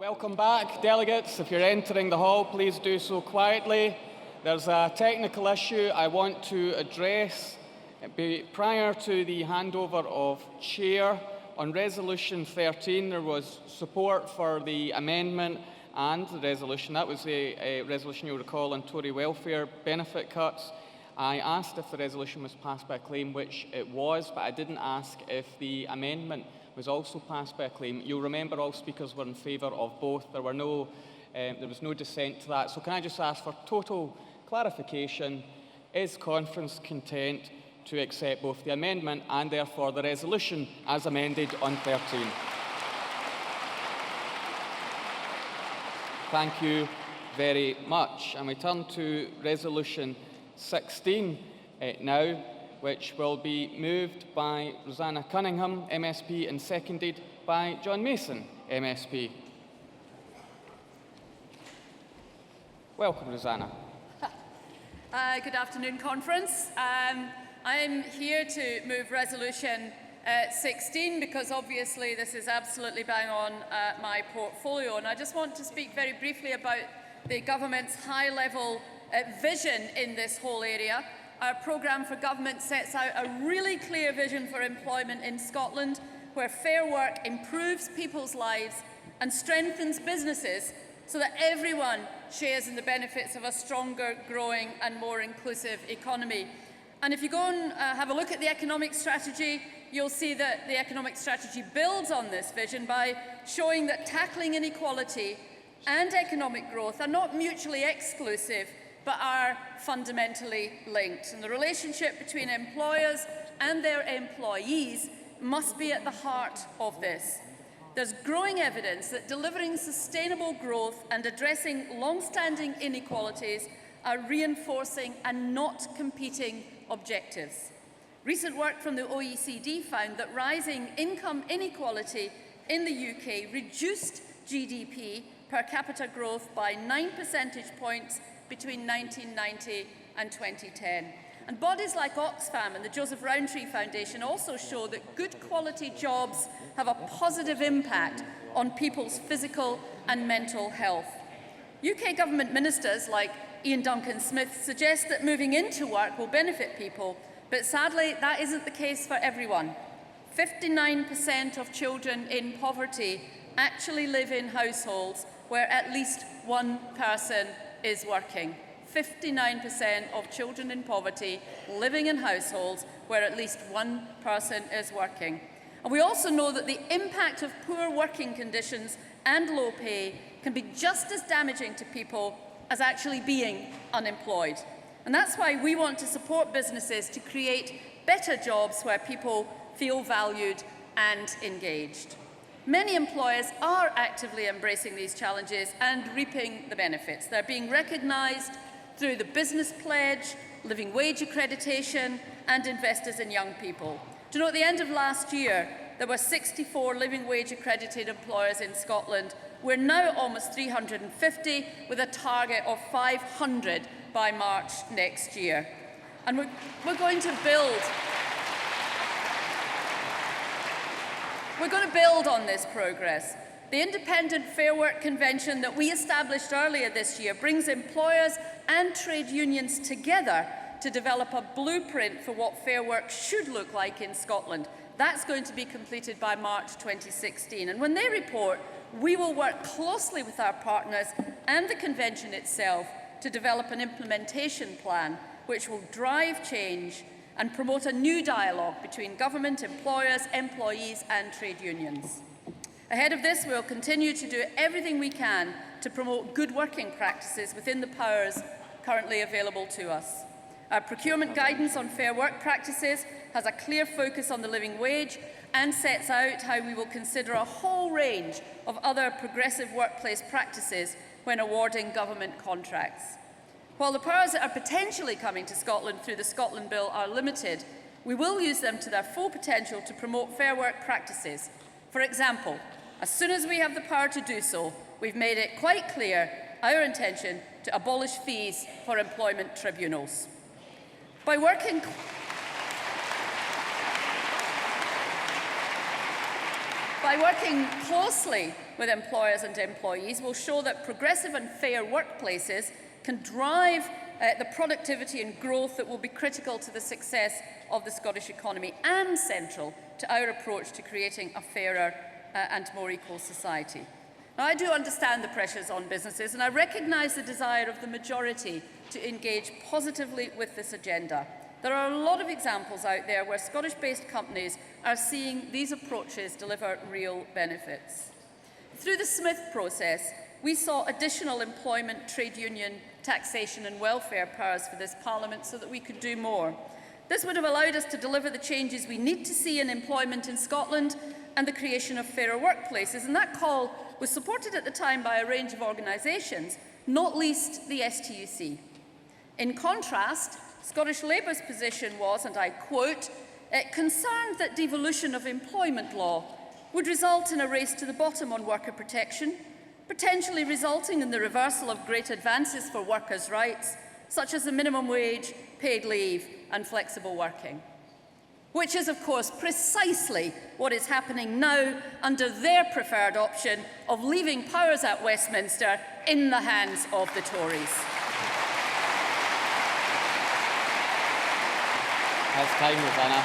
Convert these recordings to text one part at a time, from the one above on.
Welcome back, delegates. If you're entering the hall, please do so quietly. There's a technical issue I want to address. Prior to the handover of chair, on Resolution 13, there was support for the amendment and the resolution. That was a resolution you'll recall on Tory welfare benefit cuts. I asked if the resolution was passed by acclaim, which it was, but I didn't ask if the amendment was also passed by acclaim. You'll remember all speakers were in favour of both. There was no dissent to that. So can I just ask for total clarification? Is conference content to accept both the amendment and therefore the resolution as amended on 13? Thank you very much. And we turn to Resolution 16 now, which will be moved by Rosanna Cunningham, MSP, and seconded by John Mason, MSP. Welcome, Rosanna. Good afternoon, Conference. I'm here to move Resolution 16 because obviously this is absolutely bang on my portfolio, and I just want to speak very briefly about the government's high-level vision in this whole area. Our programme for government sets out a really clear vision for employment in Scotland, where fair work improves people's lives and strengthens businesses so that everyone shares in the benefits of a stronger, growing and more inclusive economy. And if you go and have a look at the economic strategy, you'll see that the economic strategy builds on this vision by showing that tackling inequality and economic growth are not mutually exclusive, but are fundamentally linked. And the relationship between employers and their employees must be at the heart of this. There's growing evidence that delivering sustainable growth and addressing long-standing inequalities are reinforcing and not competing objectives. Recent work from the OECD found that rising income inequality in the UK reduced GDP per capita growth by 9 percentage points between 1990 and 2010. And bodies like Oxfam and the Joseph Rowntree Foundation also show that good quality jobs have a positive impact on people's physical and mental health. UK government ministers like Ian Duncan Smith suggest that moving into work will benefit people, but sadly that isn't the case for everyone. 59% of children in poverty actually live in households where at least one person is working. 59% of children in poverty living in households where at least one person is working. And we also know that the impact of poor working conditions and low pay can be just as damaging to people as actually being unemployed. And that's why we want to support businesses to create better jobs where people feel valued and engaged. Many employers are actively embracing these challenges and reaping the benefits. They're being recognised through the Business Pledge, Living Wage Accreditation and Investors in Young People. Do you know, at the end of last year, there were 64 Living Wage accredited employers in Scotland. We're now almost 350, with a target of 500 by March next year. And we're going to build on this progress. The Independent Fair Work Convention that we established earlier this year brings employers and trade unions together to develop a blueprint for what fair work should look like in Scotland. That's going to be completed by March 2016. And when they report, we will work closely with our partners and the convention itself to develop an implementation plan which will drive change and promote a new dialogue between government, employers, employees and trade unions. Ahead of this, we will continue to do everything we can to promote good working practices within the powers currently available to us. Our procurement guidance on fair work practices has a clear focus on the living wage and sets out how we will consider a whole range of other progressive workplace practices when awarding government contracts. While the powers that are potentially coming to Scotland through the Scotland Bill are limited, we will use them to their full potential to promote fair work practices. For example, as soon as we have the power to do so, we've made it quite clear our intention to abolish fees for employment tribunals. By working By working closely with employers and employees, we'll show that progressive and fair workplaces can drive the productivity and growth that will be critical to the success of the Scottish economy and central to our approach to creating a fairer and more equal society. Now, I do understand the pressures on businesses, and I recognise the desire of the majority to engage positively with this agenda. There are a lot of examples out there where Scottish-based companies are seeing these approaches deliver real benefits. Through the Smith process, we saw additional employment, trade union, taxation and welfare powers for this Parliament so that we could do more. This would have allowed us to deliver the changes we need to see in employment in Scotland and the creation of fairer workplaces, and that call was supported at the time by a range of organisations, not least the STUC. In contrast, Scottish Labour's position was, and I quote, concerned that devolution of employment law would result in a race to the bottom on worker protection, potentially resulting in the reversal of great advances for workers' rights, such as the minimum wage, paid leave and flexible working. Which is, of course, precisely what is happening now under their preferred option of leaving powers at Westminster in the hands of the Tories. That's time, Rosanna.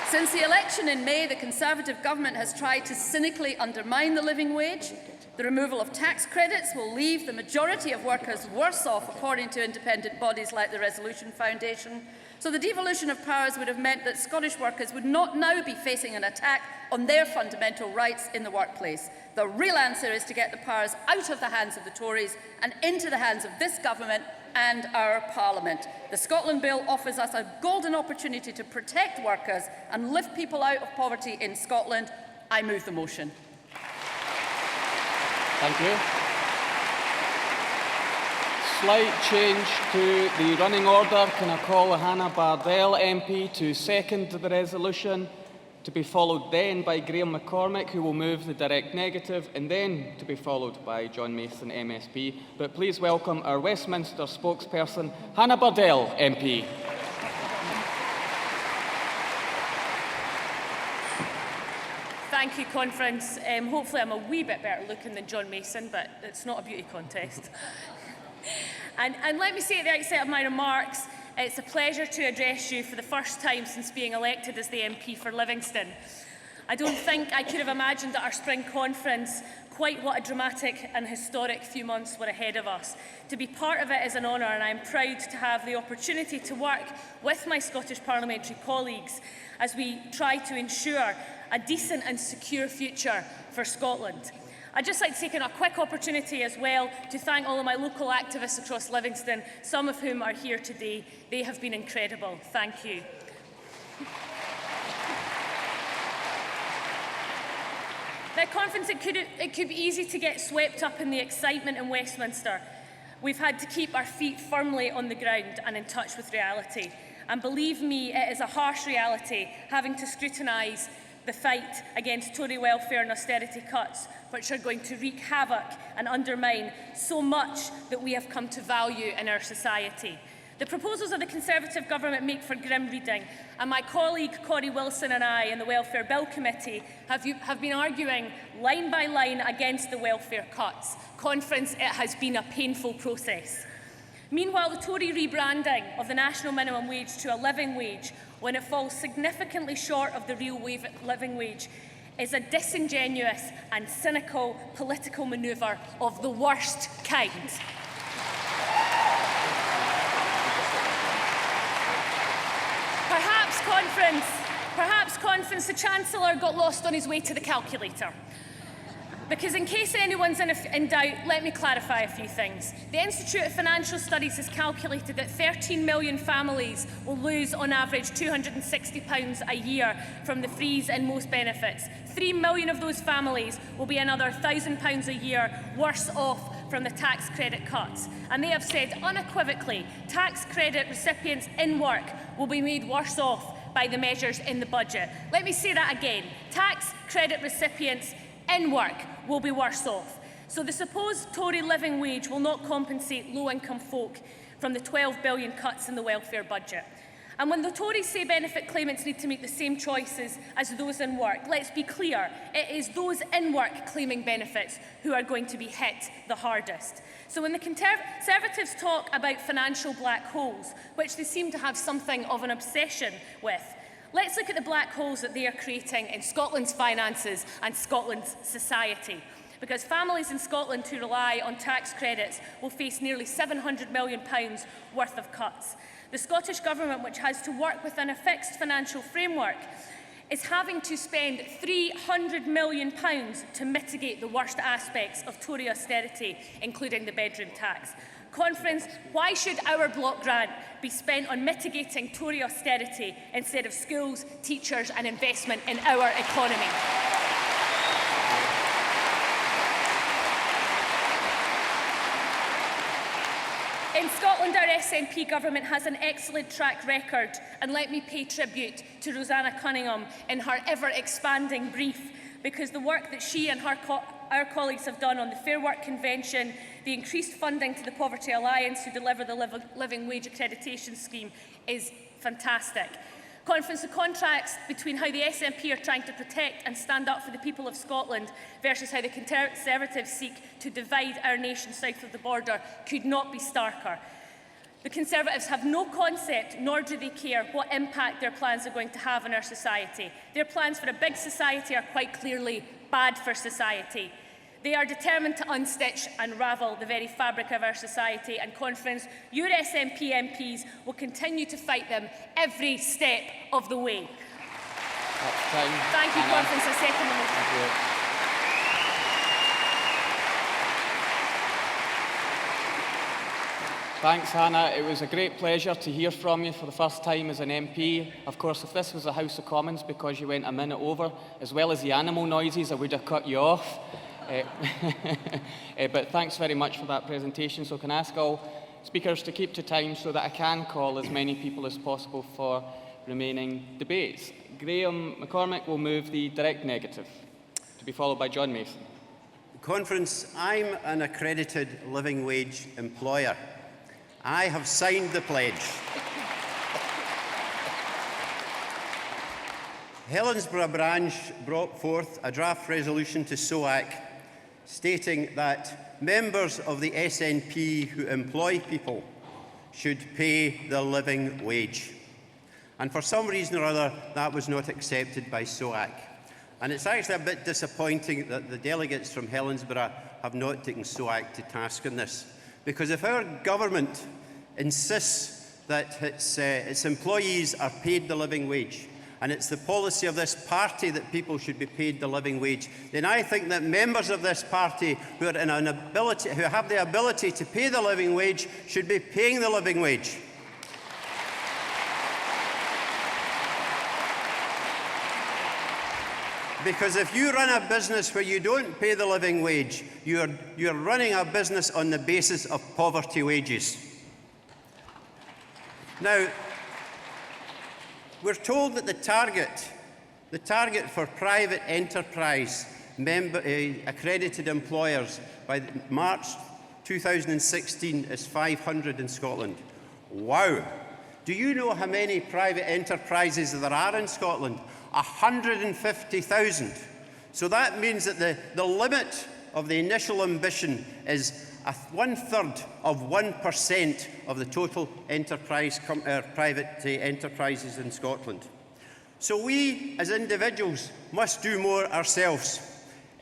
Since the election in May, the Conservative government has tried to cynically undermine the living wage. The removal of tax credits will leave the majority of workers worse off, according to independent bodies like the Resolution Foundation. So the devolution of powers would have meant that Scottish workers would not now be facing an attack on their fundamental rights in the workplace. The real answer is to get the powers out of the hands of the Tories and into the hands of this government and our Parliament. The Scotland Bill offers us a golden opportunity to protect workers and lift people out of poverty in Scotland. I move the motion. Thank you. Slight change to the running order. Can I call Hannah Bardell MP to second the resolution, to be followed then by Graham McCormick, who will move the direct negative, and then to be followed by John Mason MSP. But please welcome our Westminster spokesperson, Hannah Bardell MP. Thank you, Conference. Hopefully I'm a wee bit better looking than John Mason, but it's not a beauty contest. And let me say at the outset of my remarks, it's a pleasure to address you for the first time since being elected as the MP for Livingston. I don't think I could have imagined at our spring conference quite what a dramatic and historic few months were ahead of us. To be part of it is an honour, and I'm proud to have the opportunity to work with my Scottish parliamentary colleagues as we try to ensure a decent and secure future for Scotland. I'd just like to take a quick opportunity as well to thank all of my local activists across Livingston, some of whom are here today. They have been incredible. Thank you. Now, Conference, it could be easy to get swept up in the excitement in Westminster. We've had to keep our feet firmly on the ground and in touch with reality. And believe me, it is a harsh reality having to scrutinise the fight against Tory welfare and austerity cuts, which are going to wreak havoc and undermine so much that we have come to value in our society. The proposals of the Conservative government make for grim reading, and my colleague Corey Wilson and I in the Welfare Bill Committee have been arguing line by line against the welfare cuts. Conference, it has been a painful process. Meanwhile, the Tory rebranding of the national minimum wage to a living wage, when it falls significantly short of the real living wage, is a disingenuous and cynical political manoeuvre of the worst kind. Perhaps, Conference, the Chancellor got lost on his way to the calculator. Because in case anyone's in doubt, let me clarify a few things. The Institute of Financial Studies has calculated that 13 million families will lose on average £260 a year from the freeze in most benefits. 3 million of those families will be another £1,000 a year worse off from the tax credit cuts. And they have said unequivocally, tax credit recipients in work will be made worse off by the measures in the budget. Let me say that again. Tax credit recipients in work will be worse off. So the supposed Tory living wage will not compensate low-income folk from the 12 billion cuts in the welfare budget. And when the Tories say benefit claimants need to make the same choices as those in work, let's be clear, it is those in work claiming benefits who are going to be hit the hardest. So when the Conservatives talk about financial black holes, which they seem to have something of an obsession with, let's look at the black holes that they are creating in Scotland's finances and Scotland's society. Because families in Scotland who rely on tax credits will face nearly £700 million worth of cuts. The Scottish Government, which has to work within a fixed financial framework, is having to spend £300 million to mitigate the worst aspects of Tory austerity, including the bedroom tax. Conference, why should our block grant be spent on mitigating Tory austerity instead of schools, teachers and investment in our economy? In Scotland, our SNP government has an excellent track record, and let me pay tribute to Rosanna Cunningham in her ever-expanding brief, because the work that she and our colleagues have done on the Fair Work Convention, the increased funding to the Poverty Alliance who deliver the Living Wage Accreditation Scheme is fantastic. Conference, the contrast between how the SNP are trying to protect and stand up for the people of Scotland versus how the Conservatives seek to divide our nation south of the border could not be starker. The Conservatives have no concept, nor do they care, what impact their plans are going to have on our society. Their plans for a big society are quite clearly bad for society. They are determined to unstitch and ravel the very fabric of our society, and Conference, your SNP MPs will continue to fight them every step of the way. Thank you, Conference. I second the motion. Thanks, Hannah. It was a great pleasure to hear from you for the first time as an MP. Of course, if this was the House of Commons because you went a minute over, as well as the animal noises, I would have cut you off. But thanks very much for that presentation. So can I ask all speakers to keep to time so that I can call as many people as possible for remaining debates. Graham McCormick will move the direct negative, to be followed by John Mason. Conference, I'm an accredited living wage employer. I have signed the pledge. Helensburgh branch brought forth a draft resolution to SOAC stating that members of the SNP who employ people should pay the living wage. And for some reason or other, that was not accepted by SOAC. And it's actually a bit disappointing that the delegates from Helensburgh have not taken SOAC to task on this. Because if our government insists that its employees are paid the living wage, and it's the policy of this party that people should be paid the living wage, then I think that members of this party who have the ability to pay the living wage should be paying the living wage. Because if you run a business where you don't pay the living wage, you're running a business on the basis of poverty wages. Now, we're told that the target for private enterprise accredited employers by March 2016 is 500 in Scotland. Wow! Do you know how many private enterprises there are in Scotland? 150,000. So that means that the limit of the initial ambition is 1/3 of 1% of the total private enterprises in Scotland. So we, as individuals, must do more ourselves.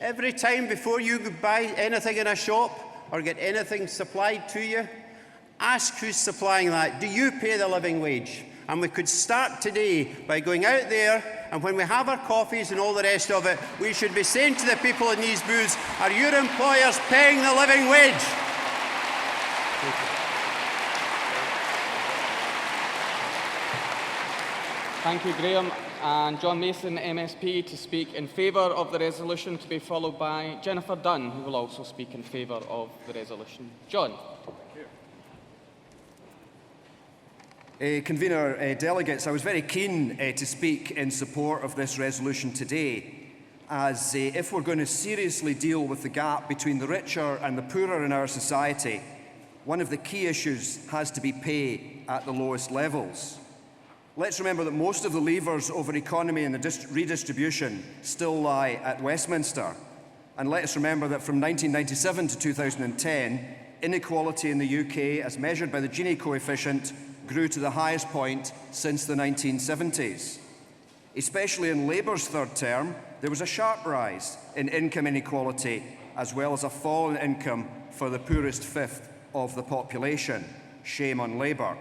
Every time before you buy anything in a shop or get anything supplied to you, ask who's supplying that. Do you pay the living wage? And we could start today by going out there, and when we have our coffees and all the rest of it, we should be saying to the people in these booths, are your employers paying the living wage? Thank you, Graham. And John Mason, MSP, to speak in favour of the resolution, to be followed by Jennifer Dunn, who will also speak in favour of the resolution. John. Convener, delegates, I was very keen to speak in support of this resolution today, as if we're going to seriously deal with the gap between the richer and the poorer in our society, one of the key issues has to be pay at the lowest levels. Let's remember that most of the levers over economy and the redistribution still lie at Westminster. And let us remember that from 1997 to 2010, inequality in the UK, as measured by the Gini coefficient, grew to the highest point since the 1970s. Especially in Labour's third term, there was a sharp rise in income inequality, as well as a fall in income for the poorest fifth of the population. Shame on Labour.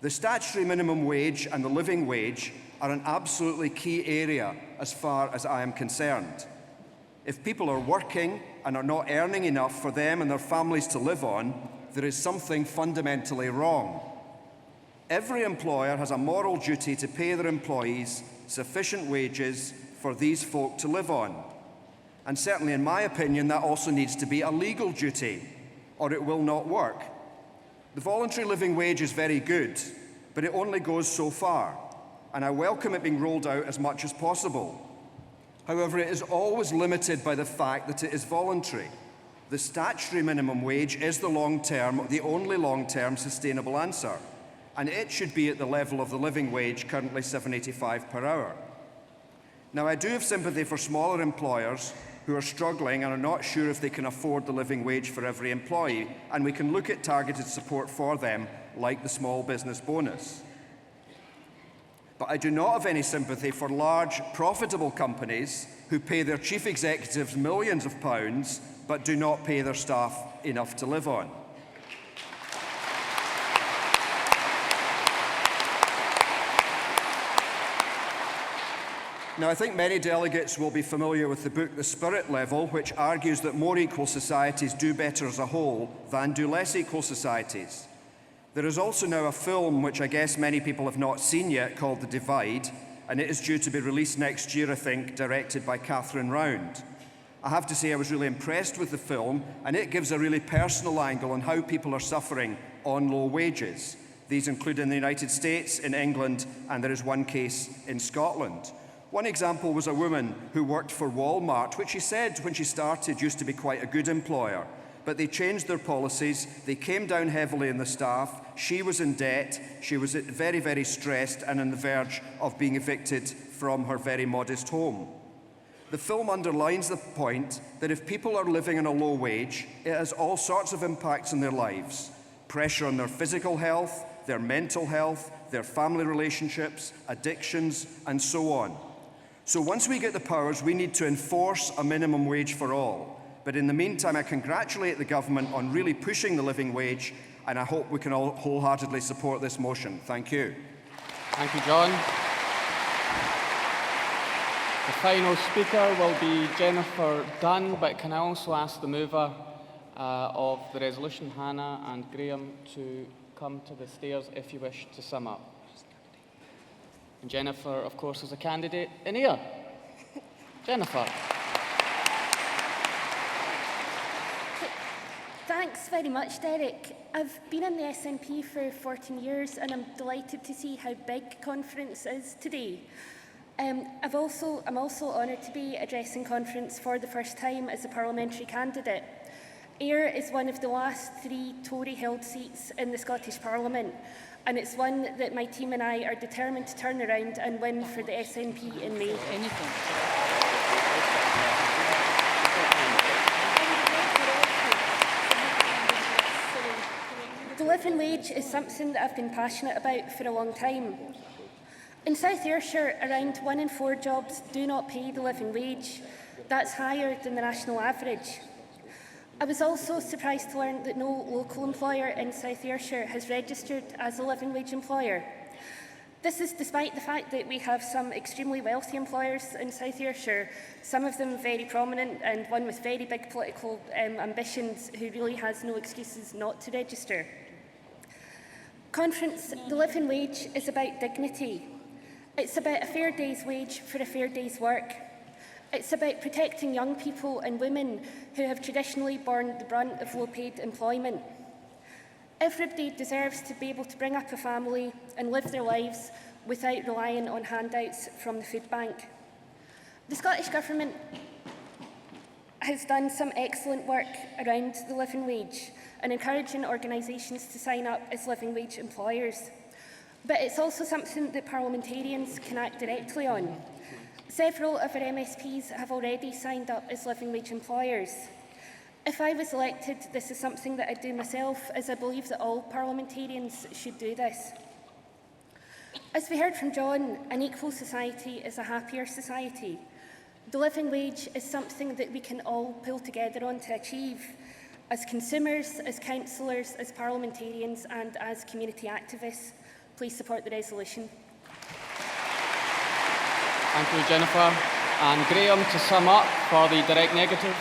The statutory minimum wage and the living wage are an absolutely key area as far as I am concerned. If people are working and are not earning enough for them and their families to live on, there is something fundamentally wrong. Every employer has a moral duty to pay their employees sufficient wages for these folk to live on. And certainly, in my opinion, that also needs to be a legal duty, or it will not work. The voluntary living wage is very good, but it only goes so far, and I welcome it being rolled out as much as possible. However, it is always limited by the fact that it is voluntary. The statutory minimum wage is the only long-term sustainable answer, and it should be at the level of the living wage, currently £7.85 per hour. Now, I do have sympathy for smaller employers who are struggling and are not sure if they can afford the living wage for every employee, and we can look at targeted support for them, like the small business bonus. But I do not have any sympathy for large, profitable companies who pay their chief executives millions of pounds but do not pay their staff enough to live on. Now, I think many delegates will be familiar with the book The Spirit Level, which argues that more equal societies do better as a whole than do less equal societies. There is also now a film, which I guess many people have not seen yet, called The Divide, and it is due to be released next year, I think, directed by Catherine Round. I have to say I was really impressed with the film, and it gives a really personal angle on how people are suffering on low wages. These include in the United States, in England, and there is one case in Scotland. One example was a woman who worked for Walmart, which she said when she started used to be quite a good employer. But they changed their policies, they came down heavily in the staff, she was in debt, she was very, very stressed and on the verge of being evicted from her very modest home. The film underlines the point that if people are living on a low wage, it has all sorts of impacts on their lives. Pressure on their physical health, their mental health, their family relationships, addictions, and so on. So once we get the powers, we need to enforce a minimum wage for all. But in the meantime, I congratulate the government on really pushing the living wage, and I hope we can all wholeheartedly support this motion. Thank you. Thank you, John. The final speaker will be Jennifer Dunn, but can I also ask the mover of the resolution, Hannah and Graham, to come to the stairs if you wish to sum up. And Jennifer, of course, is a candidate in here. Jennifer. Thanks very much, Derek. I've been in the SNP for 14 years and I'm delighted to see how big conference is today. I'm also honoured to be addressing conference for the first time as a parliamentary candidate. Ayr is one of the last 3 Tory-held seats in the Scottish Parliament, and it's one that my team and I are determined to turn around and win for the SNP in May. The living wage is something that I've been passionate about for a long time. In South Ayrshire, around 1 in 4 jobs do not pay the living wage. That's higher than the national average. I was also surprised to learn that no local employer in South Ayrshire has registered as a living wage employer. This is despite the fact that we have some extremely wealthy employers in South Ayrshire, some of them very prominent and one with very big political ambitions who really has no excuses not to register. Conference, the living wage is about dignity. It's about a fair day's wage for a fair day's work. It's about protecting young people and women who have traditionally borne the brunt of low-paid employment. Everybody deserves to be able to bring up a family and live their lives without relying on handouts from the food bank. The Scottish Government has done some excellent work around the living wage and encouraging organisations to sign up as living wage employers. But it's also something that parliamentarians can act directly on. Several of our MSPs have already signed up as living wage employers. If I was elected, this is something that I'd do myself, as I believe that all parliamentarians should do this. As we heard from John, an equal society is a happier society. The living wage is something that we can all pull together on to achieve, as consumers, as councillors, as parliamentarians and as community activists. Please support the resolution. Thank you, Jennifer. And Graham, to sum up for the direct negative.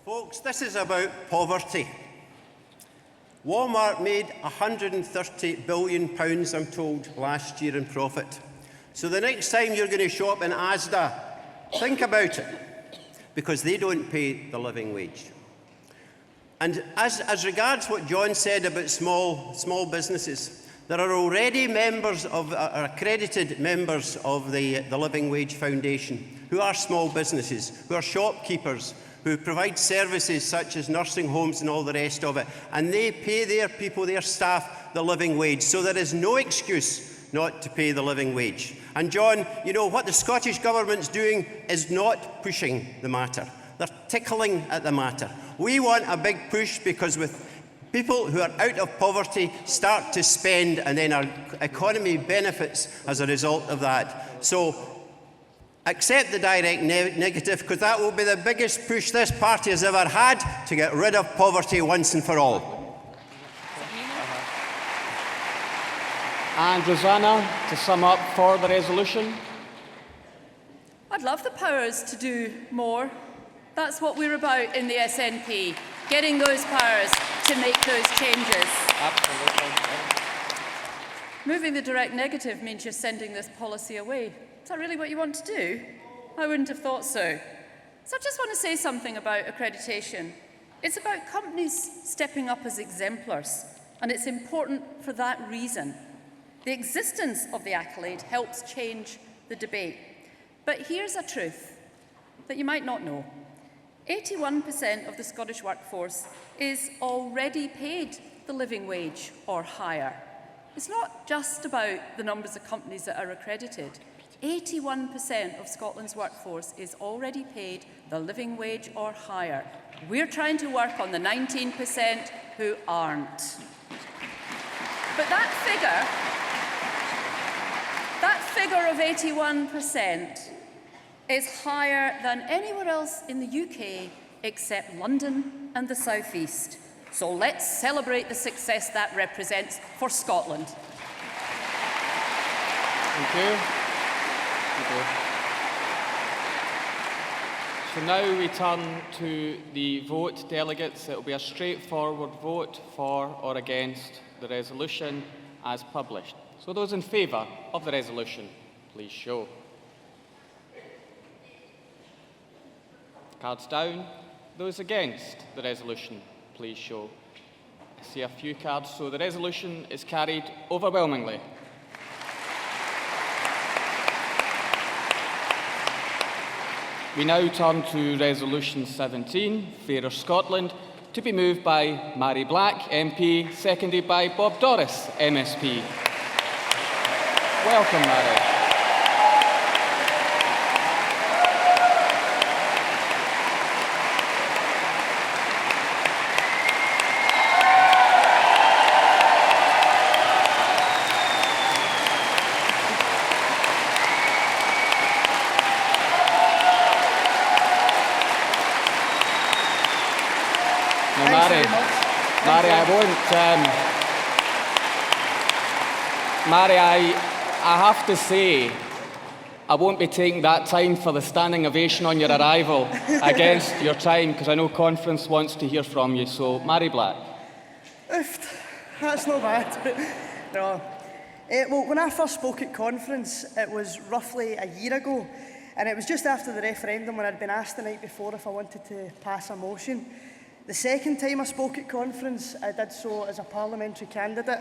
Folks, this is about poverty. Walmart made £130 billion, I'm told, last year in profit. So the next time you're going to shop in Asda, think about it, because they don't pay the living wage. And as regards what John said about small businesses, there are already accredited members of the Living Wage Foundation who are small businesses, who are shopkeepers, who provide services such as nursing homes and all the rest of it, and they pay their people, their staff, the living wage. So there is no excuse not to pay the living wage. And John, you know, what the Scottish Government's doing is not pushing the matter. They're tickling at the matter. We want a big push because with people who are out of poverty start to spend, and then our economy benefits as a result of that. So accept the direct negative, because that will be the biggest push this party has ever had to get rid of poverty once and for all. And Rosanna, to sum up for the resolution. I'd love the powers to do more. That's what we're about in the SNP, getting those powers to make those changes. Absolutely. Moving the direct negative means you're sending this policy away. Is that really what you want to do? I wouldn't have thought so. So I just want to say something about accreditation. It's about companies stepping up as exemplars, and it's important for that reason. The existence of the accolade helps change the debate. But here's a truth that you might not know. 81% of the Scottish workforce is already paid the living wage or higher. It's not just about the numbers of companies that are accredited. 81% of Scotland's workforce is already paid the living wage or higher. We're trying to work on the 19% who aren't. But that figure of 81% is higher than anywhere else in the UK except London and the South East. So let's celebrate the success that represents for Scotland. Thank you. So now we turn to the vote, delegates. It will be a straightforward vote for or against the resolution as published. So those in favour of the resolution, please show. Cards down. Those against the resolution, please show. I see a few cards, so the resolution is carried overwhelmingly. We now turn to Resolution 17, Fairer Scotland, to be moved by Mary Black, MP, seconded by Bob Doris, MSP. Welcome, Mary. Mary, I won't. Mary, I have to say, I won't be taking that time for the standing ovation on your arrival against your time, because I know conference wants to hear from you. So, Mary Black. That's not bad. No. Well, when I first spoke at conference, it was roughly a year ago, and it was just after the referendum when I'd been asked the night before if I wanted to pass a motion. The second time I spoke at conference, I did so as a parliamentary candidate.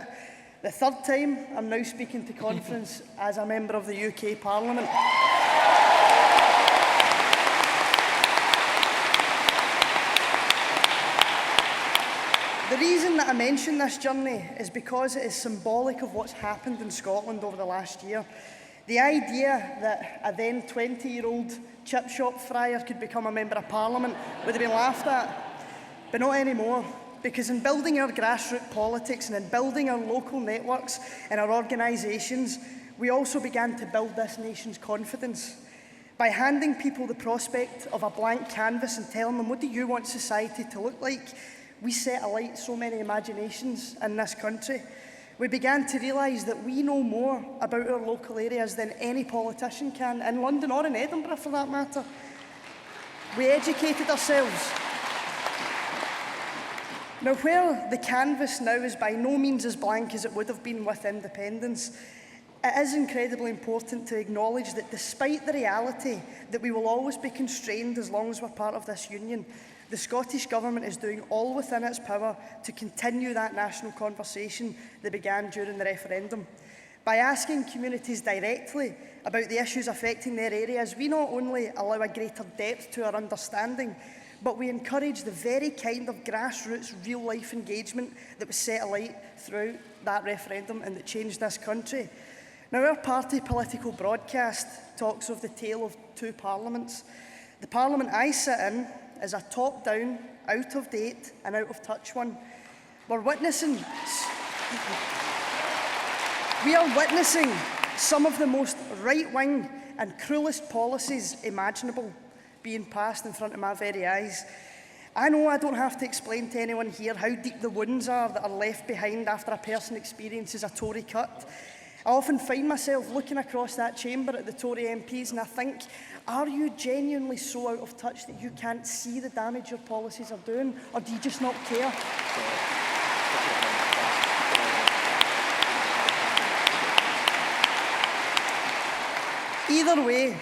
The third time, I'm now speaking to conference as a member of the UK Parliament. reason that I mention this journey is because it is symbolic of what's happened in Scotland over the last year. The idea that a then 20-year-old chip shop friar could become a Member of Parliament would have been laughed at, but not anymore. Because in building our grassroots politics and in building our local networks and our organisations, we also began to build this nation's confidence. By handing people the prospect of a blank canvas and telling them, what do you want society to look like? We set alight so many imaginations in this country. We began to realise that we know more about our local areas than any politician can, in London or in Edinburgh for that matter. We educated ourselves. Now, where the canvas now is by no means as blank as it would have been with independence, it is incredibly important to acknowledge that despite the reality that we will always be constrained as long as we're part of this union, the Scottish Government is doing all within its power to continue that national conversation that began during the referendum. By asking communities directly about the issues affecting their areas, we not only allow a greater depth to our understanding, but we encourage the very kind of grassroots, real-life engagement that was set alight throughout that referendum and that changed this country. Now, our party political broadcast talks of the tale of two parliaments. The parliament I sit in is a top-down, out-of-date and out-of-touch one. We are witnessing some of the most right-wing and cruelest policies imaginable being passed in front of my very eyes. I know I don't have to explain to anyone here how deep the wounds are that are left behind after a person experiences a Tory cut. I often find myself looking across that chamber at the Tory MPs and I think, are you genuinely so out of touch that you can't see the damage your policies are doing, or do you just not care? Either way,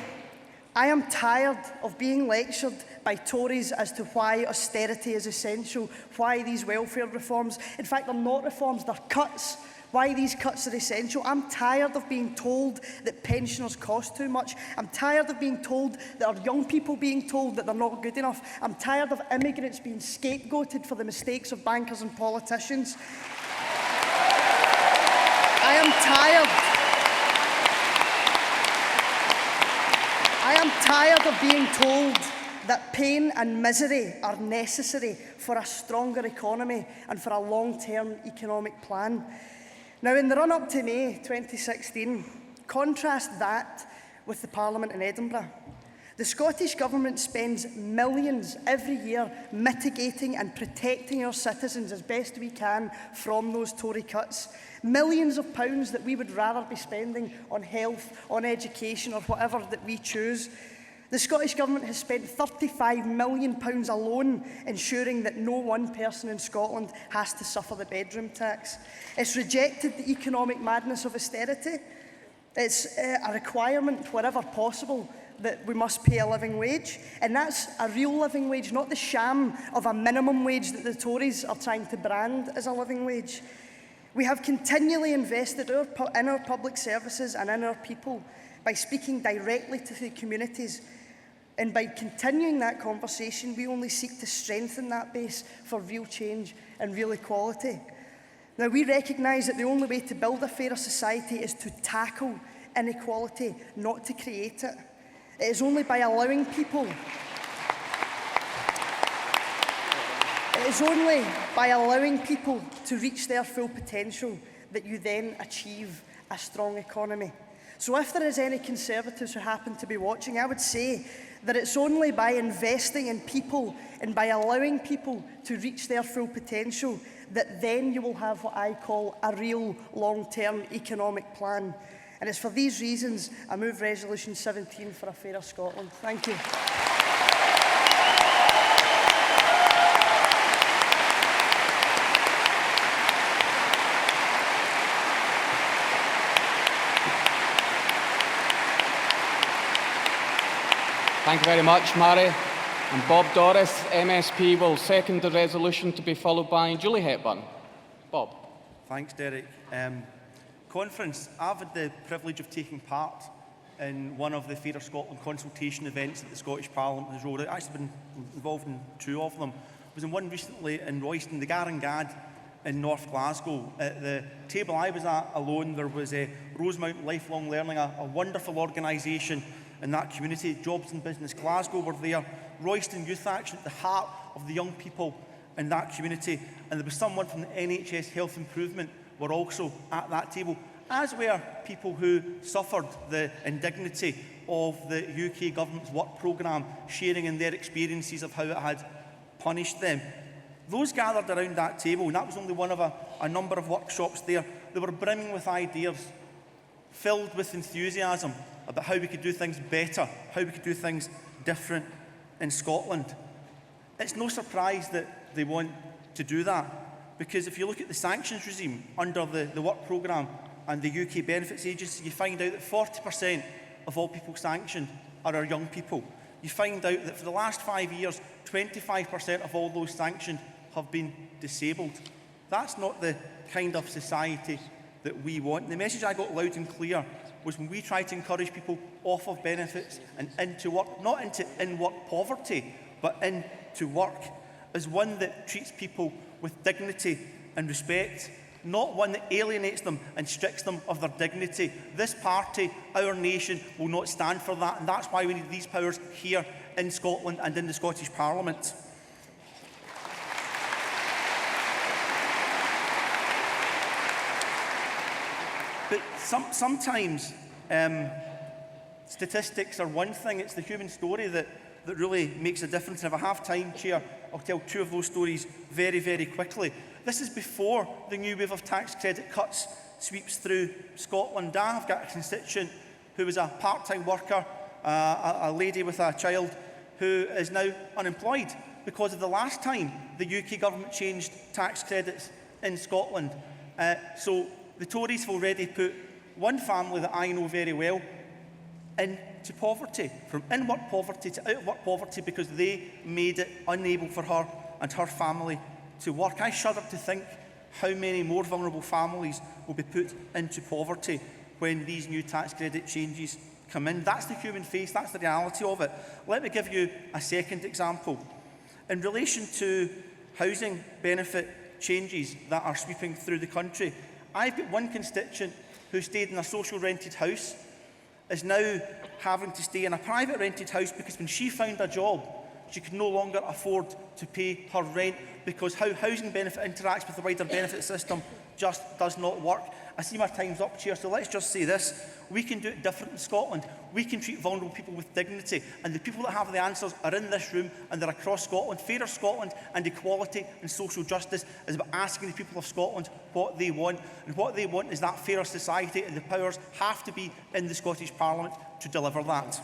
I am tired of being lectured by Tories as to why austerity is essential, why these welfare reforms, in fact, they're not reforms, they're cuts, why these cuts are essential. I'm tired of being told that pensioners cost too much. I'm tired of being told that our young people being told that they're not good enough. I'm tired of immigrants being scapegoated for the mistakes of bankers and politicians. I am tired of being told that pain and misery are necessary for a stronger economy and for a long-term economic plan. Now, in the run-up to May 2016, contrast that with the Parliament in Edinburgh. The Scottish Government spends millions every year mitigating and protecting our citizens as best we can from those Tory cuts. Millions of pounds that we would rather be spending on health, on education, or whatever that we choose. The Scottish Government has spent £35 million alone ensuring that no one person in Scotland has to suffer the bedroom tax. It's rejected the economic madness of austerity. It's a requirement, wherever possible, that we must pay a living wage. And that's a real living wage, not the sham of a minimum wage that the Tories are trying to brand as a living wage. We have continually invested in our public services and in our people by speaking directly to the communities. And by continuing that conversation, we only seek to strengthen that base for real change and real equality. Now, we recognise that the only way to build a fairer society is to tackle inequality, not to create it. It is only by allowing people to reach their full potential that you then achieve a strong economy. So if there is any Conservatives who happen to be watching, I would say that it's only by investing in people and by allowing people to reach their full potential that then you will have what I call a real long-term economic plan. And it's for these reasons I move Resolution 17 for a fairer Scotland. Thank you. Thank you very much, Mary. And Bob Doris, MSP, will second the resolution to be followed by Julie Hepburn. Bob. Thanks, Derek. Conference, I've had the privilege of taking part in one of the Fairer Scotland consultation events that the Scottish Parliament has rolled out. I've actually been involved in two of them. was in one recently in Royston, the Garangad in North Glasgow. At the table I was at alone, there was Rosemount Lifelong Learning, a wonderful organisation in that community. Jobs and Business Glasgow were there. Royston Youth Action at the heart of the young people in that community. And there was someone from the NHS Health Improvement were also at that table, as were people who suffered the indignity of the UK government's work programme, sharing in their experiences of how it had punished them. Those gathered around that table, and that was only one of a number of workshops there, they were brimming with ideas, filled with enthusiasm about how we could do things better, how we could do things different in Scotland. It's no surprise that they want to do that, because if you look at the sanctions regime under the work programme and the UK Benefits Agency, you find out that 40% of all people sanctioned are our young people. You find out that for the last 5 years, 25% of all those sanctioned have been disabled. That's not the kind of society that we want. The message I got loud and clear was when we try to encourage people off of benefits and into work, not into in-work poverty, but into work, as one that treats people with dignity and respect, not one that alienates them and strips them of their dignity. This party, our nation, will not stand for that, and that's why we need these powers here in Scotland and in the Scottish Parliament. But sometimes statistics are one thing, it's the human story that really makes a difference. And if I have time, Chair, I'll tell two of those stories very, very quickly. This is before the new wave of tax credit cuts sweeps through Scotland. I've got a constituent who was a part-time worker, a lady with a child who is now unemployed because of the last time the UK government changed tax credits in Scotland. So the Tories have already put one family that I know very well into poverty, from in-work poverty to out-of-work poverty, because they made it unable for her and her family to work. I shudder to think how many more vulnerable families will be put into poverty when these new tax credit changes come in. That's the human face, that's the reality of it. Let me give you a second example. In relation to housing benefit changes that are sweeping through the country, I've got one constituent who stayed in a social rented house, is now having to stay in a private rented house because when she found a job, she could no longer afford to pay her rent, because how housing benefit interacts with the wider benefit system just does not work. I see my time's up, Chair, so let's just say this. We can do it different in Scotland. We can treat vulnerable people with dignity, and the people that have the answers are in this room and they're across Scotland. Fairer Scotland and equality and social justice is about asking the people of Scotland what they want, and what they want is that fairer society, and the powers have to be in the Scottish Parliament to deliver that.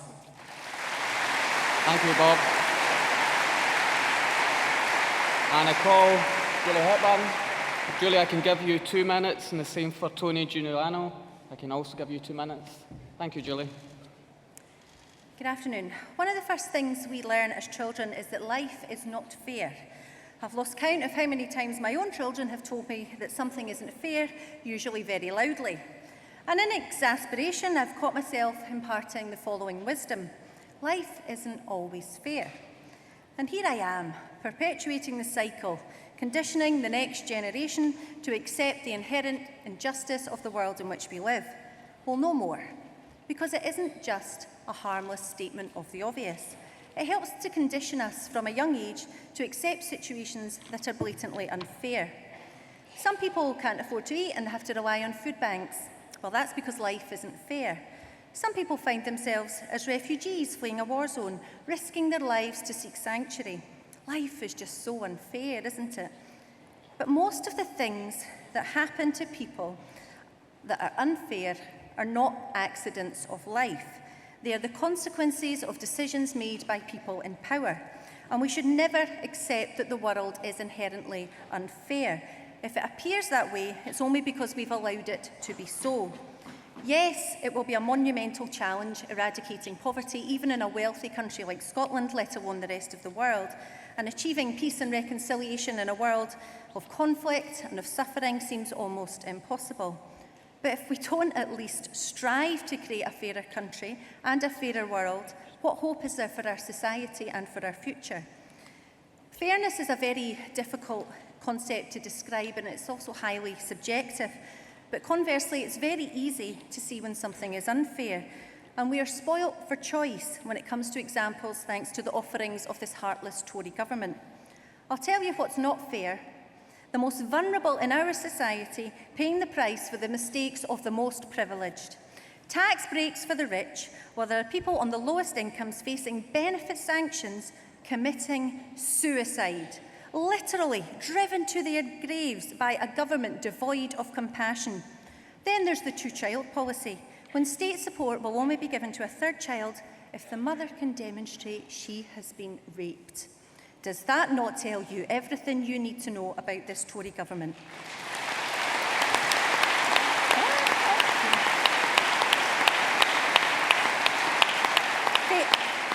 Thank you, Bob. And I call Julie Hepburn. Julie, I can give you 2 minutes, and the same for Tony Giuliano. I can also give you 2 minutes. Thank you, Julie. Good afternoon. One of the first things we learn as children is that life is not fair. I've lost count of how many times my own children have told me that something isn't fair, usually very loudly. And in exasperation, I've caught myself imparting the following wisdom. Life isn't always fair. And here I am, perpetuating the cycle, conditioning the next generation to accept the inherent injustice of the world in which we live. Well, no more, because it isn't just a harmless statement of the obvious. It helps to condition us from a young age to accept situations that are blatantly unfair. Some people can't afford to eat and have to rely on food banks. Well, that's because life isn't fair. Some people find themselves as refugees fleeing a war zone, risking their lives to seek sanctuary. Life is just so unfair, isn't it? But most of the things that happen to people that are unfair are not accidents of life. They are the consequences of decisions made by people in power. And we should never accept that the world is inherently unfair. If it appears that way, it's only because we've allowed it to be so. Yes, it will be a monumental challenge eradicating poverty, even in a wealthy country like Scotland, let alone the rest of the world. And achieving peace and reconciliation in a world of conflict and of suffering seems almost impossible. But if we don't at least strive to create a fairer country and a fairer world, what hope is there for our society and for our future? Fairness is a very difficult concept to describe, and it's also highly subjective. But conversely, it's very easy to see when something is unfair. And we are spoilt for choice when it comes to examples thanks to the offerings of this heartless Tory government. I'll tell you what's not fair. The most vulnerable in our society paying the price for the mistakes of the most privileged. Tax breaks for the rich, while there are people on the lowest incomes facing benefit sanctions, committing suicide, literally driven to their graves by a government devoid of compassion. Then there's the two-child policy, when state support will only be given to a third child if the mother can demonstrate she has been raped. Does that not tell you everything you need to know about this Tory government?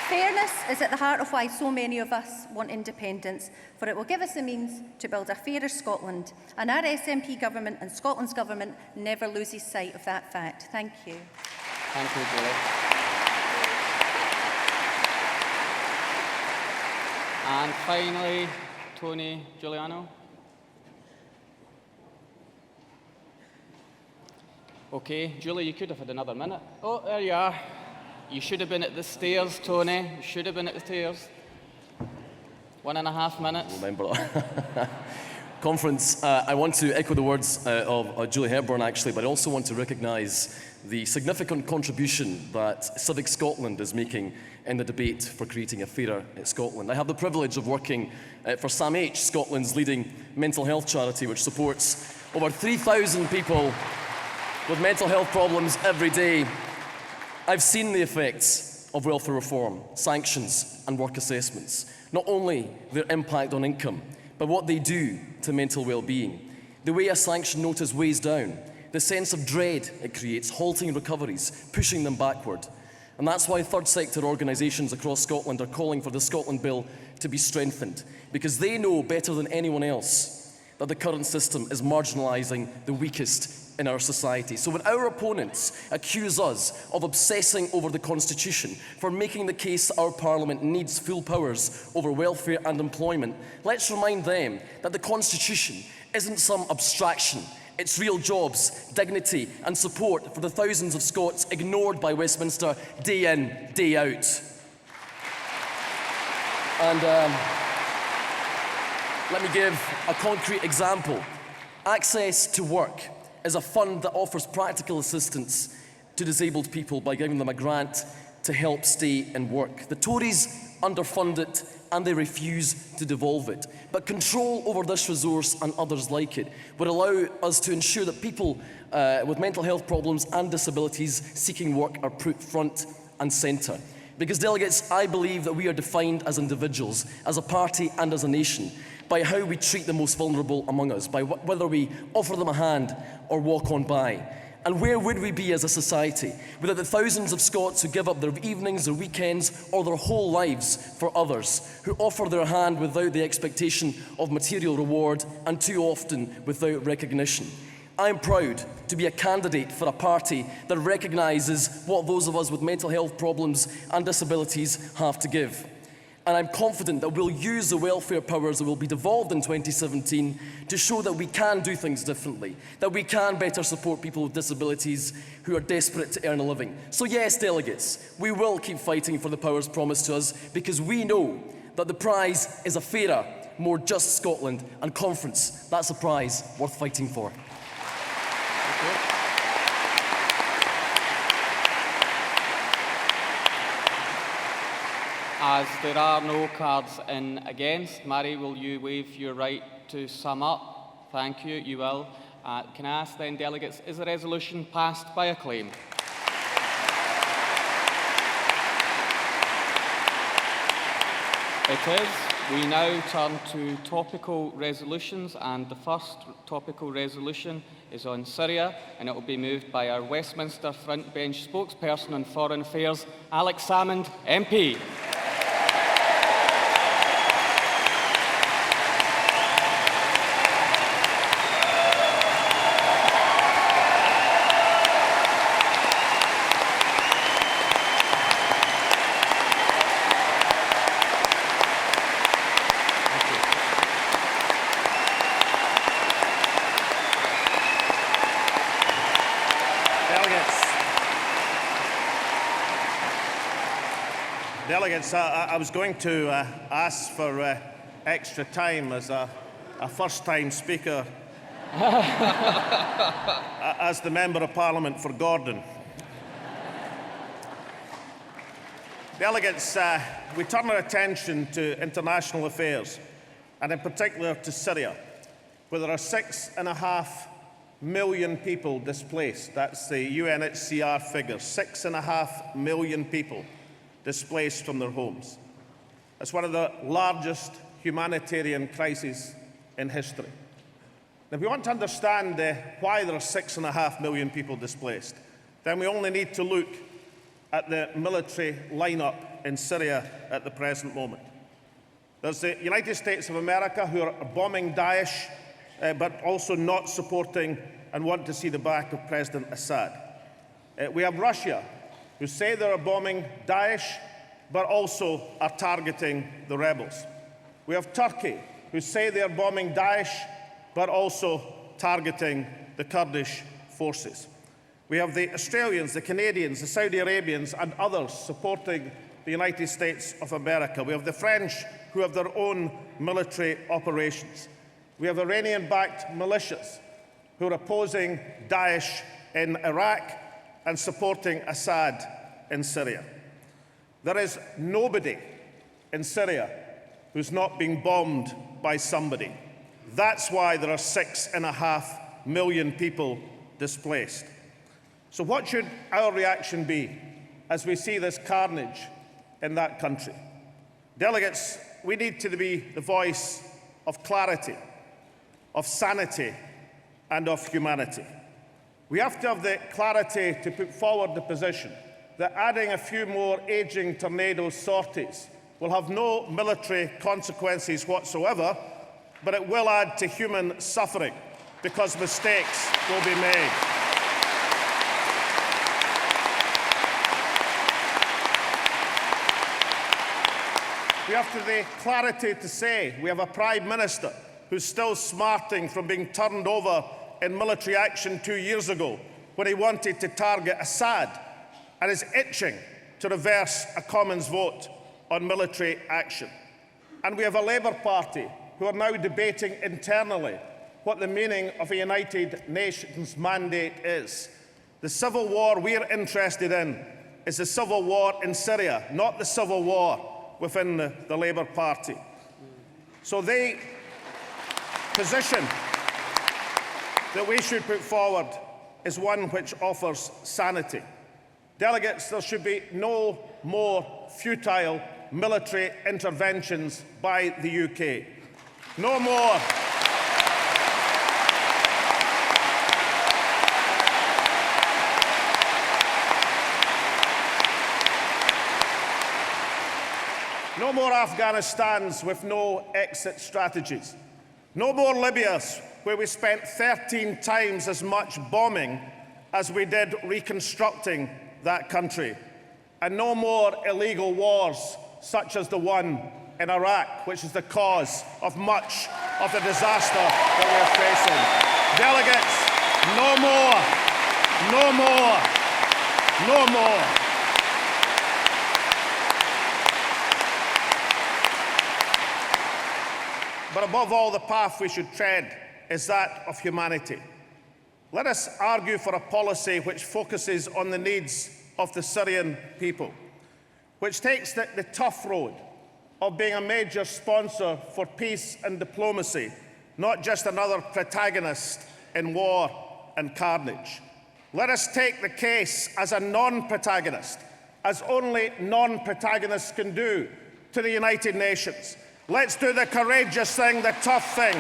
Fairness is at the heart of why so many of us want independence, for it will give us the means to build a fairer Scotland, and our SNP government and Scotland's government never loses sight of that fact. Thank you. Thank you, Julie. And finally, Tony Giuliano. Okay, Julie, you could have had another minute. Oh, there you are. You should have been at the stairs, Tony. You should have been at the stairs. 1.5 minutes. Remember that. Conference, I want to echo the words of Julie Hepburn, actually, but I also want to recognise the significant contribution that Civic Scotland is making in the debate for creating a fairer Scotland. I have the privilege of working for Sam H, Scotland's leading mental health charity, which supports over 3,000 people with mental health problems every day. I've seen the effects of welfare reform, sanctions and work assessments. Not only their impact on income, but what they do to mental well-being. The way a sanction notice weighs down, the sense of dread it creates, halting recoveries, pushing them backward. And that's why third sector organisations across Scotland are calling for the Scotland Bill to be strengthened, because they know better than anyone else that the current system is marginalising the weakest in our society. So when our opponents accuse us of obsessing over the Constitution, for making the case that our Parliament needs full powers over welfare and employment, let's remind them that the Constitution isn't some abstraction. It's real jobs, dignity and support for the thousands of Scots ignored by Westminster day in, day out. And let me give a concrete example. Access to work is a fund that offers practical assistance to disabled people by giving them a grant to help stay in work. The Tories underfund it and they refuse to devolve it. But control over this resource and others like it would allow us to ensure that people with mental health problems and disabilities seeking work are put front and centre. Because, delegates, I believe that we are defined as individuals, as a party and as a nation, by how we treat the most vulnerable among us, by whether we offer them a hand or walk on by. And where would we be as a society without the thousands of Scots who give up their evenings, their weekends, or their whole lives for others, who offer their hand without the expectation of material reward and too often without recognition? I'm proud to be a candidate for a party that recognises what those of us with mental health problems and disabilities have to give. And I'm confident that we'll use the welfare powers that will be devolved in 2017 to show that we can do things differently, that we can better support people with disabilities who are desperate to earn a living. So yes, delegates, we will keep fighting for the powers promised to us, because we know that the prize is a fairer, more just Scotland, and Conference, that's a prize worth fighting for. As there are no cards in against, Mary, will you waive your right to sum up? Thank you, you will. Can I ask then, delegates, is the resolution passed by acclaim? It is. We now turn to topical resolutions, and the first topical resolution is on Syria, and it will be moved by our Westminster Front Bench spokesperson on Foreign Affairs, Alex Salmond, MP. Delegates, I was going to ask for extra time as a first-time speaker as the Member of Parliament for Gordon. Delegates, we turn our attention to international affairs, and in particular to Syria, where there are 6.5 million people displaced. That's the UNHCR figure, 6.5 million people displaced from their homes. It's one of the largest humanitarian crises in history. Now, if we want to understand why there are 6.5 million people displaced, then we only need to look at the military lineup in Syria at the present moment. There's the United States of America, who are bombing Daesh, but also not supporting and want to see the back of President Assad. We have Russia, who say they are bombing Daesh, but also are targeting the rebels. We have Turkey, who say they are bombing Daesh, but also targeting the Kurdish forces. We have the Australians, the Canadians, the Saudi Arabians, and others supporting the United States of America. We have the French, who have their own military operations. We have Iranian-backed militias who are opposing Daesh in Iraq and supporting Assad in Syria. There is nobody in Syria who's not being bombed by somebody. That's why there are 6.5 million people displaced. So what should our reaction be as we see this carnage in that country? Delegates, we need to be the voice of clarity, of sanity, and of humanity. We have to have the clarity to put forward the position that adding a few more aging tornado sorties will have no military consequences whatsoever, but it will add to human suffering because mistakes will be made. We have the clarity to say we have a Prime Minister who's still smarting from being turned over in military action 2 years ago when he wanted to target Assad and is itching to reverse a Commons vote on military action. And we have a Labour Party who are now debating internally what the meaning of a United Nations mandate is. The civil war we're interested in is the civil war in Syria, not the civil war within the Labour Party. So the position that we should put forward is one which offers sanity. Delegates, there should be no more futile military interventions by the UK. No more. No more Afghanistans with no exit strategies. No more Libyas where we spent 13 times as much bombing as we did reconstructing that country. And no more illegal wars such as the one in Iraq, which is the cause of much of the disaster that we're facing. Delegates, no more, no more, no more. But above all, the path we should tread is that of humanity. Let us argue for a policy which focuses on the needs of the Syrian people, which takes the tough road of being a major sponsor for peace and diplomacy, not just another protagonist in war and carnage. Let us take the case as a non-protagonist, as only non-protagonists can do, to the United Nations. Let's do the courageous thing, the tough thing.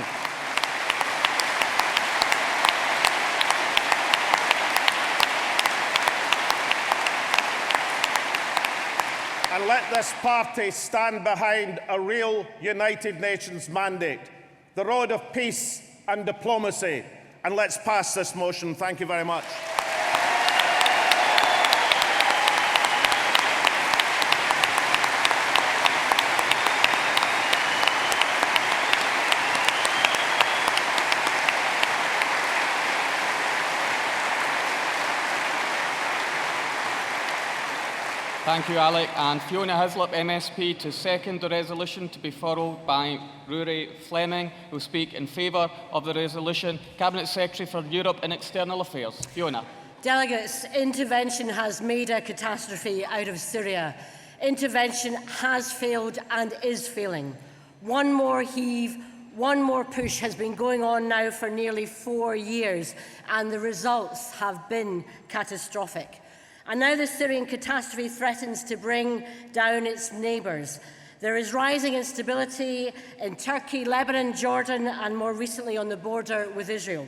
And let this party stand behind a real United Nations mandate, the road of peace and diplomacy. And let's pass this motion. Thank you very much. Thank you, Alec. And Fiona Hislop, MSP, to second the resolution, to be followed by Rory Fleming, who will speak in favour of the resolution. Cabinet Secretary for Europe and External Affairs. Fiona. Delegates, intervention has made a catastrophe out of Syria. Intervention has failed and is failing. One more heave, one more push has been going on now for nearly 4 years, and the results have been catastrophic. And now the Syrian catastrophe threatens to bring down its neighbours. There is rising instability in Turkey, Lebanon, Jordan, and more recently on the border with Israel.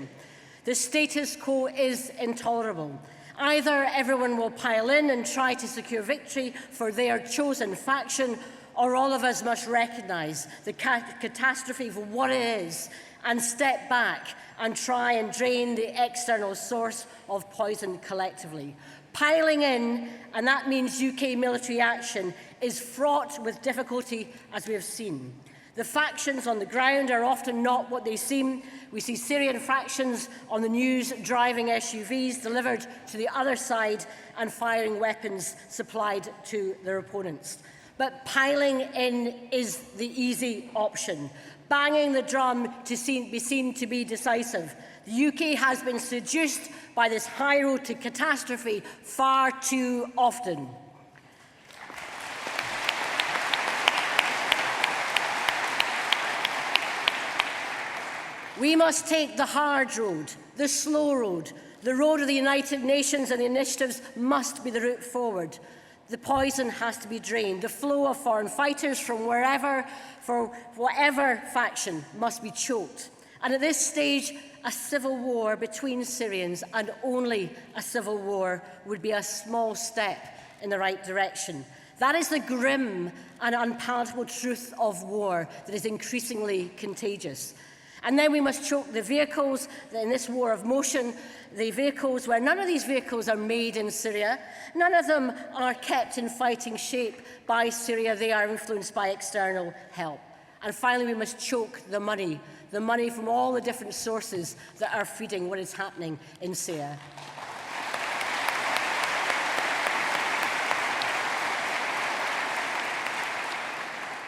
The status quo is intolerable. Either everyone will pile in and try to secure victory for their chosen faction, or all of us must recognise the catastrophe for what it is and step back and try and drain the external source of poison collectively. Piling in, and that means UK military action, is fraught with difficulty, as we have seen. The factions on the ground are often not what they seem. We see Syrian factions on the news driving SUVs delivered to the other side and firing weapons supplied to their opponents. But piling in is the easy option, banging the drum to be seen to be decisive. The UK has been seduced by this high road to catastrophe far too often. We must take the hard road, the slow road. The road of the United Nations and the initiatives must be the route forward. The poison has to be drained. The flow of foreign fighters from wherever, for whatever faction, must be choked. And at this stage, a civil war between Syrians, and only a civil war, would be a small step in the right direction. That is the grim and unpalatable truth of war that is increasingly contagious. And then we must choke the vehicles in this war of motion, the vehicles where none of these vehicles are made in Syria. None of them are kept in fighting shape by Syria. They are influenced by external help. And finally, we must choke the money from all the different sources that are feeding what is happening in Syria.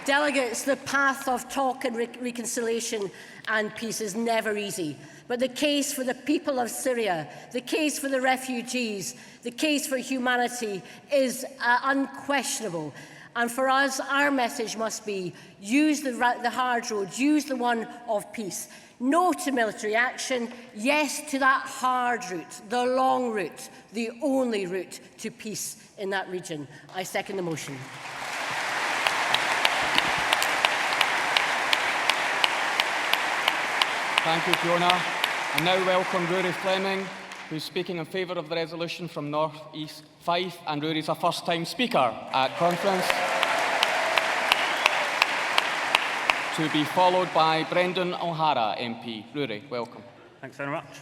Delegates, the path of talk and reconciliation and peace is never easy. But the case for the people of Syria, the case for the refugees, the case for humanity is unquestionable. And for us, our message must be, use the hard road, use the one of peace. No to military action, yes to that hard route, the long route, the only route to peace in that region. I second the motion. Thank you, Fiona. I now welcome Rory Fleming, who's speaking in favour of the resolution from North East Fife, and Rory's a first-time speaker at conference. To be followed by Brendan O'Hara, MP. Rory, welcome. Thanks very much.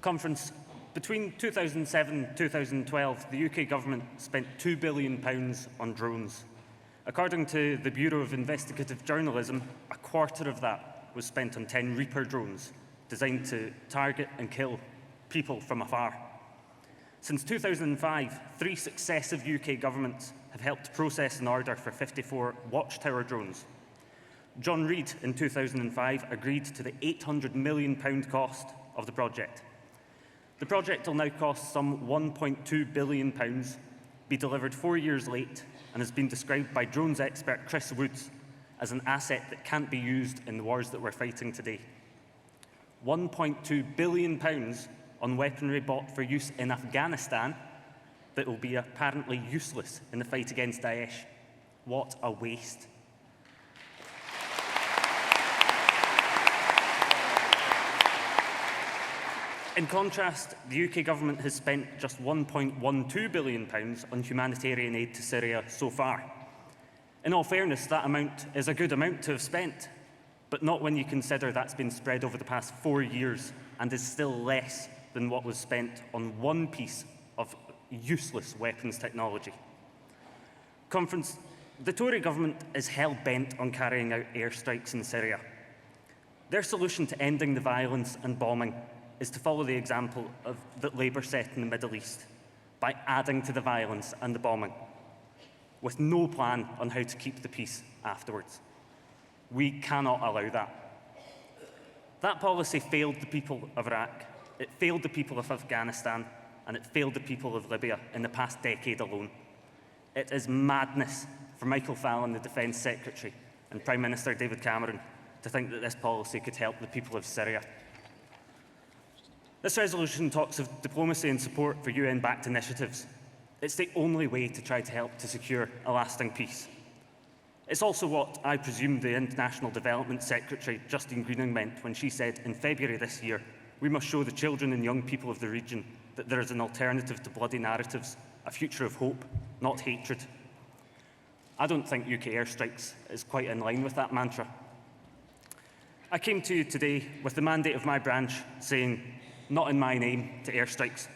Conference. Between 2007 and 2012, the UK government spent £2 billion on drones. According to the Bureau of Investigative Journalism, a quarter of that was spent on 10 Reaper drones designed to target and kill people from afar. Since 2005, 3 successive UK governments have helped process an order for 54 Watchtower drones. John Reid in 2005 agreed to the £800 million cost of the project. The project will now cost some £1.2 billion, be delivered 4 years late, and has been described by drones expert Chris Woods as an asset that can't be used in the wars that we're fighting today. £1.2 billion on weaponry bought for use in Afghanistan that will be apparently useless in the fight against Daesh. What a waste. In contrast, the UK government has spent just £1.12 billion on humanitarian aid to Syria so far. In all fairness, that amount is a good amount to have spent, but not when you consider that's been spread over the past 4 years and is still less than what was spent on one piece of useless weapons technology. Conference, the Tory government is hell-bent on carrying out airstrikes in Syria. Their solution to ending the violence and bombing is to follow the example that Labour set in the Middle East by adding to the violence and the bombing. with no plan on how to keep the peace afterwards. We cannot allow that. That policy failed the people of Iraq, it failed the people of Afghanistan, and it failed the people of Libya in the past decade alone. It is madness for Michael Fallon, the Defence Secretary, and Prime Minister David Cameron to think that this policy could help the people of Syria. This resolution talks of diplomacy and support for UN-backed initiatives. It's the only way to try to help to secure a lasting peace. It's also what I presume the International Development Secretary, Justine Greening, meant when she said in February this year, we must show the children and young people of the region that there is an alternative to bloody narratives, a future of hope, not hatred. I don't think UK airstrikes is quite in line with that mantra. I came to you today with the mandate of my branch saying, not in my name to airstrikes.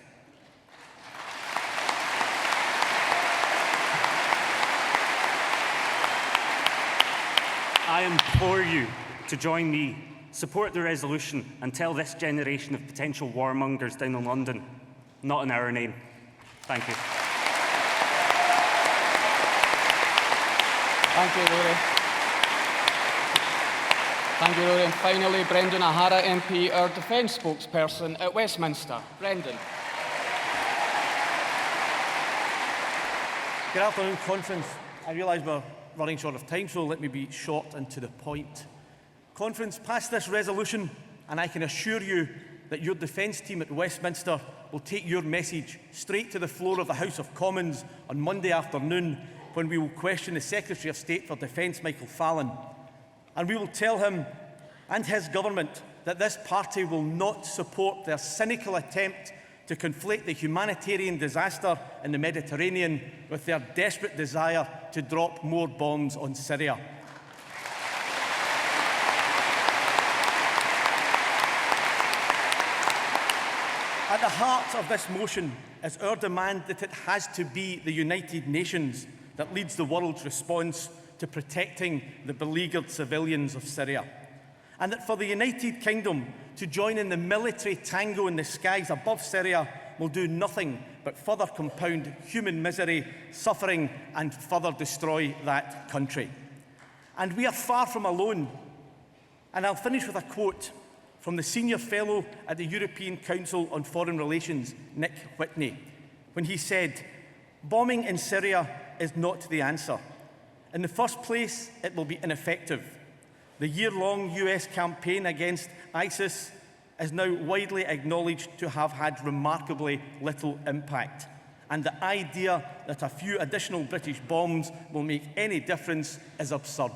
I implore you to join me, support the resolution and tell this generation of potential warmongers down in London, not in our name. Thank you. Thank you, Rory. Thank you, Rory. And finally, Brendan O'Hara MP, our Defence spokesperson at Westminster. Brendan. Good afternoon, Conference. I realise we're running short of time, so let me be short and to the point. Conference, pass this resolution, and I can assure you that your defence team at Westminster will take your message straight to the floor of the House of Commons on Monday afternoon, when we will question the Secretary of State for Defence, Michael Fallon. And we will tell him and his government that this party will not support their cynical attempt to conflate the humanitarian disaster in the Mediterranean with their desperate desire to drop more bombs on Syria. At the heart of this motion is our demand that it has to be the United Nations that leads the world's response to protecting the beleaguered civilians of Syria. And that for the United Kingdom to join in the military tango in the skies above Syria will do nothing but further compound human misery, suffering, and further destroy that country. And we are far from alone. And I'll finish with a quote from the Senior Fellow at the European Council on Foreign Relations, Nick Whitney, when he said, "Bombing in Syria is not the answer. In the first place, it will be ineffective. The year-long US campaign against ISIS is now widely acknowledged to have had remarkably little impact. And the idea that a few additional British bombs will make any difference is absurd."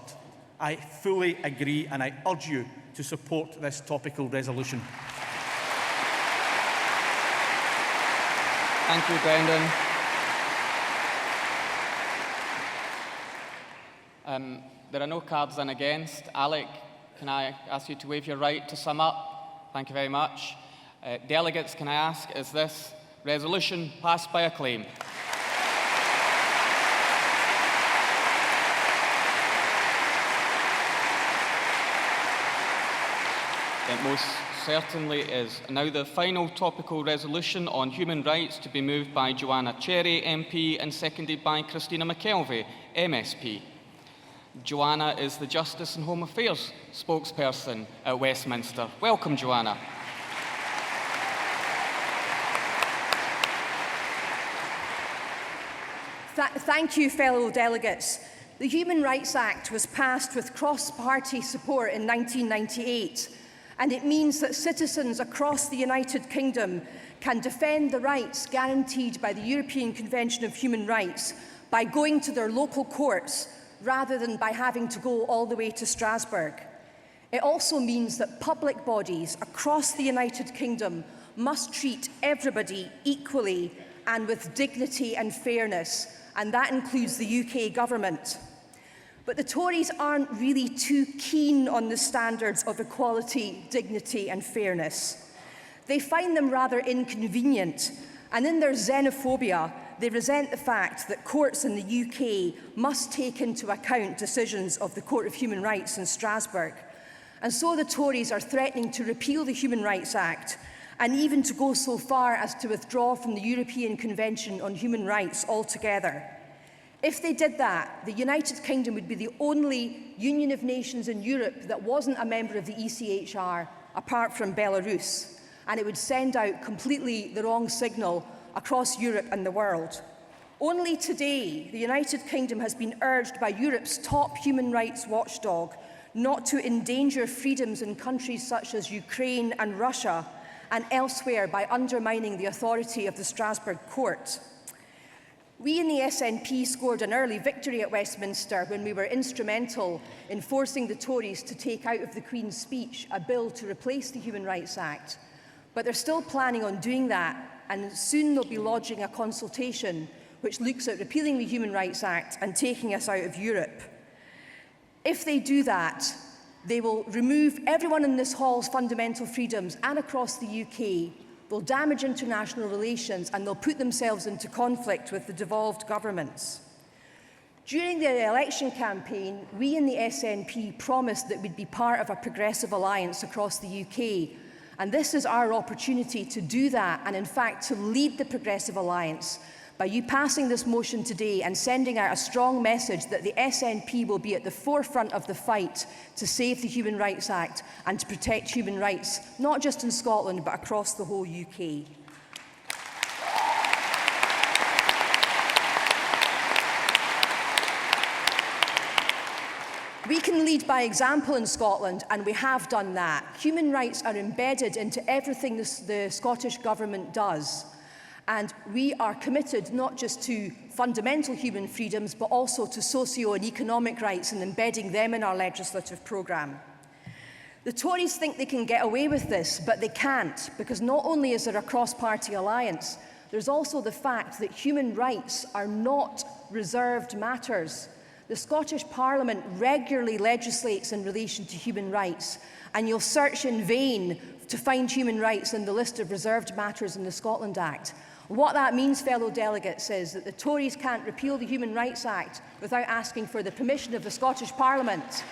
I fully agree, and I urge you to support this topical resolution. Thank you, Brendan. There are no cards in against. Alec, can I ask you to waive your right to sum up? Thank you very much. Delegates, can I ask, is this resolution passed by acclaim? It most certainly is. Now the final topical resolution on human rights to be moved by Joanna Cherry, MP, and seconded by Christina McKelvey, MSP. Joanna is the Justice and Home Affairs spokesperson at Westminster. Welcome, Joanna. Thank you, fellow delegates. The Human Rights Act was passed with cross-party support in 1998, and it means that citizens across the United Kingdom can defend the rights guaranteed by the European Convention of Human Rights by going to their local courts rather than by having to go all the way to Strasbourg. It also means that public bodies across the United Kingdom must treat everybody equally and with dignity and fairness, and that includes the UK government. But the Tories aren't really too keen on the standards of equality, dignity and fairness. They find them rather inconvenient, and in their xenophobia, they resent the fact that courts in the UK must take into account decisions of the Court of Human Rights in Strasbourg. And so the Tories are threatening to repeal the Human Rights Act and even to go so far as to withdraw from the European Convention on Human Rights altogether. If they did that, the United Kingdom would be the only Union of Nations in Europe that wasn't a member of the ECHR, apart from Belarus, and it would send out completely the wrong signal across Europe and the world. Only today, the United Kingdom has been urged by Europe's top human rights watchdog not to endanger freedoms in countries such as Ukraine and Russia and elsewhere by undermining the authority of the Strasbourg court. We in the SNP scored an early victory at Westminster when we were instrumental in forcing the Tories to take out of the Queen's speech a bill to replace the Human Rights Act. But they're still planning on doing that, and soon they'll be lodging a consultation which looks at repealing the Human Rights Act and taking us out of Europe. If they do that, they will remove everyone in this hall's fundamental freedoms and across the UK. They'll damage international relations and they'll put themselves into conflict with the devolved governments. During the election campaign, we in the SNP promised that we'd be part of a progressive alliance across the UK. And this is our opportunity to do that and, in fact, to lead the progressive alliance by you passing this motion today and sending out a strong message that the SNP will be at the forefront of the fight to save the Human Rights Act and to protect human rights, not just in Scotland, but across the whole UK. We can lead by example in Scotland, and we have done that. Human rights are embedded into everything the Scottish Government does. And we are committed not just to fundamental human freedoms, but also to socio and economic rights and embedding them in our legislative programme. The Tories think they can get away with this, but they can't, because not only is there a cross-party alliance, there's also the fact that human rights are not reserved matters. The Scottish Parliament regularly legislates in relation to human rights, and you'll search in vain to find human rights in the list of reserved matters in the Scotland Act. What that means, fellow delegates, is that the Tories can't repeal the Human Rights Act without asking for the permission of the Scottish Parliament.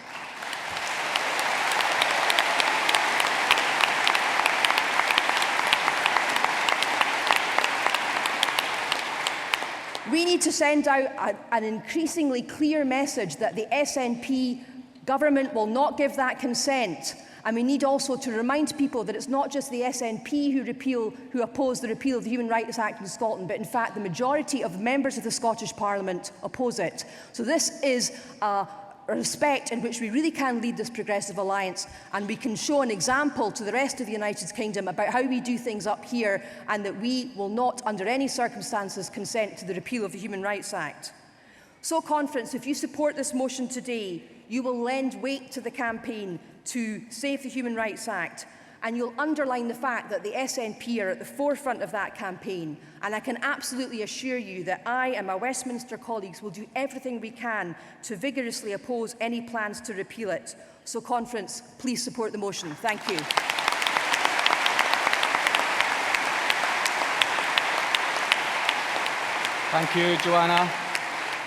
We need to send out an increasingly clear message that the SNP government will not give that consent. And we need also to remind people that it's not just the SNP who oppose the repeal of the Human Rights Act in Scotland, but in fact the majority of members of the Scottish Parliament oppose it. So this is a respect in which we really can lead this progressive alliance, and we can show an example to the rest of the United Kingdom about how we do things up here, and that we will not under any circumstances consent to the repeal of the Human Rights Act. So, Conference, if you support this motion today, you will lend weight to the campaign to save the Human Rights Act, and you'll underline the fact that the SNP are at the forefront of that campaign. And I can absolutely assure you that I and my Westminster colleagues will do everything we can to vigorously oppose any plans to repeal it. So, Conference, please support the motion. Thank you. Thank you, Joanna.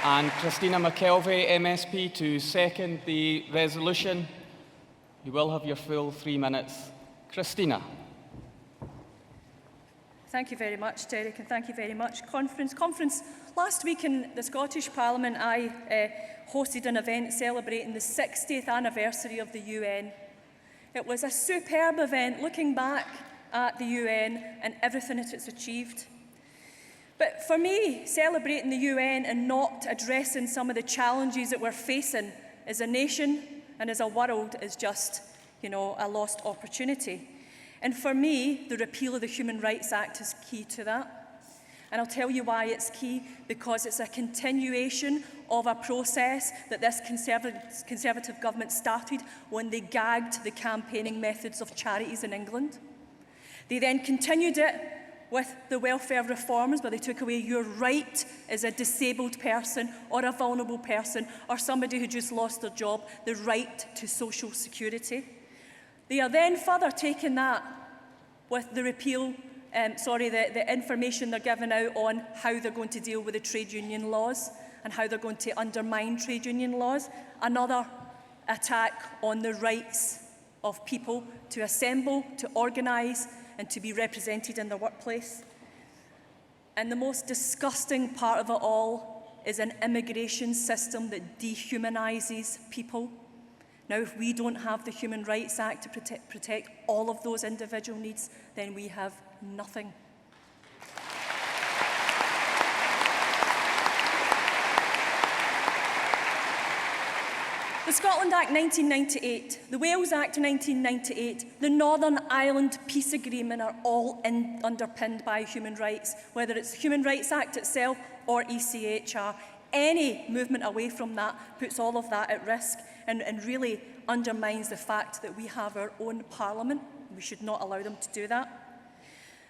And Christina McKelvey, MSP, to second the resolution. You will have your full 3 minutes. Christina. Thank you very much, Derek, and thank you very much, Conference. Last week in the Scottish Parliament, I hosted an event celebrating the 60th anniversary of the UN. It was a superb event looking back at the UN and everything that it's achieved. But for me, celebrating the UN and not addressing some of the challenges that we're facing as a nation and as a world is just, a lost opportunity. And for me, the repeal of the Human Rights Act is key to that. And I'll tell you why it's key, because it's a continuation of a process that this Conservative government started when they gagged the campaigning methods of charities in England. They then continued it with the welfare reforms, where they took away your right as a disabled person or a vulnerable person or somebody who just lost their job, the right to social security. They are then further taking that with the repeal, the information they're giving out on how they're going to deal with the trade union laws and how they're going to undermine trade union laws. Another attack on the rights of people to assemble, to organise, and to be represented in their workplace. And the most disgusting part of it all is an immigration system that dehumanises people. Now, if we don't have the Human Rights Act to protect all of those individual needs, then we have nothing. The Scotland Act 1998, the Wales Act 1998, the Northern Ireland Peace Agreement are all underpinned by human rights, whether it's the Human Rights Act itself or ECHR. Any movement away from that puts all of that at risk and really undermines the fact that we have our own parliament. We should not allow them to do that.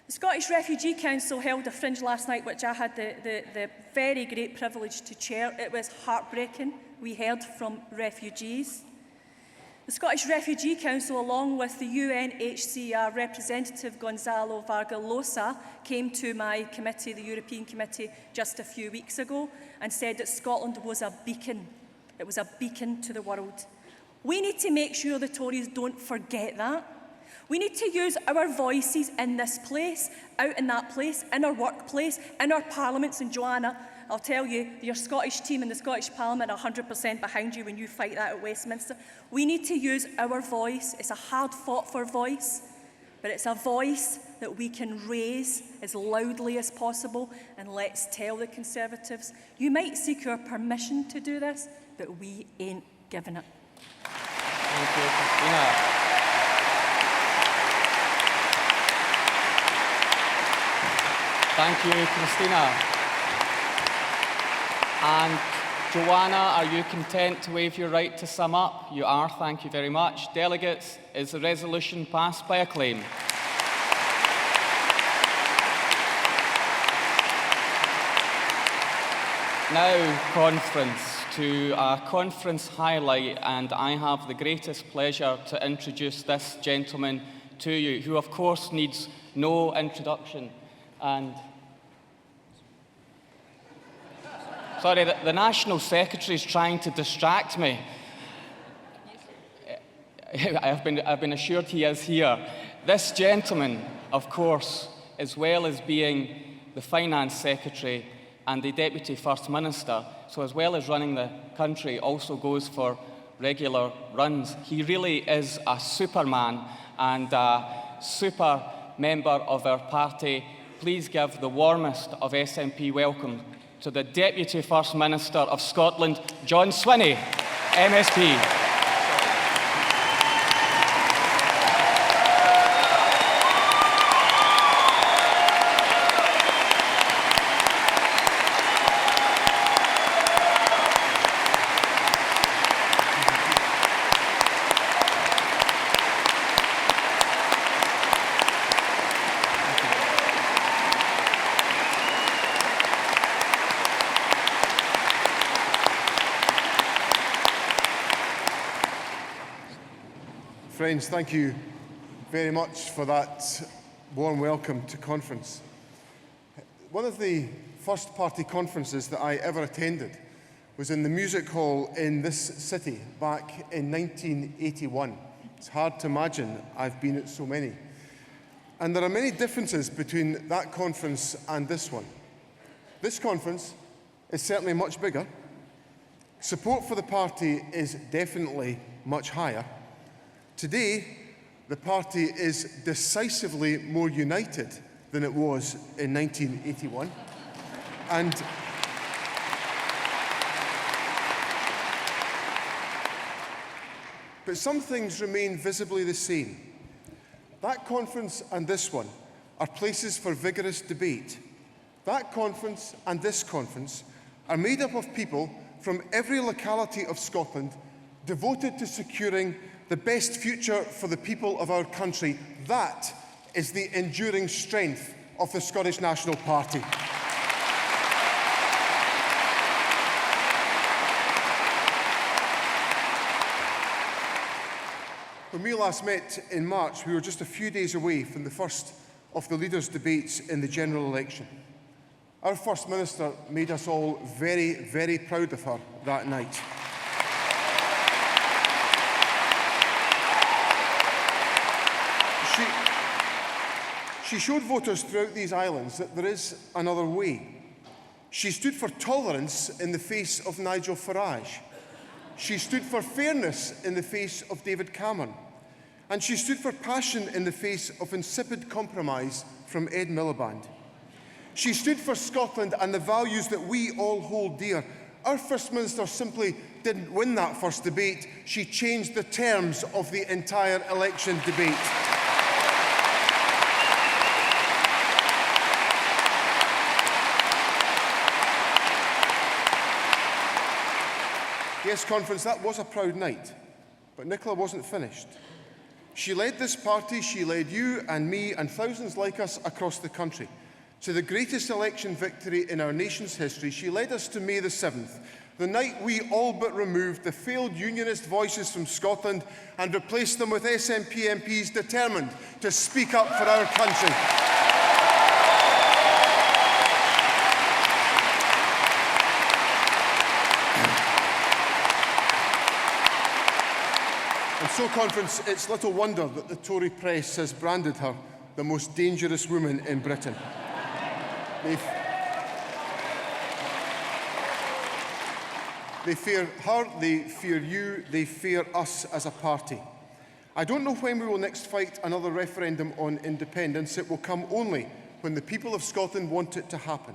The Scottish Refugee Council held a fringe last night, which I had the very great privilege to chair. It was heartbreaking. We heard from refugees. The Scottish Refugee Council, along with the UNHCR representative Gonzalo Vargalosa, came to my committee, the European Committee, just a few weeks ago and said that Scotland was a beacon. It was a beacon to the world. We need to make sure the Tories don't forget that. We need to use our voices in this place, out in that place, in our workplace, in our parliaments. And Joanna, I'll tell you, your Scottish team in the Scottish Parliament are 100% behind you when you fight that at Westminster. We need to use our voice. It's a hard-fought-for voice, but it's a voice that we can raise as loudly as possible. And let's tell the Conservatives, you might seek our permission to do this, but we ain't giving it. Thank you, Christina. Thank you, Christina. And Joanna, are you content to waive your right to sum up? You are, thank you very much. Delegates, is the resolution passed by acclaim? Now, conference, to a conference highlight, and I have the greatest pleasure to introduce this gentleman to you, who of course needs no introduction. And sorry, the National Secretary is trying to distract me. I've been assured he is here. This gentleman, of course, as well as being the Finance Secretary and the Deputy First Minister, so as well as running the country, also goes for regular runs. He really is a superman and a super member of our party. Please give the warmest of SNP welcome to the Deputy First Minister of Scotland, John Swinney, MSP. Friends, thank you very much for that warm welcome to conference. One of the first party conferences that I ever attended was in the music hall in this city back in 1981. It's hard to imagine I've been at so many. And there are many differences between that conference and this one. This conference is certainly much bigger. Support for the party is definitely much higher. Today, the party is decisively more united than it was in 1981. But some things remain visibly the same. That conference and this one are places for vigorous debate. That conference and this conference are made up of people from every locality of Scotland devoted to securing the best future for the people of our country. That is the enduring strength of the Scottish National Party. When we last met in March, we were just a few days away from the first of the leaders' debates in the general election. Our First Minister made us all very, very proud of her that night. She showed voters throughout these islands that there is another way. She stood for tolerance in the face of Nigel Farage. She stood for fairness in the face of David Cameron. And she stood for passion in the face of insipid compromise from Ed Miliband. She stood for Scotland and the values that we all hold dear. Our First Minister simply didn't win that first debate. She changed the terms of the entire election debate. Yes, Conference, that was a proud night, but Nicola wasn't finished. She led this party, she led you and me and thousands like us across the country to the greatest election victory in our nation's history. She led us to May the 7th, the night we all but removed the failed unionist voices from Scotland and replaced them with SNP MPs determined to speak up for our country. And so, Conference, it's little wonder that the Tory press has branded her the most dangerous woman in Britain. They fear her, they fear you, they fear us as a party. I don't know when we will next fight another referendum on independence. It will come only when the people of Scotland want it to happen.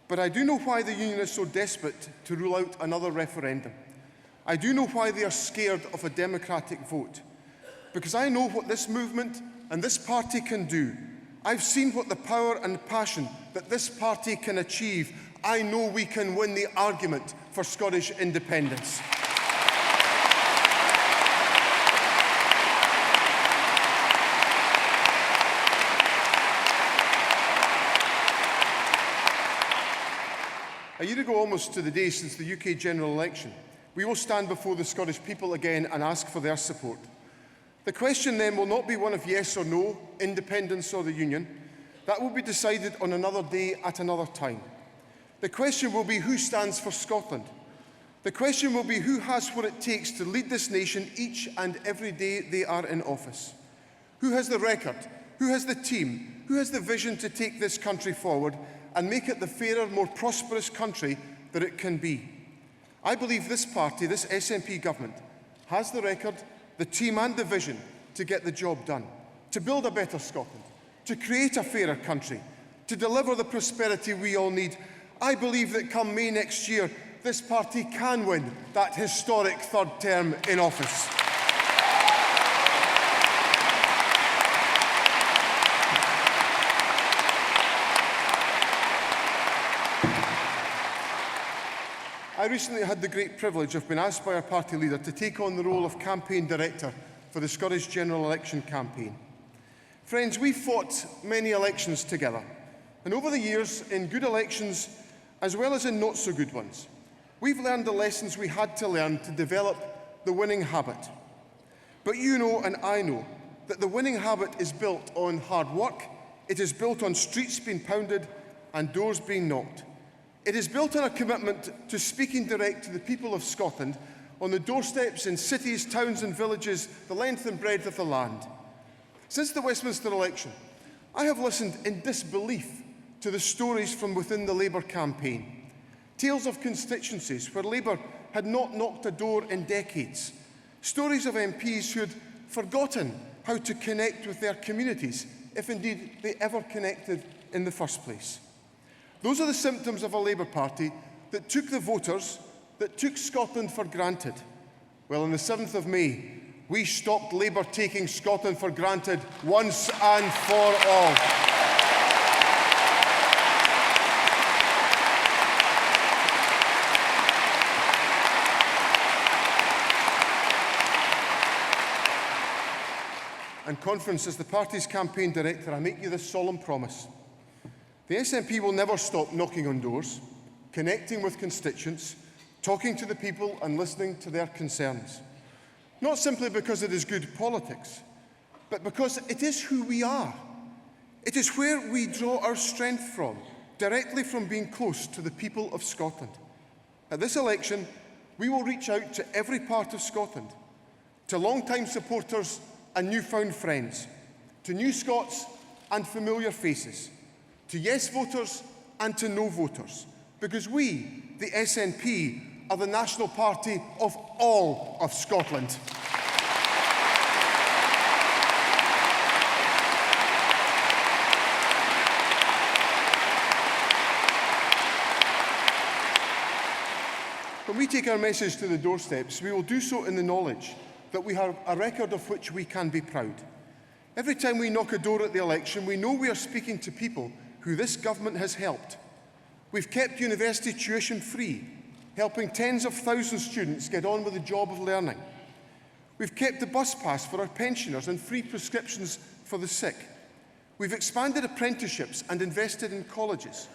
But I do know why the Union is so desperate to rule out another referendum. I do know why they are scared of a democratic vote. Because I know what this movement and this party can do. I've seen what the power and passion that this party can achieve. I know we can win the argument for Scottish independence. A year ago, almost to the day since the UK general election, we will stand before the Scottish people again and ask for their support. The question then will not be one of yes or no, independence or the Union. That will be decided on another day at another time. The question will be who stands for Scotland. The question will be who has what it takes to lead this nation each and every day they are in office. Who has the record, who has the team, who has the vision to take this country forward and make it the fairer, more prosperous country that it can be. I believe this party, this SNP government, has the record, the team and the vision to get the job done, to build a better Scotland, to create a fairer country, to deliver the prosperity we all need. I believe that come May next year, this party can win that historic third term in office. I recently had the great privilege of being asked by our party leader to take on the role of campaign director for the Scottish general election campaign. Friends, we fought many elections together, and over the years, in good elections as well as in not so good ones, we've learned the lessons we had to learn to develop the winning habit. But you know and I know that the winning habit is built on hard work, it is built on streets being pounded and doors being knocked. It is built on a commitment to speaking direct to the people of Scotland on the doorsteps in cities, towns and villages, the length and breadth of the land. Since the Westminster election, I have listened in disbelief to the stories from within the Labour campaign. Tales of constituencies where Labour had not knocked a door in decades. Stories of MPs who had forgotten how to connect with their communities, if indeed they ever connected in the first place. Those are the symptoms of a Labour Party that took the voters, that took Scotland for granted. Well, on the 7th of May, we stopped Labour taking Scotland for granted once and for all. And Conference, as the party's campaign director, I make you this solemn promise. The SNP will never stop knocking on doors, connecting with constituents, talking to the people and listening to their concerns. Not simply because it is good politics, but because it is who we are. It is where we draw our strength from, directly from being close to the people of Scotland. At this election, we will reach out to every part of Scotland, to long-time supporters and newfound friends, to new Scots and familiar faces, to yes voters and to no voters, Because we, the SNP, are the national party of all of Scotland. When we take our message to the doorsteps, we will do so in the knowledge that we have a record of which we can be proud. Every time we knock a door at the election, we know we are speaking to people who this government has helped. We've kept university tuition free, helping tens of thousands of students get on with the job of learning. We've kept the bus pass for our pensioners and free prescriptions for the sick. We've expanded apprenticeships and invested in colleges.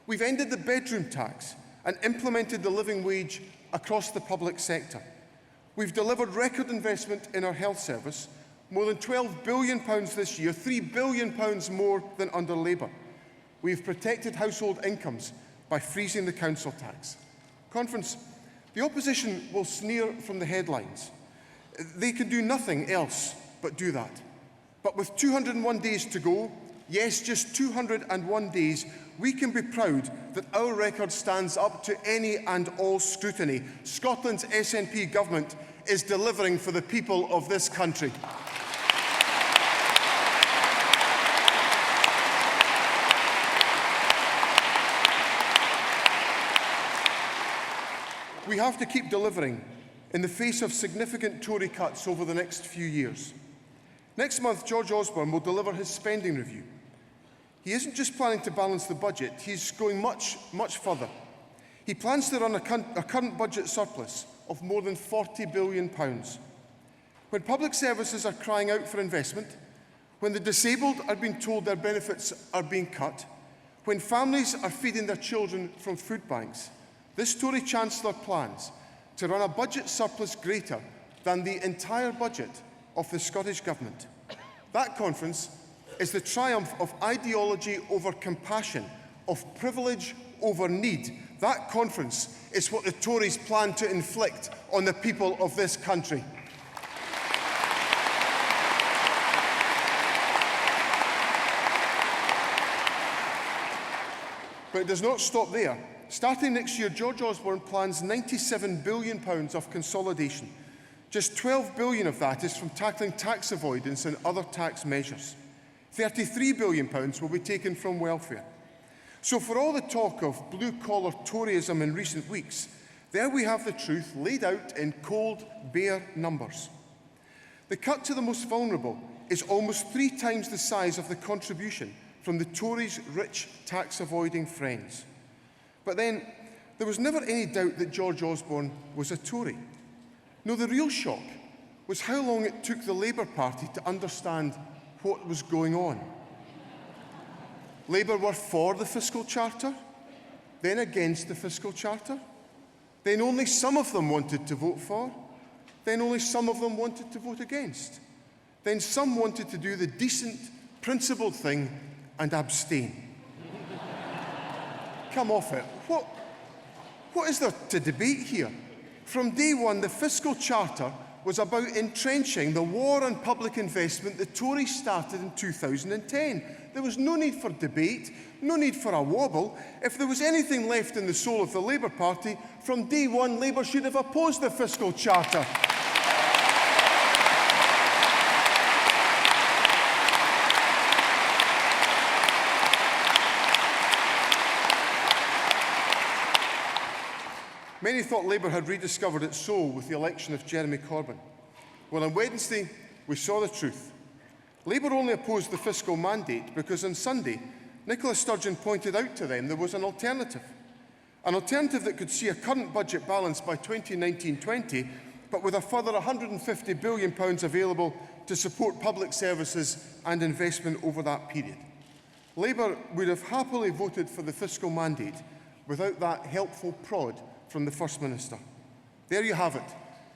We've ended the bedroom tax and implemented the living wage across the public sector. We've delivered record investment in our health service, more than £12 billion this year, £3 billion more than under Labour. We've protected household incomes by freezing the council tax. Conference, the opposition will sneer from the headlines. They can do nothing else but do that. But with 201 days to go, yes, just 201 days, we can be proud that our record stands up to any and all scrutiny. Scotland's SNP government is delivering for the people of this country. We have to keep delivering in the face of significant Tory cuts over the next few years. Next month, George Osborne will deliver his spending review. He isn't just planning to balance the budget, he's going much, much further. He plans to run a current budget surplus of more than £40 billion. When public services are crying out for investment, when the disabled are being told their benefits are being cut, when families are feeding their children from food banks, this Tory Chancellor plans to run a budget surplus greater than the entire budget of the Scottish Government. That conference is the triumph of ideology over compassion, of privilege over need. That conference is what the Tories plan to inflict on the people of this country. But it does not stop there. Starting next year, George Osborne plans £97 billion of consolidation. Just £12 billion of that is from tackling tax avoidance and other tax measures. £33 billion will be taken from welfare. So for all the talk of blue-collar Toryism in recent weeks, there we have the truth laid out in cold, bare numbers. The cut to the most vulnerable is almost 3 times the size of the contribution from the Tories' rich tax-avoiding friends. But then, there was never any doubt that George Osborne was a Tory. No, the real shock was how long it took the Labour Party to understand what was going on. Labour were for the Fiscal Charter, then against the Fiscal Charter, then only some of them wanted to vote for, then only some of them wanted to vote against, then some wanted to do the decent, principled thing and abstain. Come off it. What is there to debate here? From day one, the Fiscal Charter was about entrenching the war on public investment the Tories started in 2010. There was no need for debate, no need for a wobble. If there was anything left in the soul of the Labour Party, from day one, Labour should have opposed the Fiscal Charter. Many thought Labour had rediscovered its soul with the election of Jeremy Corbyn. Well, on Wednesday, we saw the truth. Labour only opposed the fiscal mandate because on Sunday, Nicola Sturgeon pointed out to them there was an alternative that could see a current budget balance by 2019-20, but with a further £150 billion available to support public services and investment over that period. Labour would have happily voted for the fiscal mandate without that helpful prod from the First Minister. There you have it.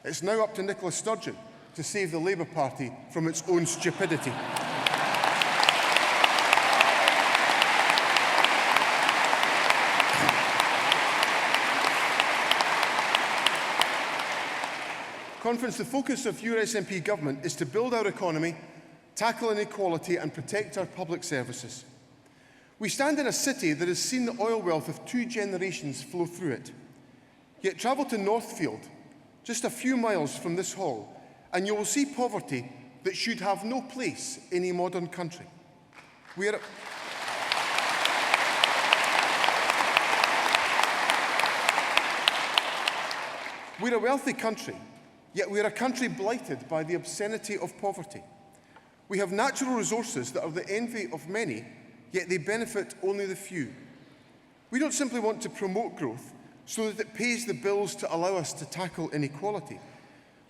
It's now up to Nicola Sturgeon to save the Labour Party from its own stupidity. Conference, the focus of your SNP government is to build our economy, tackle inequality and protect our public services. We stand in a city that has seen the oil wealth of 2 generations flow through it. Yet travel to Northfield, just a few miles from this hall, and you will see poverty that should have no place in a modern country. We're a wealthy country, yet we're a country blighted by the obscenity of poverty. We have natural resources that are the envy of many, yet they benefit only the few. We don't simply want to promote growth so that it pays the bills to allow us to tackle inequality.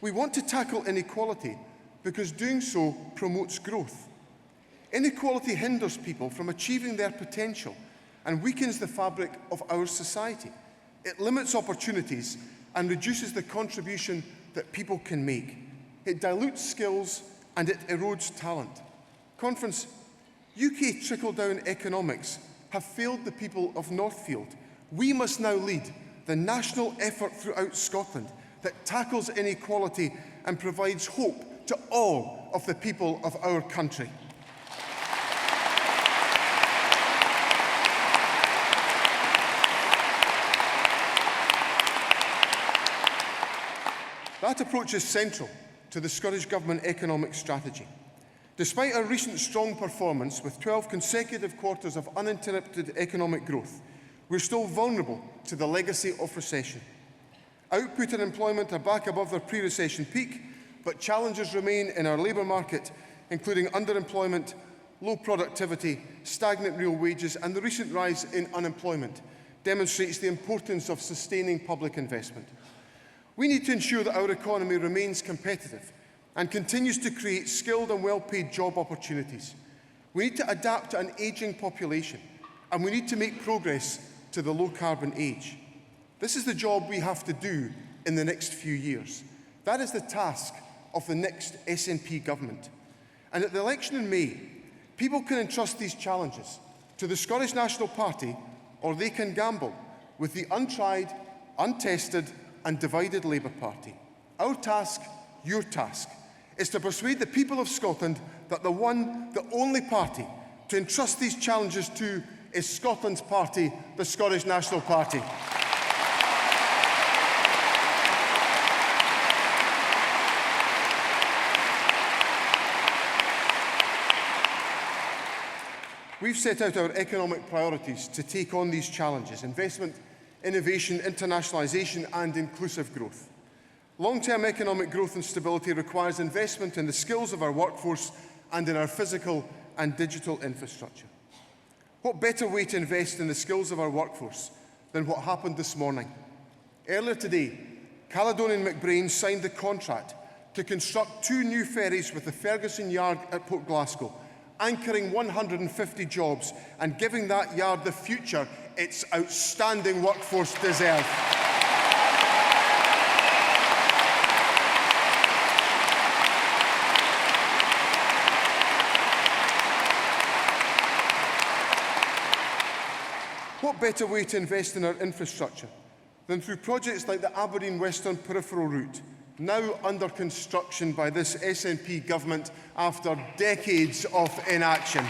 We want to tackle inequality because doing so promotes growth. Inequality hinders people from achieving their potential and weakens the fabric of our society. It limits opportunities and reduces the contribution that people can make. It dilutes skills and it erodes talent. Conference, UK trickle-down economics have failed the people of Northfield. We must now lead the national effort throughout Scotland that tackles inequality and provides hope to all of the people of our country. That approach is central to the Scottish Government economic strategy. Despite our recent strong performance with 12 consecutive quarters of uninterrupted economic growth, we're still vulnerable to the legacy of recession. Output and employment are back above their pre-recession peak, but challenges remain in our labour market, including underemployment, low productivity, stagnant real wages, and the recent rise in unemployment demonstrates the importance of sustaining public investment. We need to ensure that our economy remains competitive and continues to create skilled and well-paid job opportunities. We need to adapt to an ageing population, and we need to make progress to the low-carbon age. This is the job we have to do in the next few years. That is the task of the next SNP government. And at the election in May, people can entrust these challenges to the Scottish National Party, or they can gamble with the untried, untested, and divided Labour Party. Our task, your task, is to persuade the people of Scotland that the only party to entrust these challenges to is Scotland's party, the Scottish National Party. We've set out our economic priorities to take on these challenges: investment, innovation, internationalisation and inclusive growth. Long-term economic growth and stability requires investment in the skills of our workforce and in our physical and digital infrastructure. What better way to invest in the skills of our workforce than what happened this morning? Earlier today, Caledonian McBrain signed the contract to construct 2 new ferries with the Ferguson Yard at Port Glasgow, anchoring 150 jobs and giving that yard the future its outstanding workforce deserve. What better way to invest in our infrastructure than through projects like the Aberdeen Western Peripheral Route, now under construction by this SNP government after decades of inaction.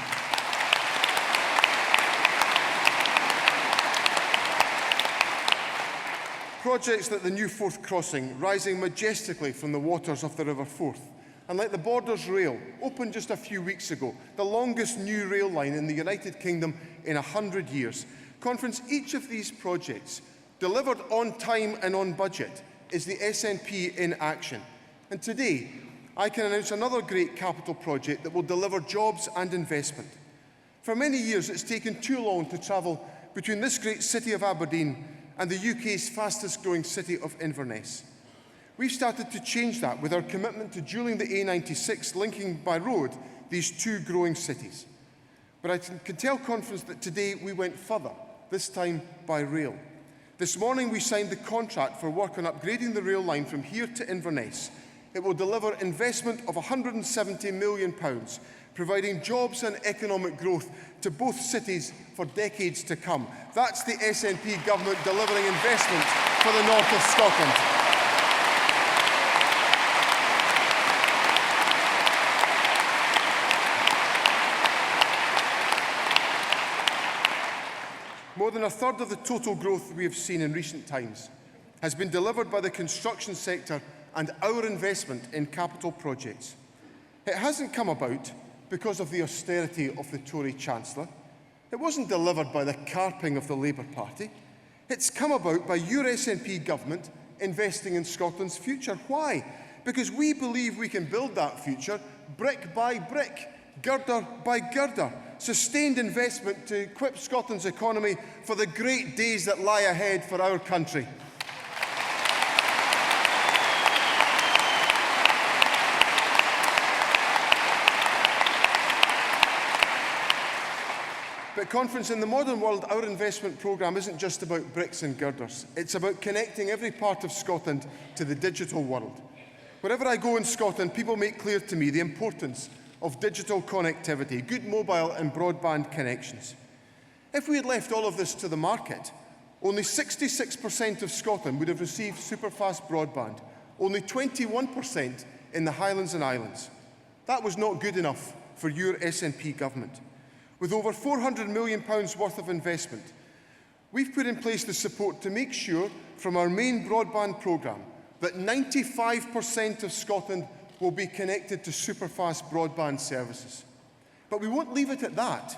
Projects like the new Forth Crossing, rising majestically from the waters of the River Forth, and like the Borders Rail, opened just a few weeks ago, the longest new rail line in the United Kingdom in 100 years. Conference, each of these projects, delivered on time and on budget, is the SNP in action. And today, I can announce another great capital project that will deliver jobs and investment. For many years, it's taken too long to travel between this great city of Aberdeen and the UK's fastest growing city of Inverness. We've started to change that with our commitment to dualling the A96 linking by road these 2 growing cities. But I can tell Conference that today we went further, this time by rail. This morning we signed the contract for work on upgrading the rail line from here to Inverness. It will deliver investment of £170 million, providing jobs and economic growth to both cities for decades to come. That's the SNP government delivering investment for the north of Scotland. more than a third of the total growth we have seen in recent times has been delivered by the construction sector and our investment in capital projects. It hasn't come about because of the austerity of the Tory Chancellor. It wasn't delivered by the carping of the Labour Party. It's come about by your SNP government investing in Scotland's future. Why? Because we believe we can build that future brick by brick, girder by girder. Sustained investment to equip Scotland's economy for the great days that lie ahead for our country. But Conference, in the modern world, our investment programme isn't just about bricks and girders. It's about connecting every part of Scotland to the digital world. Wherever I go in Scotland, people make clear to me the importance of digital connectivity, good mobile and broadband connections. If we had left all of this to the market, only 66% of Scotland would have received superfast broadband, only 21% in the Highlands and Islands. That was not good enough for your SNP government. With over £400 million worth of investment, we've put in place the support to make sure from our main broadband programme that 95% of Scotland will be connected to superfast broadband services. But we won't leave it at that.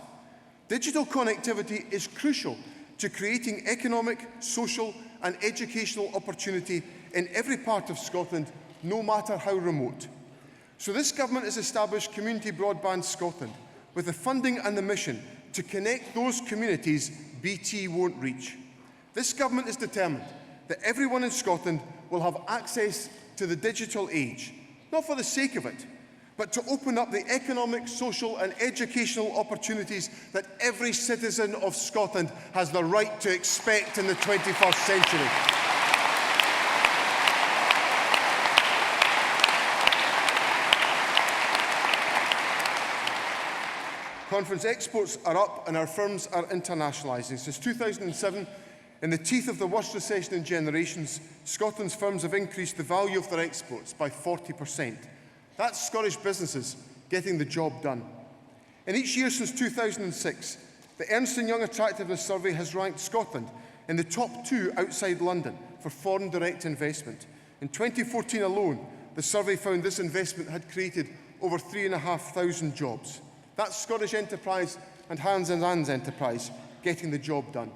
Digital connectivity is crucial to creating economic, social and educational opportunity in every part of Scotland, no matter how remote. So this government has established Community Broadband Scotland with the funding and the mission to connect those communities BT won't reach. This government is determined that everyone in Scotland will have access to the digital age, not for the sake of it, but to open up the economic, social and educational opportunities that every citizen of Scotland has the right to expect in the 21st century. Conference exports are up and our firms are internationalising. Since 2007, in the teeth of the worst recession in generations, Scotland's firms have increased the value of their exports by 40%. That's Scottish businesses getting the job done. In each year since 2006, the Ernst & Young Attractiveness Survey has ranked Scotland in the top 2 outside London for foreign direct investment. In 2014 alone, the survey found this investment had created over 3,500 jobs. That's Scottish enterprise and Hans & Hans enterprise getting the job done.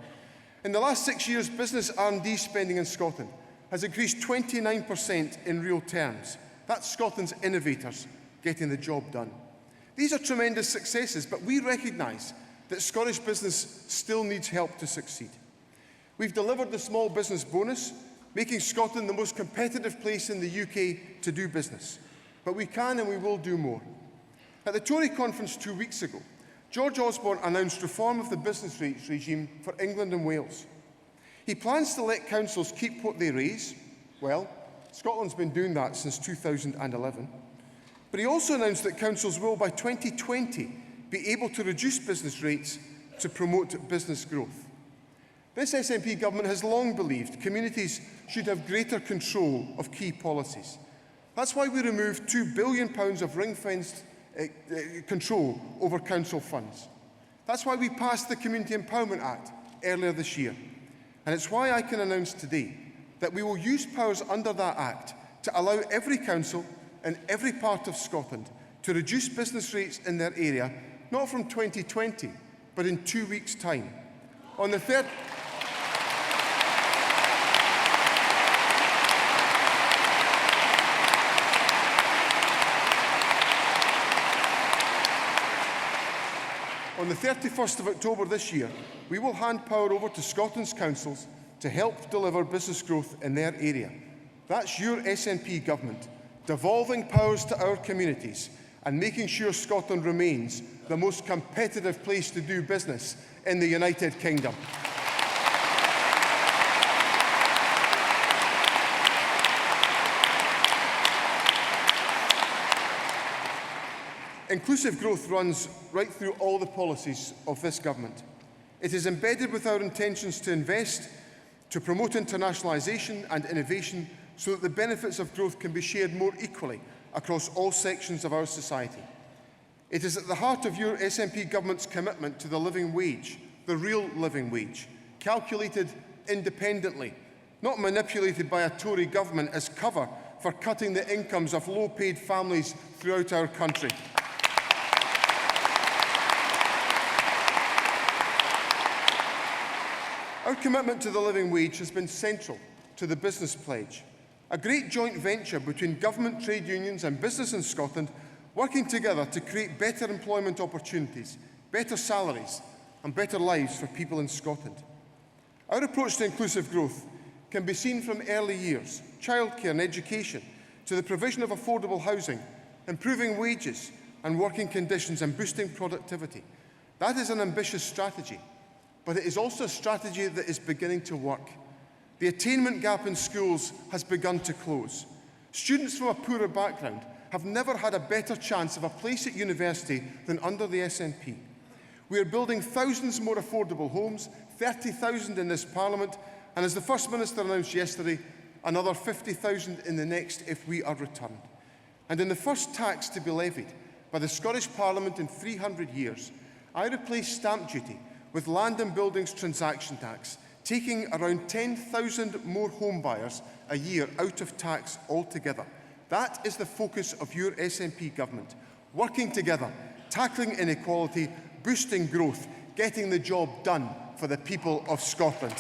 In the last 6 years, business R&D spending in Scotland has increased 29% in real terms. That's Scotland's innovators getting the job done. These are tremendous successes, but we recognise that Scottish business still needs help to succeed. We've delivered the small business bonus, making Scotland the most competitive place in the UK to do business. But we can and we will do more. At the Tory conference 2 weeks ago, George Osborne announced reform of the business rates regime for England and Wales. He plans to let councils keep what they raise. Well, Scotland's been doing that since 2011. But he also announced that councils will, by 2020, be able to reduce business rates to promote business growth. This SNP government has long believed communities should have greater control of key policies. That's why we removed £2 billion of ring-fenced control over council funds. That's why we passed the Community Empowerment Act earlier this year. And it's why I can announce today that we will use powers under that Act to allow every council in every part of Scotland to reduce business rates in their area, not from 2020, but in 2 weeks' time. On the third... On the 31st of October this year, we will hand power over to Scotland's councils to help deliver business growth in their area. That's your SNP government, devolving powers to our communities and making sure Scotland remains the most competitive place to do business in the United Kingdom. Inclusive growth runs right through all the policies of this government. It is embedded with our intentions to invest, to promote internationalisation and innovation so that the benefits of growth can be shared more equally across all sections of our society. It is at the heart of your SNP government's commitment to the living wage, the real living wage, calculated independently, not manipulated by a Tory government as cover for cutting the incomes of low-paid families throughout our country. Our commitment to the living wage has been central to the Business Pledge, a great joint venture between government, trade unions and business in Scotland, working together to create better employment opportunities, better salaries and better lives for people in Scotland. Our approach to inclusive growth can be seen from early years, childcare and education, to the provision of affordable housing, improving wages and working conditions and boosting productivity. That is an ambitious strategy, but it is also a strategy that is beginning to work. The attainment gap in schools has begun to close. Students from a poorer background have never had a better chance of a place at university than under the SNP. We are building thousands more affordable homes, 30,000 in this Parliament, and as the First Minister announced yesterday, another 50,000 in the next if we are returned. And in the first tax to be levied by the Scottish Parliament in 300 years, I replaced stamp duty with land and buildings transaction tax, taking around 10,000 more home buyers a year out of tax altogether. That is the focus of your SNP government, working together, tackling inequality, boosting growth, getting the job done for the people of Scotland.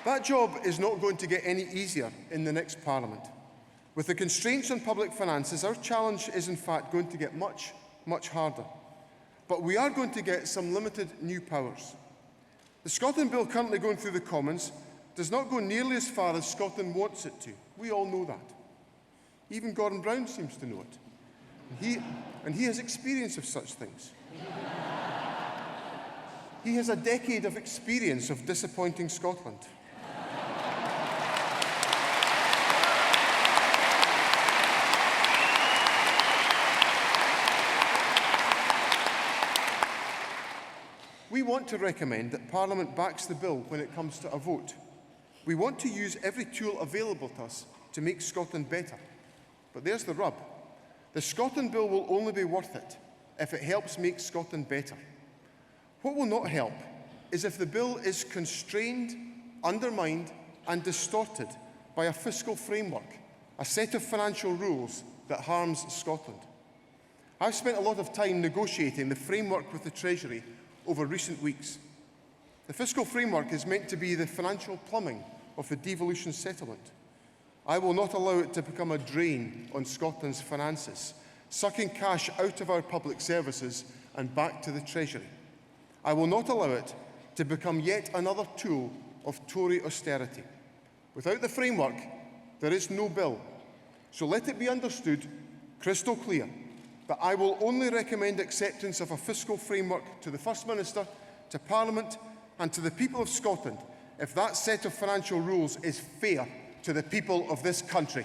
That job is not going to get any easier in the next Parliament. With the constraints on public finances, our challenge is in fact going to get much, much harder. But we are going to get some limited new powers. The Scotland Bill currently going through the Commons does not go nearly as far as Scotland wants it to. We all know that. Even Gordon Brown seems to know it. And he has experience of such things. He has a decade of experience of disappointing Scotland. We want to recommend that Parliament backs the bill when it comes to a vote. We want to use every tool available to us to make Scotland better. But there's the rub. The Scotland Bill will only be worth it if it helps make Scotland better. What will not help is if the bill is constrained, undermined and distorted by a fiscal framework, a set of financial rules that harms Scotland. I've spent a lot of time negotiating the framework with the Treasury over recent weeks. The fiscal framework is meant to be the financial plumbing of the devolution settlement. I will not allow it to become a drain on Scotland's finances, sucking cash out of our public services and back to the Treasury. I will not allow it to become yet another tool of Tory austerity. Without the framework, there is no bill. So let it be understood, crystal clear, that I will only recommend acceptance of a fiscal framework to the First Minister, to Parliament and to the people of Scotland if that set of financial rules is fair to the people of this country.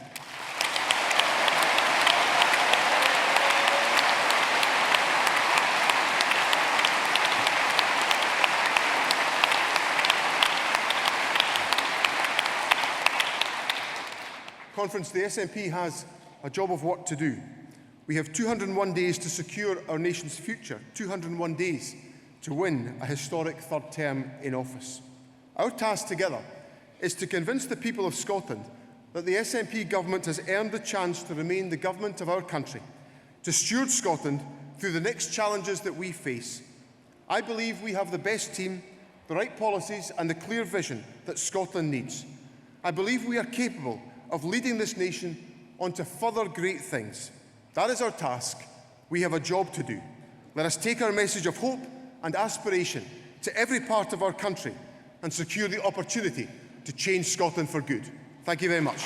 Conference, the SNP has a job of work to do. We have 201 days to secure our nation's future, 201 days to win a historic third term in office. Our task together is to convince the people of Scotland that the SNP government has earned the chance to remain the government of our country, to steward Scotland through the next challenges that we face. I believe we have the best team, the right policies and the clear vision that Scotland needs. I believe we are capable of leading this nation on to further great things. That is our task. We have a job to do. Let us take our message of hope and aspiration to every part of our country and secure the opportunity to change Scotland for good. Thank you very much.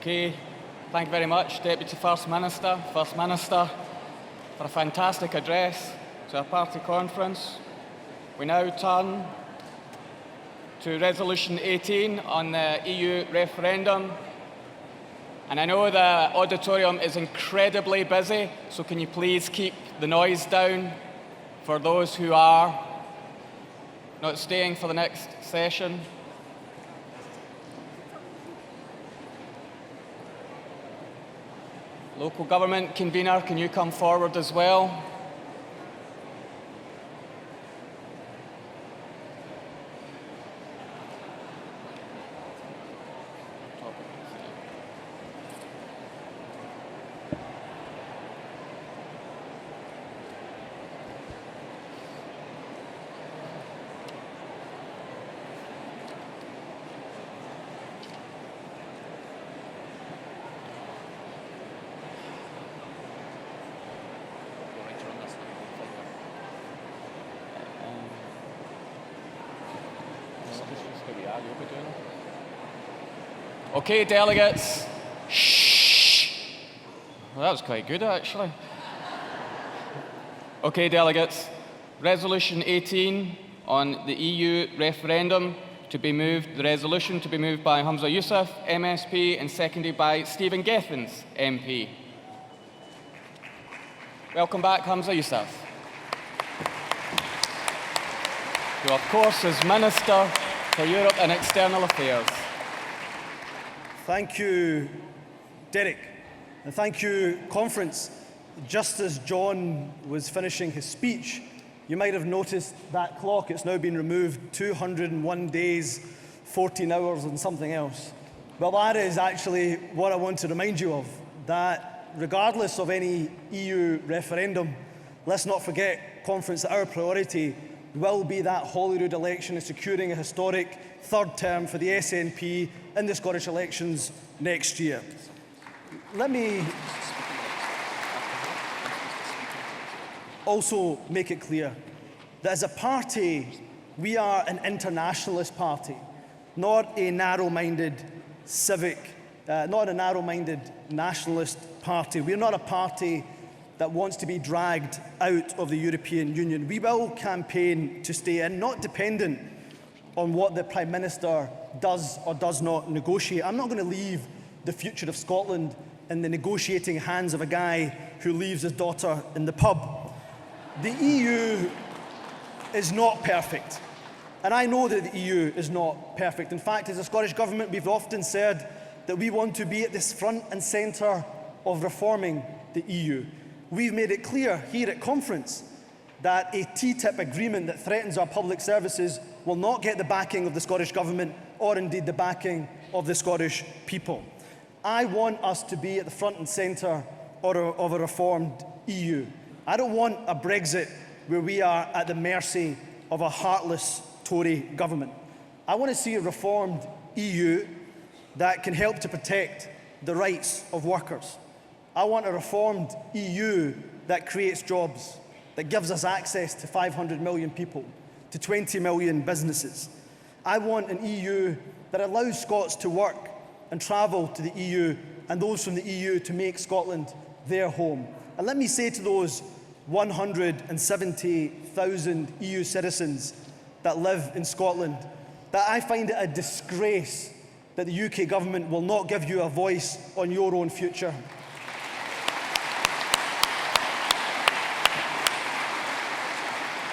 Okay, thank you very much, Deputy First Minister, for a fantastic address to our party conference. We now turn to Resolution 18 on the EU referendum. And I know the auditorium is incredibly busy, so can you please keep the noise down for those who are not staying for the next session? Local government convener, can you come forward as well? Okay, delegates. Shh. Well, that was quite good, actually. Okay, delegates. Resolution 18 on the EU referendum to be moved. The resolution to be moved by Humza Yousaf, MSP, and seconded by Stephen Gethins, MP. Welcome back, Humza Yousaf, who, of course, is Minister for Europe and External Affairs. Thank you, Derek, and thank you, Conference. Just as John was finishing his speech, you might have noticed that clock. It's now been removed 201 days, 14 hours and something else. Well, that is actually what I want to remind you of, that regardless of any EU referendum, let's not forget, Conference, that our priority will be that Holyrood election and securing a historic third term for the SNP in the Scottish elections next year. Let me also make it clear that as a party, we are an internationalist party, not a narrow-minded civic, not a narrow-minded nationalist party. We're not a party that wants to be dragged out of the European Union. We will campaign to stay in, not dependent on what the Prime Minister does or does not negotiate. I'm not going to leave the future of Scotland in the negotiating hands of a guy who leaves his daughter in the pub. The EU is not perfect, and I know that the EU is not perfect. In fact, as a Scottish Government, we've often said that we want to be at this front and centre of reforming the EU. We've made it clear here at Conference that a TTIP agreement that threatens our public services will not get the backing of the Scottish Government or indeed the backing of the Scottish people. I want us to be at the front and centre of a reformed EU. I don't want a Brexit where we are at the mercy of a heartless Tory government. I want to see a reformed EU that can help to protect the rights of workers. I want a reformed EU that creates jobs, that gives us access to 500 million people, to 20 million businesses. I want an EU that allows Scots to work and travel to the EU and those from the EU to make Scotland their home. And let me say to those 170,000 EU citizens that live in Scotland that I find it a disgrace that the UK government will not give you a voice on your own future.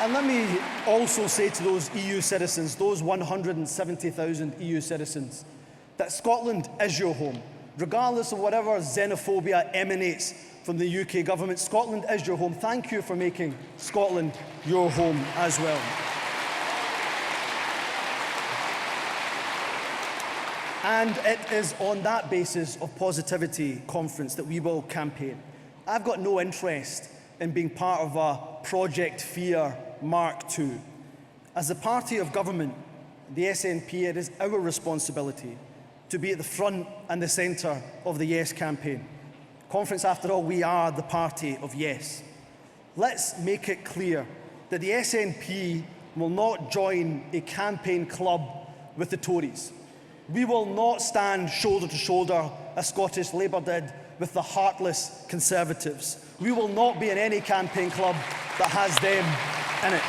And let me also say to those EU citizens, those 170,000 EU citizens, that Scotland is your home. Regardless of whatever xenophobia emanates from the UK government, Scotland is your home. Thank you for making Scotland your home as well. And it is on that basis of positivity, Conference, that we will campaign. I've got no interest in being part of a Project Fear Mark II. As a party of government, the SNP, it is our responsibility to be at the front and the centre of the Yes campaign. Conference, after all, we are the party of yes. Let's make it clear that the SNP will not join a campaign club with the Tories. We will not stand shoulder to shoulder as Scottish Labour did with the heartless Conservatives. We will not be in any campaign club that has them in it.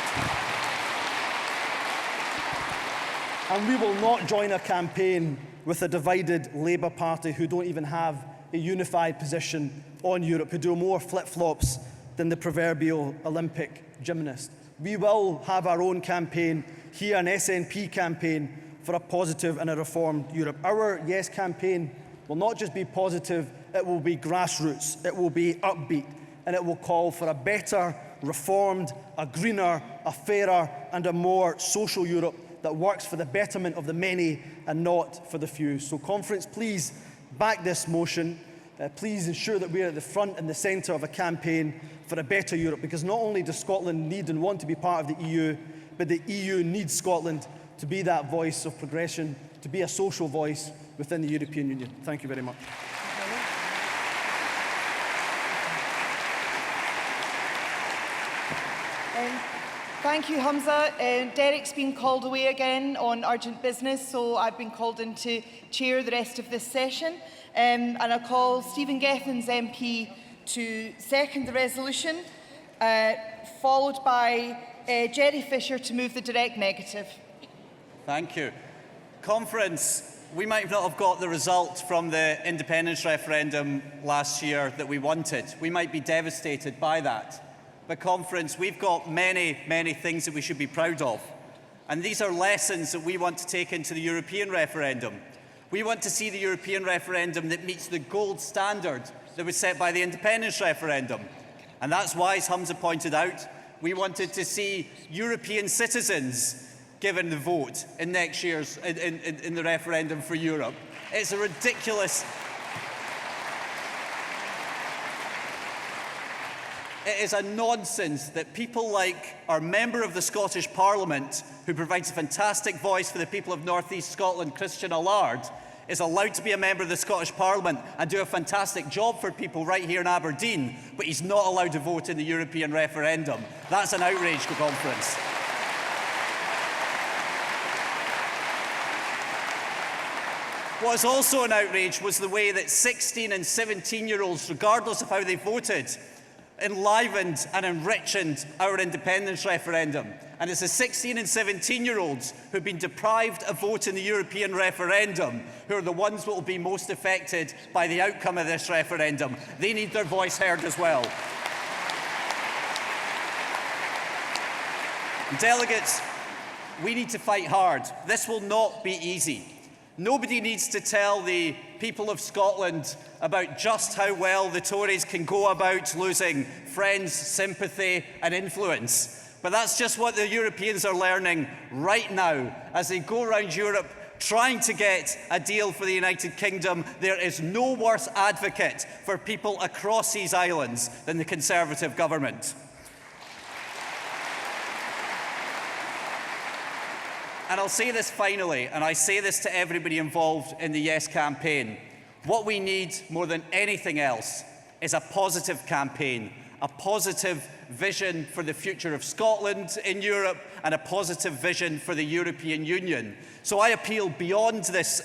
And we will not join a campaign with a divided Labour Party who don't even have a unified position on Europe, who do more flip-flops than the proverbial Olympic gymnast. We will have our own campaign here, an SNP campaign for a positive and a reformed Europe. Our Yes campaign will not just be positive, it will be grassroots, it will be upbeat, and it will call for a better, reformed, a greener, a fairer and a more social Europe that works for the betterment of the many and not for the few. So conference, please back this motion. Please ensure that we're at the front and the centre of a campaign for a better Europe, because not only does Scotland need and want to be part of the EU, but the EU needs Scotland to be that voice of progression, to be a social voice within the European Union. Thank you very much. Thank you, Hamza. Derek's been called away again on urgent business, so I've been called in to chair the rest of this session. And I'll call Stephen Gethins MP to second the resolution, followed by Jerry Fisher to move the direct negative. Thank you. Conference, we might not have got the result from the independence referendum last year that we wanted. We might be devastated by that. But conference, we've got many, many things that we should be proud of. And these are lessons that we want to take into the European referendum. We want to see the European referendum that meets the gold standard that was set by the independence referendum. And that's why, as Hamza pointed out, we wanted to see European citizens given the vote in next year's, in the referendum for Europe. It's a ridiculous... It is a nonsense that people like our member of the Scottish Parliament, who provides a fantastic voice for the people of North East Scotland, Christian Allard, is allowed to be a member of the Scottish Parliament and do a fantastic job for people right here in Aberdeen, but he's not allowed to vote in the European referendum. That's an outrage to conference. What was also an outrage was the way that 16 and 17-year-olds, regardless of how they voted, enlivened and enriched our independence referendum. And it's the 16 and 17-year-olds who've been deprived a vote in the European referendum who are the ones that will be most affected by the outcome of this referendum. They need their voice heard as well. Delegates, we need to fight hard. This will not be easy. Nobody needs to tell the people of Scotland about just how well the Tories can go about losing friends, sympathy and influence. But that's just what the Europeans are learning right now as they go around Europe trying to get a deal for the United Kingdom. There is no worse advocate for people across these islands than the Conservative government. And I'll say this finally, and I say this to everybody involved in the Yes campaign. What we need more than anything else is a positive campaign, a positive vision for the future of Scotland in Europe and a positive vision for the European Union. So I appeal beyond this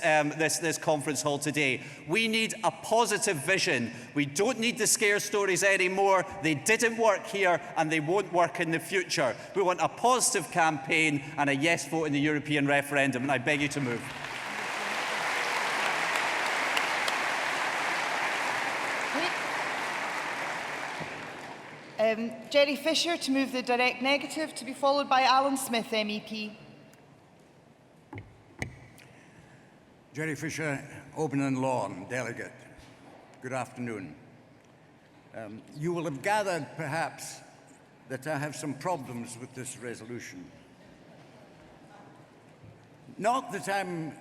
conference hall today. We need a positive vision. We don't need the scare stories anymore. They didn't work here and they won't work in the future. We want a positive campaign and a yes vote in the European referendum, and I beg you to move. Jerry Fisher to move the direct negative, to be followed by Alan Smith MEP. Jerry Fisher, Oban and Lawn, delegate. Good afternoon. You will have gathered, perhaps, that I have some problems with this resolution. Not that I'm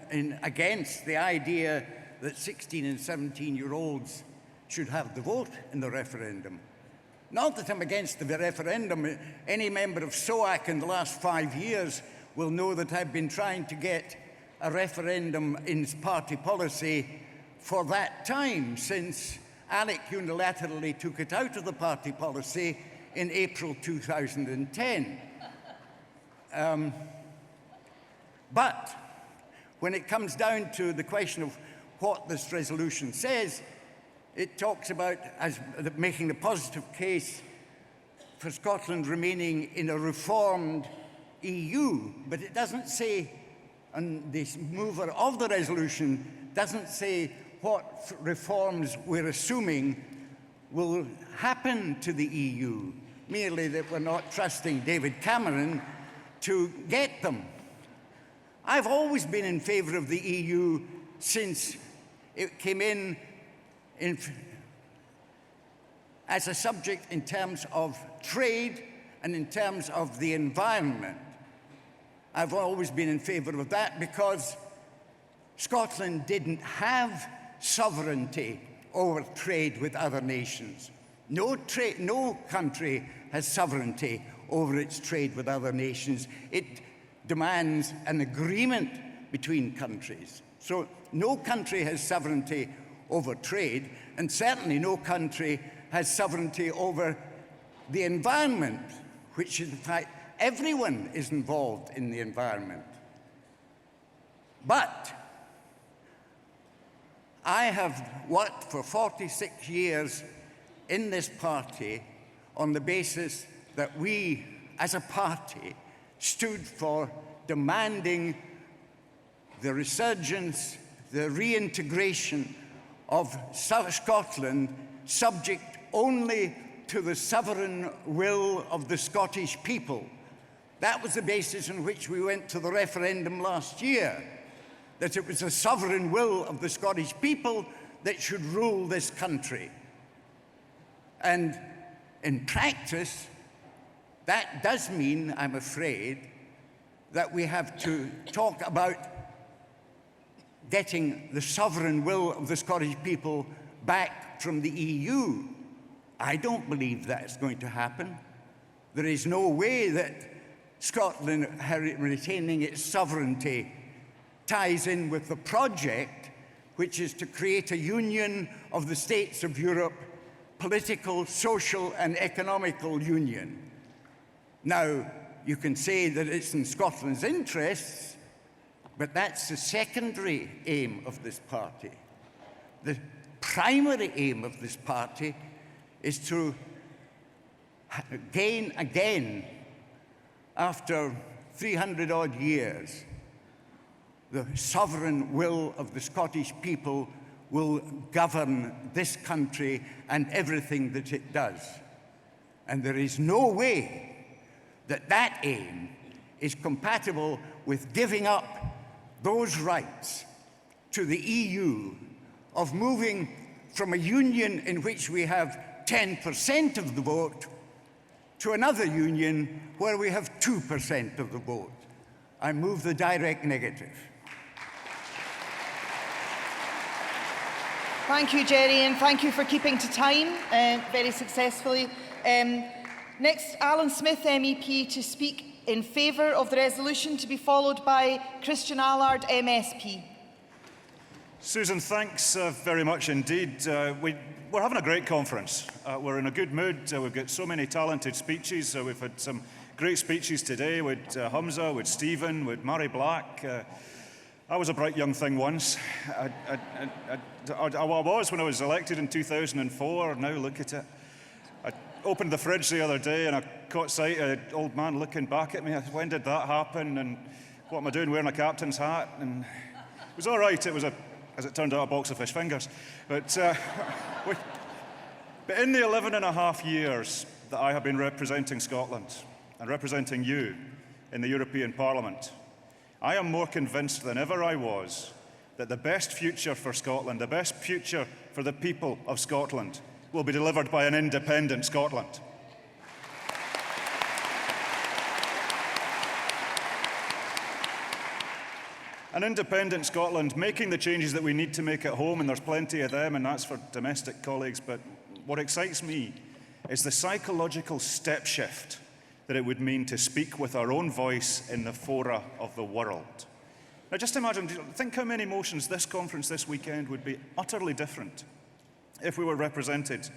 against the idea that 16 and 17-year-olds should have the vote in the referendum. Not that I'm against the referendum. Any member of SOAC in the last 5 years will know that I've been trying to get a referendum in party policy for that time, since Alec unilaterally took it out of the party policy in April 2010. But when it comes down to the question of what this resolution says. It talks about as making the positive case for Scotland remaining in a reformed EU, but it doesn't say, and the mover of the resolution doesn't say what reforms we're assuming will happen to the EU, merely that we're not trusting David Cameron to get them. I've always been in favour of the EU since it came in as a subject in terms of trade and in terms of the environment. I've always been in favour of that because Scotland didn't have sovereignty over trade with other nations. No country has sovereignty over its trade with other nations. It demands an agreement between countries. So no country has sovereignty over trade, and certainly no country has sovereignty over the environment, which is, in fact, everyone is involved in the environment. But I have worked for 46 years in this party on the basis that we, as a party, stood for demanding the resurgence, the reintegration of Scotland, subject only to the sovereign will of the Scottish people. That was the basis on which we went to the referendum last year, that it was the sovereign will of the Scottish people that should rule this country. And in practice, that does mean, I'm afraid, that we have to talk about getting the sovereign will of the Scottish people back from the EU. I don't believe that's going to happen. There is no way that Scotland retaining its sovereignty ties in with the project, which is to create a union of the states of Europe, political, social, and economical union. Now, you can say that it's in Scotland's interests, but that's the secondary aim of this party. The primary aim of this party is to gain again, after 300-odd years, the sovereign will of the Scottish people will govern this country and everything that it does. And there is no way that that aim is compatible with giving up those rights to the EU of moving from a union in which we have 10% of the vote to another union where we have 2% of the vote. I move the direct negative. Thank you, Jerry, and thank you for keeping to time very successfully. Next, Alan Smith, MEP, to speak in favour of the resolution, to be followed by Christian Allard, MSP. Susan, thanks very much indeed. We're having a great conference. We're in a good mood. We've got so many talented speeches. We've had some great speeches today with Humza, with Stephen, with Murray Black. I was a bright young thing once. I was when I was elected in 2004. Now look at it. I opened the fridge the other day and I caught sight of an old man looking back at me. When did that happen? And what am I doing wearing a captain's hat? And it was all right. It was, as it turned out, a box of fish fingers. But in the 11.5 years that I have been representing Scotland and representing you in the European Parliament, I am more convinced than ever I was that the best future for Scotland, the best future for the people of Scotland, will be delivered by an independent Scotland. An independent Scotland making the changes that we need to make at home, and there's plenty of them, and that's for domestic colleagues, but what excites me is the psychological step shift that it would mean to speak with our own voice in the fora of the world. Now just imagine, think how many motions this conference this weekend would be utterly different if we were represented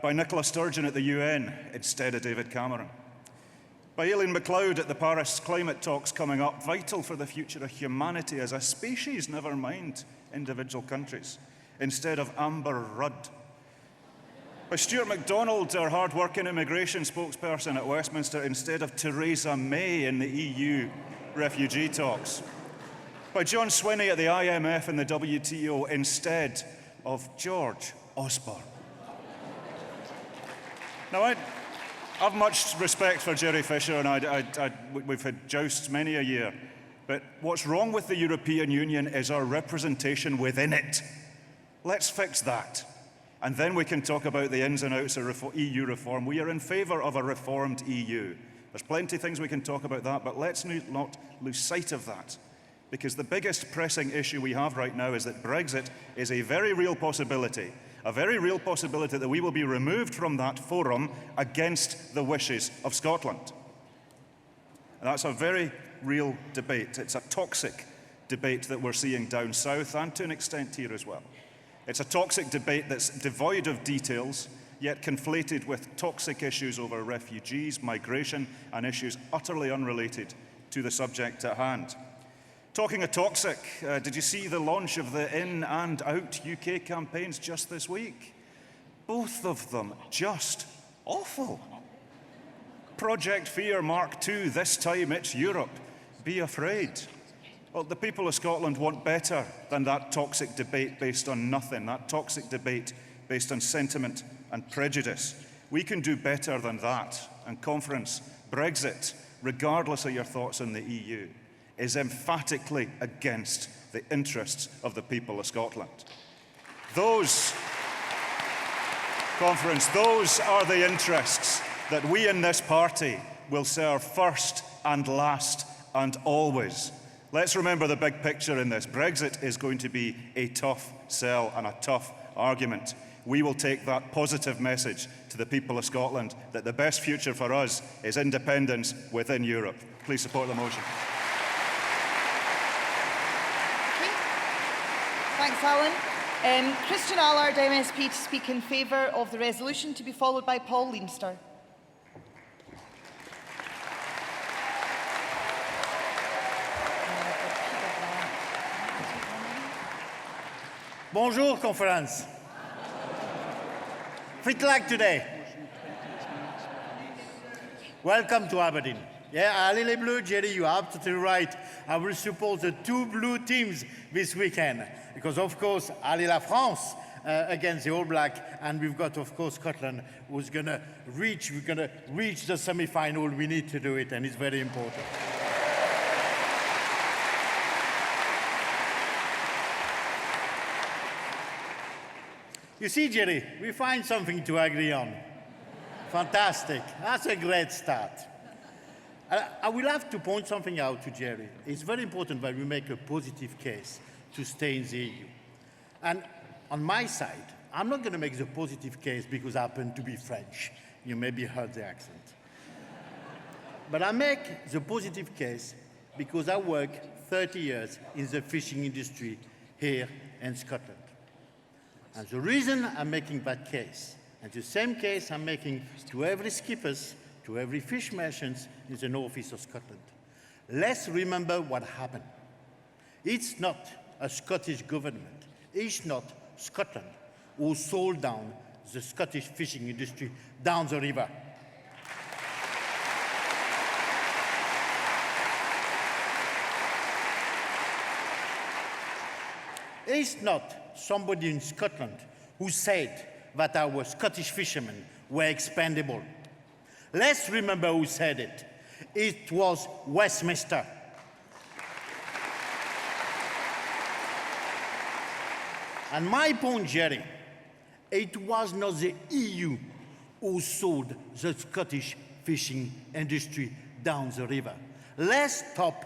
by Nicola Sturgeon at the UN instead of David Cameron, by Aileen MacLeod at the Paris climate talks coming up, vital for the future of humanity as a species, never mind individual countries, instead of Amber Rudd. By Stuart MacDonald, our hard-working immigration spokesperson at Westminster, instead of Theresa May in the EU refugee talks. By John Swinney at the IMF and the WTO instead of George Osborne. Now, I have much respect for Jerry Fisher, and we've had jousts many a year. But what's wrong with the European Union is our representation within it. Let's fix that. And then we can talk about the ins and outs of EU reform. We are in favour of a reformed EU. There's plenty of things we can talk about that, but let's not lose sight of that. Because the biggest pressing issue we have right now is that Brexit is a very real possibility that we will be removed from that forum against the wishes of Scotland. And that's a very real debate. It's a toxic debate that we're seeing down south and to an extent here as well. It's a toxic debate that's devoid of details, yet conflated with toxic issues over refugees, migration, and issues utterly unrelated to the subject at hand. Talking of toxic, did you see the launch of the In and Out UK campaigns just this week? Both of them just awful. Project Fear Mark II, this time it's Europe. Be afraid. Well, the people of Scotland want better than that toxic debate based on nothing, that toxic debate based on sentiment and prejudice. We can do better than that. And conference, Brexit, regardless of your thoughts on the EU, is emphatically against the interests of the people of Scotland. Those are the interests that we in this party will serve first and last and always. Let's remember the big picture in this. Brexit is going to be a tough sell and a tough argument. We will take that positive message to the people of Scotland that the best future for us is independence within Europe. Please support the motion. Thanks, Alan. Christian Allard, MSP, to speak in favour of the resolution, to be followed by Paul Leinster. Bonjour, conference. Fit like today. Welcome to Aberdeen. Yeah, allez les Bleus, Jerry, you are absolutely right. I will support the two blue teams this weekend. Because, of course, allez la France against the All Black. And we've got, of course, Scotland, who's going to reach the semi-final. We need to do it, and it's very important. You see, Jerry, we find something to agree on. Fantastic. That's a great start. I will have to point something out to Jerry. It's very important that we make a positive case to stay in the EU. And on my side, I'm not going to make the positive case because I happen to be French. You maybe heard the accent. But I make the positive case because I work 30 years in the fishing industry here in Scotland. And the reason I'm making that case, and the same case I'm making to every skippers, to every fish merchants in the northeast of Scotland. Let's remember what happened. It's not a Scottish government, it's not Scotland who sold down the Scottish fishing industry down the river. It's not somebody in Scotland who said that our Scottish fishermen were expendable. Let's remember who said it. It was Westminster. And my point, Jerry, it was not the EU who sold the Scottish fishing industry down the river. Let's stop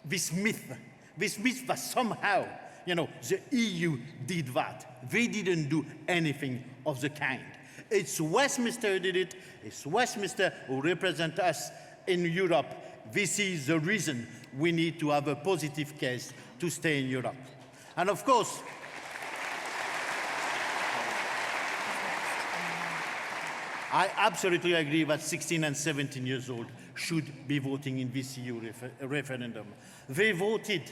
this myth that somehow, the EU did that. They didn't do anything of the kind. It's Westminster who did it. It's Westminster who represents us in Europe. This is the reason we need to have a positive case to stay in Europe. And of course, I absolutely agree that 16 and 17 years old should be voting in this EU referendum. They voted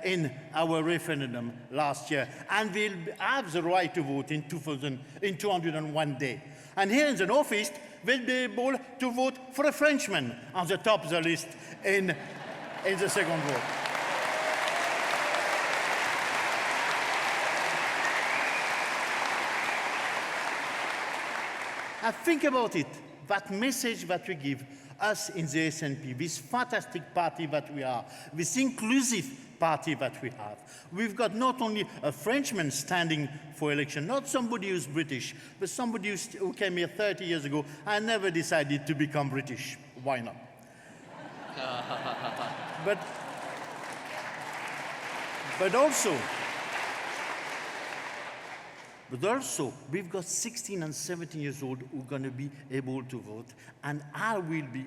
in our referendum last year, and will have the right to vote in 201 days. And here in the northeast, will be able to vote for a Frenchman on the top of the list in the second vote. And think about it, that message that we give us in the SNP, this fantastic party that we are, this inclusive party that we have. We've got not only a Frenchman standing for election, not somebody who's British, but somebody who came here 30 years ago and never decided to become British. Why not? But also, we've got 16 and 17 years old who are going to be able to vote, and I will be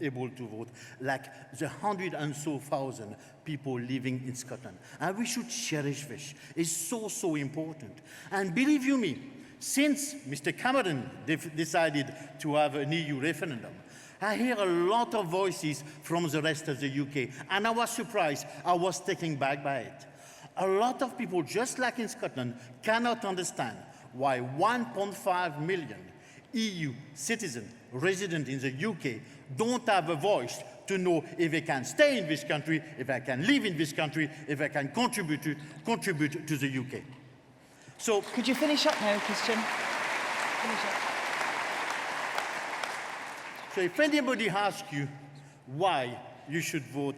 able to vote, like the 100 and so thousand people living in Scotland. And we should cherish this. It's so, so important. And believe you me, since Mr. Cameron decided to have an EU referendum, I hear a lot of voices from the rest of the UK, and I was surprised. I was taken back by it. A lot of people, just like in Scotland, cannot understand why 1.5 million EU citizens resident in the UK don't have a voice to know if they can stay in this country, if they can live in this country, if they can contribute to the UK. So, could you finish up now, Christian? Finish up. So if anybody asks you why you should vote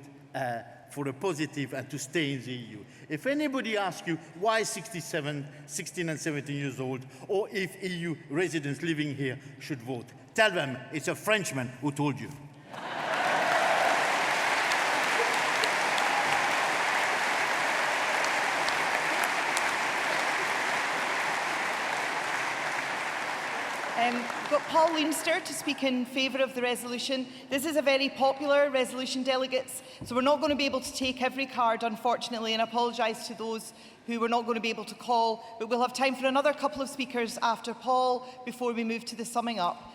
for a positive and to stay in the EU, if anybody asks you why 16 and 17 years old, or if EU residents living here should vote, tell them it's a Frenchman who told you. We've got Paul Leinster to speak in favour of the resolution. This is a very popular resolution, delegates, so we're not going to be able to take every card, unfortunately, and I apologise to those who we're not going to be able to call, but we'll have time for another couple of speakers after Paul before we move to the summing up.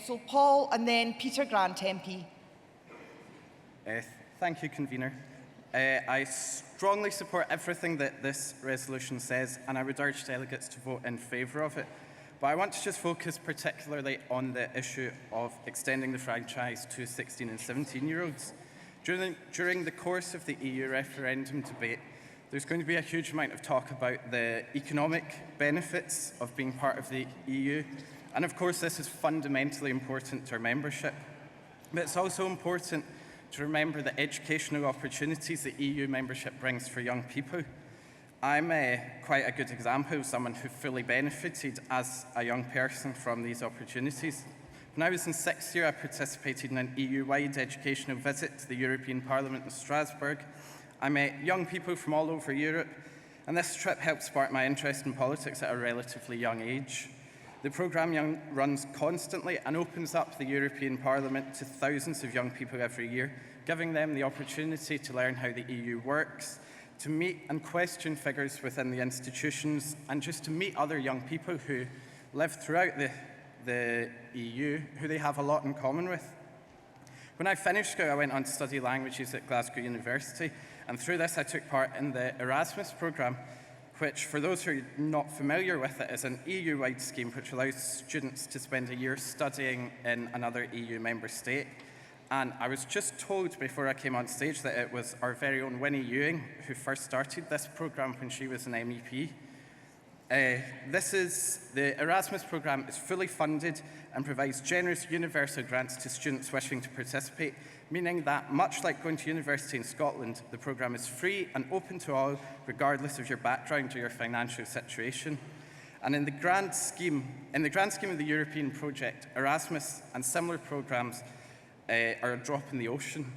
So Paul and then Peter Grant, MP. Thank you, Convener. I strongly support everything that this resolution says, and I would urge delegates to vote in favour of it. But I want to just focus particularly on the issue of extending the franchise to 16 and 17-year-olds. During the course of the EU referendum debate, there's going to be a huge amount of talk about the economic benefits of being part of the EU. And of course, this is fundamentally important to our membership. But it's also important to remember the educational opportunities that EU membership brings for young people. I'm quite a good example of someone who fully benefited as a young person from these opportunities. When I was in 6th year, I participated in an EU-wide educational visit to the European Parliament in Strasbourg. I met young people from all over Europe, and this trip helped spark my interest in politics at a relatively young age. The programme runs constantly and opens up the European Parliament to thousands of young people every year, giving them the opportunity to learn how the EU works, to meet and question figures within the institutions, and just to meet other young people who live throughout the EU, who they have a lot in common with. When I finished school, I went on to study languages at Glasgow University, and through this I took part in the Erasmus programme, which, for those who are not familiar with it, is an EU-wide scheme which allows students to spend a year studying in another EU member state. And I was just told before I came on stage that it was our very own Winnie Ewing who first started this programme when she was an MEP. The Erasmus programme is fully funded and provides generous universal grants to students wishing to participate, meaning that, much like going to university in Scotland, the programme is free and open to all, regardless of your background or your financial situation. And in the grand scheme of the European project, Erasmus and similar programmes are a drop in the ocean.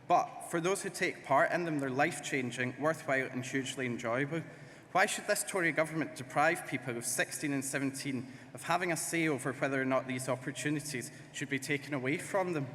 But for those who take part in them, they're life-changing, worthwhile and hugely enjoyable. Why should this Tory government deprive people of 16 and 17 of having a say over whether or not these opportunities should be taken away from them?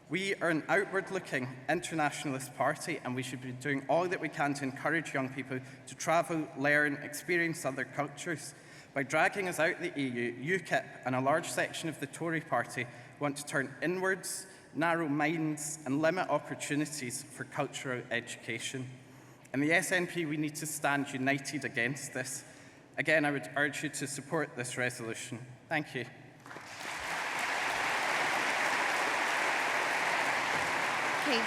We are an outward-looking internationalist party, and we should be doing all that we can to encourage young people to travel, learn, experience other cultures. By dragging us out the EU, UKIP and a large section of the Tory party want to turn inwards, narrow minds and limit opportunities for cultural education. In the SNP, we need to stand united against this. Again, I would urge you to support this resolution. Thank you. Okay.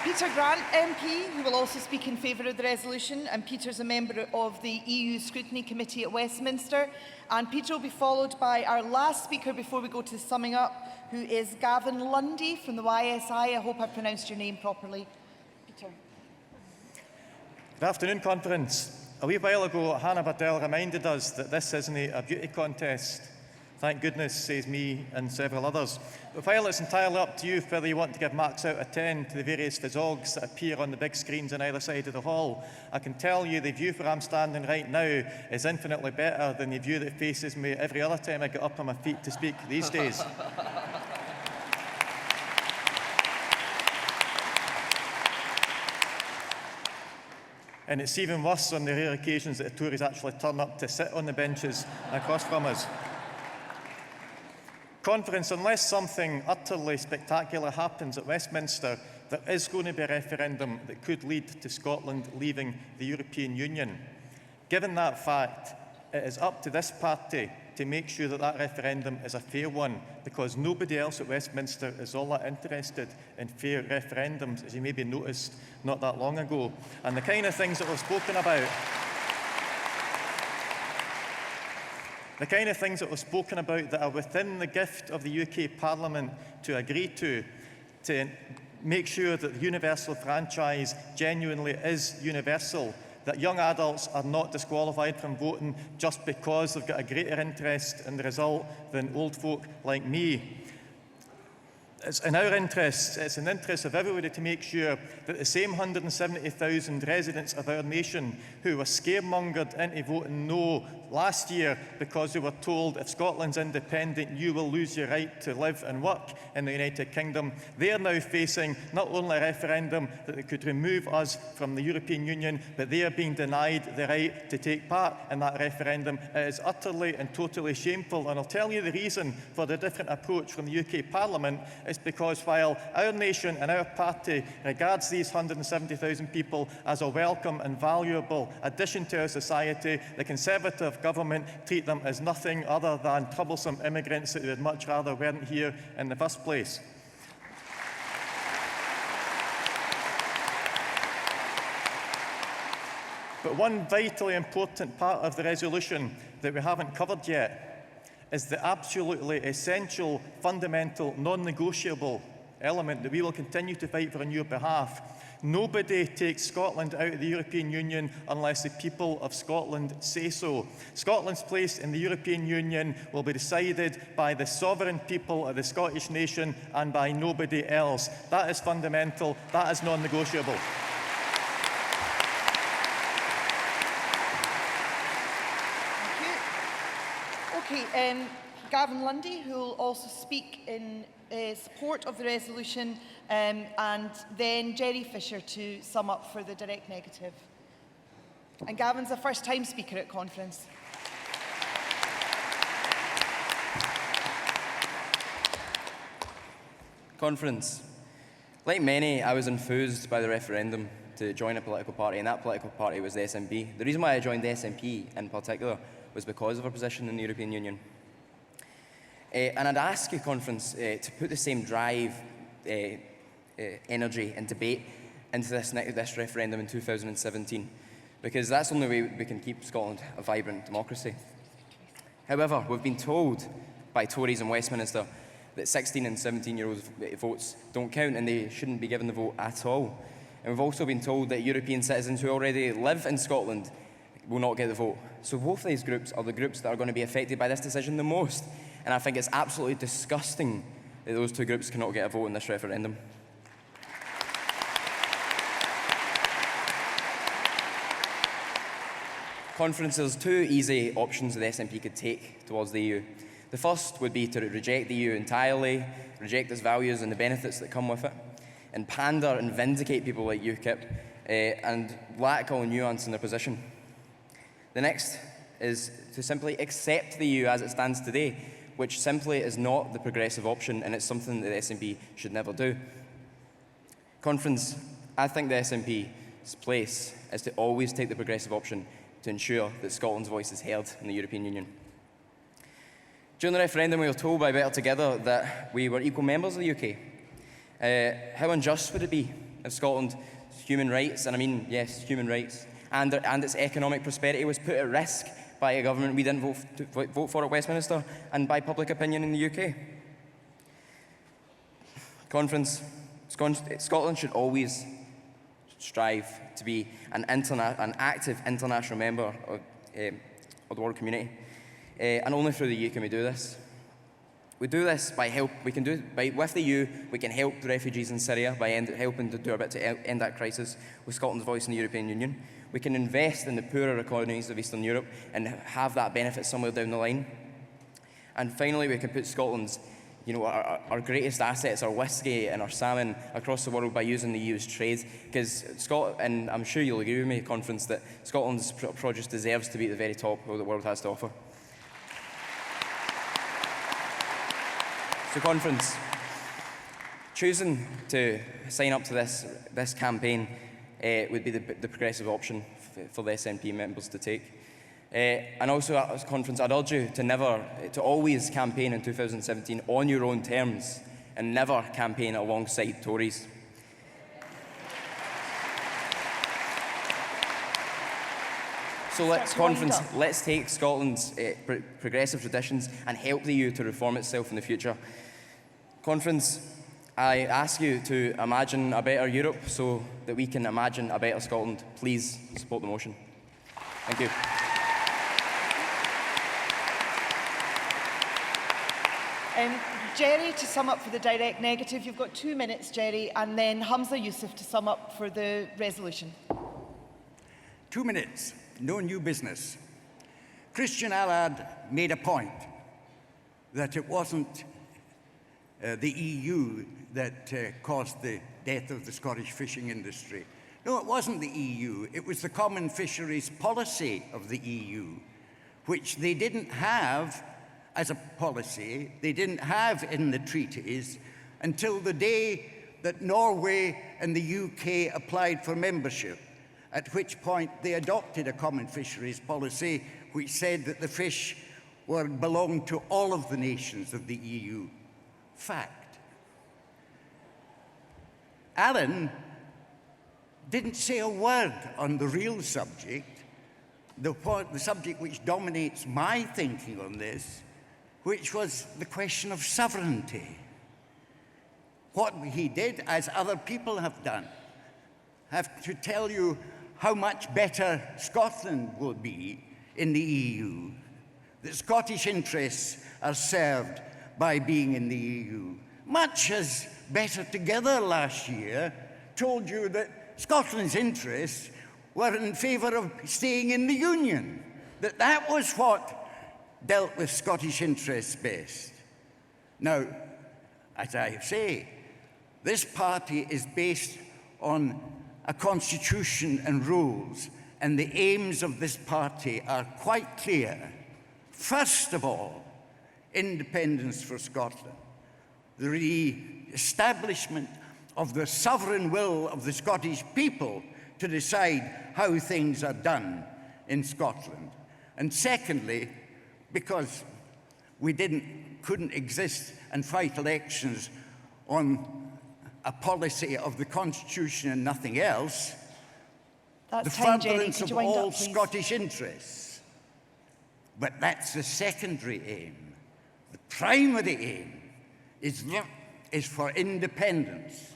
Peter Grant MP, who will also speak in favour of the resolution, and Peter's a member of the EU Scrutiny Committee at Westminster. And Peter will be followed by our last speaker before we go to summing up, who is Gavin Lundy from the YSI. I hope I pronounced your name properly. Peter. Good afternoon, Conference. A wee while ago, Hannah Bardell reminded us that this isn't a beauty contest. Thank goodness, says me and several others. But while it's entirely up to you whether you want to give marks out of 10 to the various physiognomies that appear on the big screens on either side of the hall, I can tell you the view where I'm standing right now is infinitely better than the view that faces me every other time I get up on my feet to speak these days. And it's even worse on the rare occasions that the Tories actually turn up to sit on the benches across from us. Conference, unless something utterly spectacular happens at Westminster, there is going to be a referendum that could lead to Scotland leaving the European Union. Given that fact, it is up to this party to make sure that that referendum is a fair one, because nobody else at Westminster is all that interested in fair referendums, as you maybe noticed not that long ago. And the kind of things that we've spoken about, that are within the gift of the UK Parliament to agree to make sure that the universal franchise genuinely is universal, that young adults are not disqualified from voting just because they've got a greater interest in the result than old folk like me. It's in our interests, it's in the interests of everybody to make sure that the same 170,000 residents of our nation who were scaremongered into voting no last year because they were told if Scotland's independent, you will lose your right to live and work in the United Kingdom, they are now facing not only a referendum that could remove us from the European Union, but they are being denied the right to take part in that referendum. It is utterly and totally shameful, and I'll tell you the reason for the different approach from the UK Parliament. It's because while our nation and our party regards these 170,000 people as a welcome and valuable addition to our society, the Conservative government treat them as nothing other than troublesome immigrants that we would much rather weren't here in the first place. But one vitally important part of the resolution that we haven't covered yet is the absolutely essential, fundamental, non-negotiable element that we will continue to fight for on your behalf. Nobody takes Scotland out of the European Union unless the people of Scotland say so. Scotland's place in the European Union will be decided by the sovereign people of the Scottish nation and by nobody else. That is fundamental, that is non-negotiable. Okay, Gavin Lundy, who will also speak in support of the resolution, and then Jerry Fisher to sum up for the direct negative. And Gavin's a first-time speaker at conference. Conference. Like many, I was enthused by the referendum to join a political party, and that political party was the SNP. The reason why I joined the SNP in particular was because of our position in the European Union. And I'd ask you, Conference, to put the same drive, energy and debate into this referendum in 2017, because that's the only way we can keep Scotland a vibrant democracy. However, we've been told by Tories in Westminster that 16 and 17-year-olds votes don't count and they shouldn't be given the vote at all. And we've also been told that European citizens who already live in Scotland will not get the vote. So both of these groups are the groups that are going to be affected by this decision the most. And I think it's absolutely disgusting that those two groups cannot get a vote in this referendum. Conference, there's two easy options that the SNP could take towards the EU. The first would be to reject the EU entirely, reject its values and the benefits that come with it, and pander and vindicate people like UKIP, and lack all nuance in their position. The next is to simply accept the EU as it stands today, which simply is not the progressive option, and it's something that the SNP should never do. Conference, I think the SNP place is to always take the progressive option to ensure that Scotland's voice is heard in the European Union. During the referendum, we were told by Better Together that we were equal members of the UK. How unjust would it be if Scotland's human rights, and I mean, yes, human rights, and its economic prosperity was put at risk by a government we didn't vote for at Westminster and by public opinion in the UK? Conference, Scotland should always strive to be an active international member of the world community. And only through the EU can we do this. We do this with the EU, we can help the refugees in Syria by helping to do our bit to end that crisis with Scotland's voice in the European Union. We can invest in the poorer economies of Eastern Europe and have that benefit somewhere down the line. And finally, we can put Scotland's, our greatest assets, our whisky and our salmon, across the world by using the EU's trade. Because and I'm sure you'll agree with me, Conference, that Scotland's produce deserves to be at the very top of what the world has to offer. So, Conference, choosing to sign up to this campaign would be the progressive option for the SNP members to take. And also, as Conference, I'd urge you to always campaign in 2017 on your own terms and never campaign alongside Tories. So let's take Scotland's progressive traditions and help the EU to reform itself in the future. Conference, I ask you to imagine a better Europe so that we can imagine a better Scotland. Please support the motion. Thank you. Jerry, to sum up for the direct negative, you've got 2 minutes, Jerry, and then Hamza Yousaf to sum up for the resolution. 2 minutes. No new business. Christian Allard made a point that it wasn't the EU that caused the death of the Scottish fishing industry. No, it wasn't the EU. It was the common fisheries policy of the EU, which they didn't have as a policy, they didn't have in the treaties until the day that Norway and the UK applied for membership, at which point they adopted a common fisheries policy which said that the fish belonged to all of the nations of the EU. Fact. Alan didn't say a word on the real subject, the subject which dominates my thinking on this, which was the question of sovereignty. What he did, as other people have done, have to tell you how much better Scotland will be in the EU, that Scottish interests are served by being in the EU. Much as Better Together last year told you that Scotland's interests were in favour of staying in the Union, that was what dealt with Scottish interests best. Now, as I say, this party is based on a constitution and rules, and the aims of this party are quite clear. First of all, independence for Scotland, the re-establishment of the sovereign will of the Scottish people to decide how things are done in Scotland. And secondly, because we couldn't exist and fight elections on a policy of the Constitution and nothing else, the furtherance of all Scottish interests. But that's the secondary aim. The primary aim is for independence.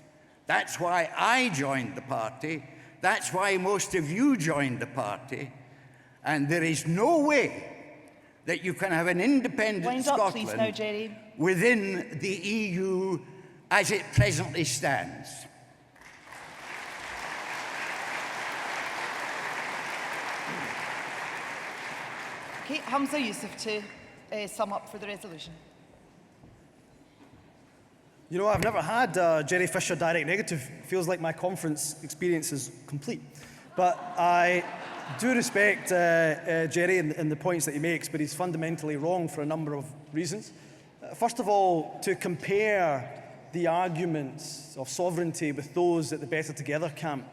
That's why I joined the party. That's why most of you joined the party. And there is no way that you can have an independent Scotland within the EU as it presently stands. Okay, Hamza Yousaf to sum up for the resolution. You know, I've never had a Jerry Fisher direct negative. It feels like my conference experience is complete. But I do respect Jerry and the points that he makes, but he's fundamentally wrong for a number of reasons. First of all, to compare the arguments of sovereignty with those at the Better Together camp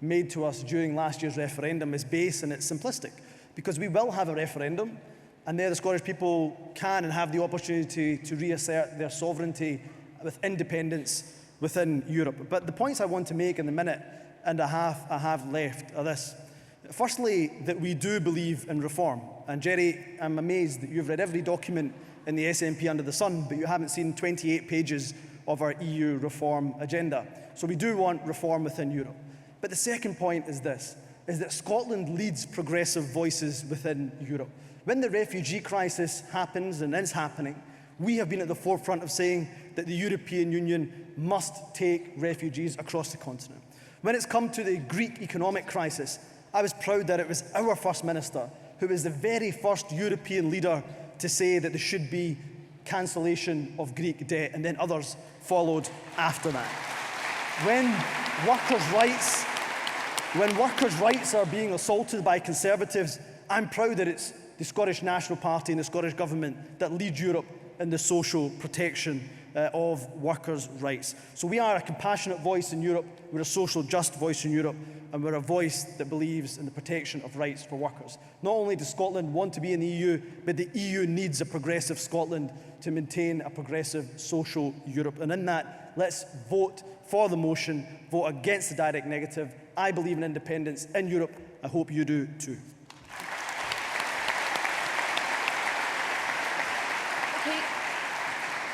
made to us during last year's referendum is base and it's simplistic, because we will have a referendum, and there the Scottish people can and have the opportunity to reassert their sovereignty with independence within Europe. But the points I want to make in the minute and a half I have left are this. Firstly, that we do believe in reform. And Jerry, I'm amazed that you've read every document in the SNP under the sun, but you haven't seen 28 pages of our EU reform agenda. So we do want reform within Europe. But the second point is this, is that Scotland leads progressive voices within Europe. When the refugee crisis happens and is happening, we have been at the forefront of saying that the European Union must take refugees across the continent. When it's come to the Greek economic crisis, I was proud that it was our First Minister who was the very first European leader to say that there should be cancellation of Greek debt, and then others followed after that. When workers' rights are being assaulted by Conservatives, I'm proud that it's the Scottish National Party and the Scottish Government that lead Europe in the social protection of workers' rights. So we are a compassionate voice in Europe, we're a social just voice in Europe, and we're a voice that believes in the protection of rights for workers. Not only does Scotland want to be in the EU, but the EU needs a progressive Scotland to maintain a progressive social Europe. And in that, let's vote for the motion, vote against the direct negative. I believe in independence in Europe. I hope you do too.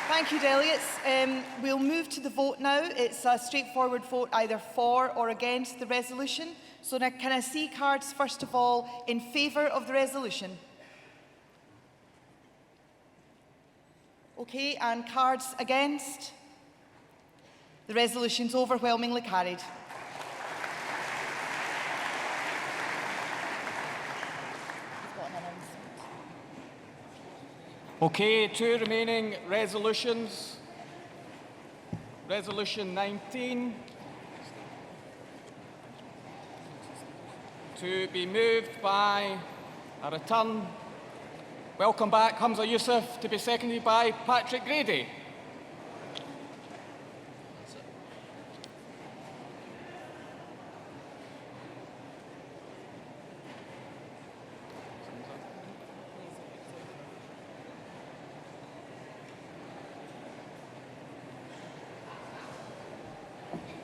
Thank you, delegates. We'll move to the vote now. It's a straightforward vote either for or against the resolution. So now, can I see cards, first of all, in favour of the resolution? OK, and cards against? The resolution's overwhelmingly carried. Okay, two remaining resolutions. Resolution 19, to be moved by a return. Welcome back, Hamza Youssef, to be seconded by Patrick Grady.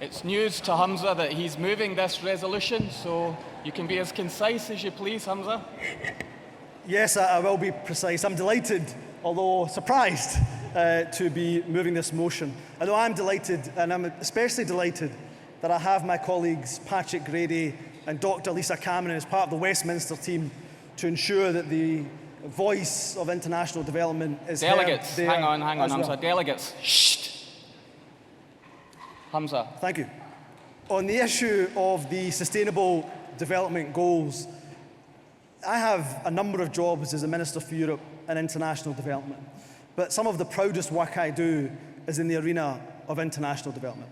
It's news to Hamza that he's moving this resolution, so you can be as concise as you please, Hamza. Yes, I will be precise. I'm delighted, although surprised, to be moving this motion. I know I'm delighted, and I'm especially delighted that I have my colleagues Patrick Grady and Dr. Lisa Cameron as part of the Westminster team to ensure that the voice of international development is Delegates, heard there. hang on, Hamza. Well. Delegates, shh. Hamza. Thank you. On the issue of the Sustainable Development Goals, I have a number of jobs as a Minister for Europe and International Development, but some of the proudest work I do is in the arena of international development.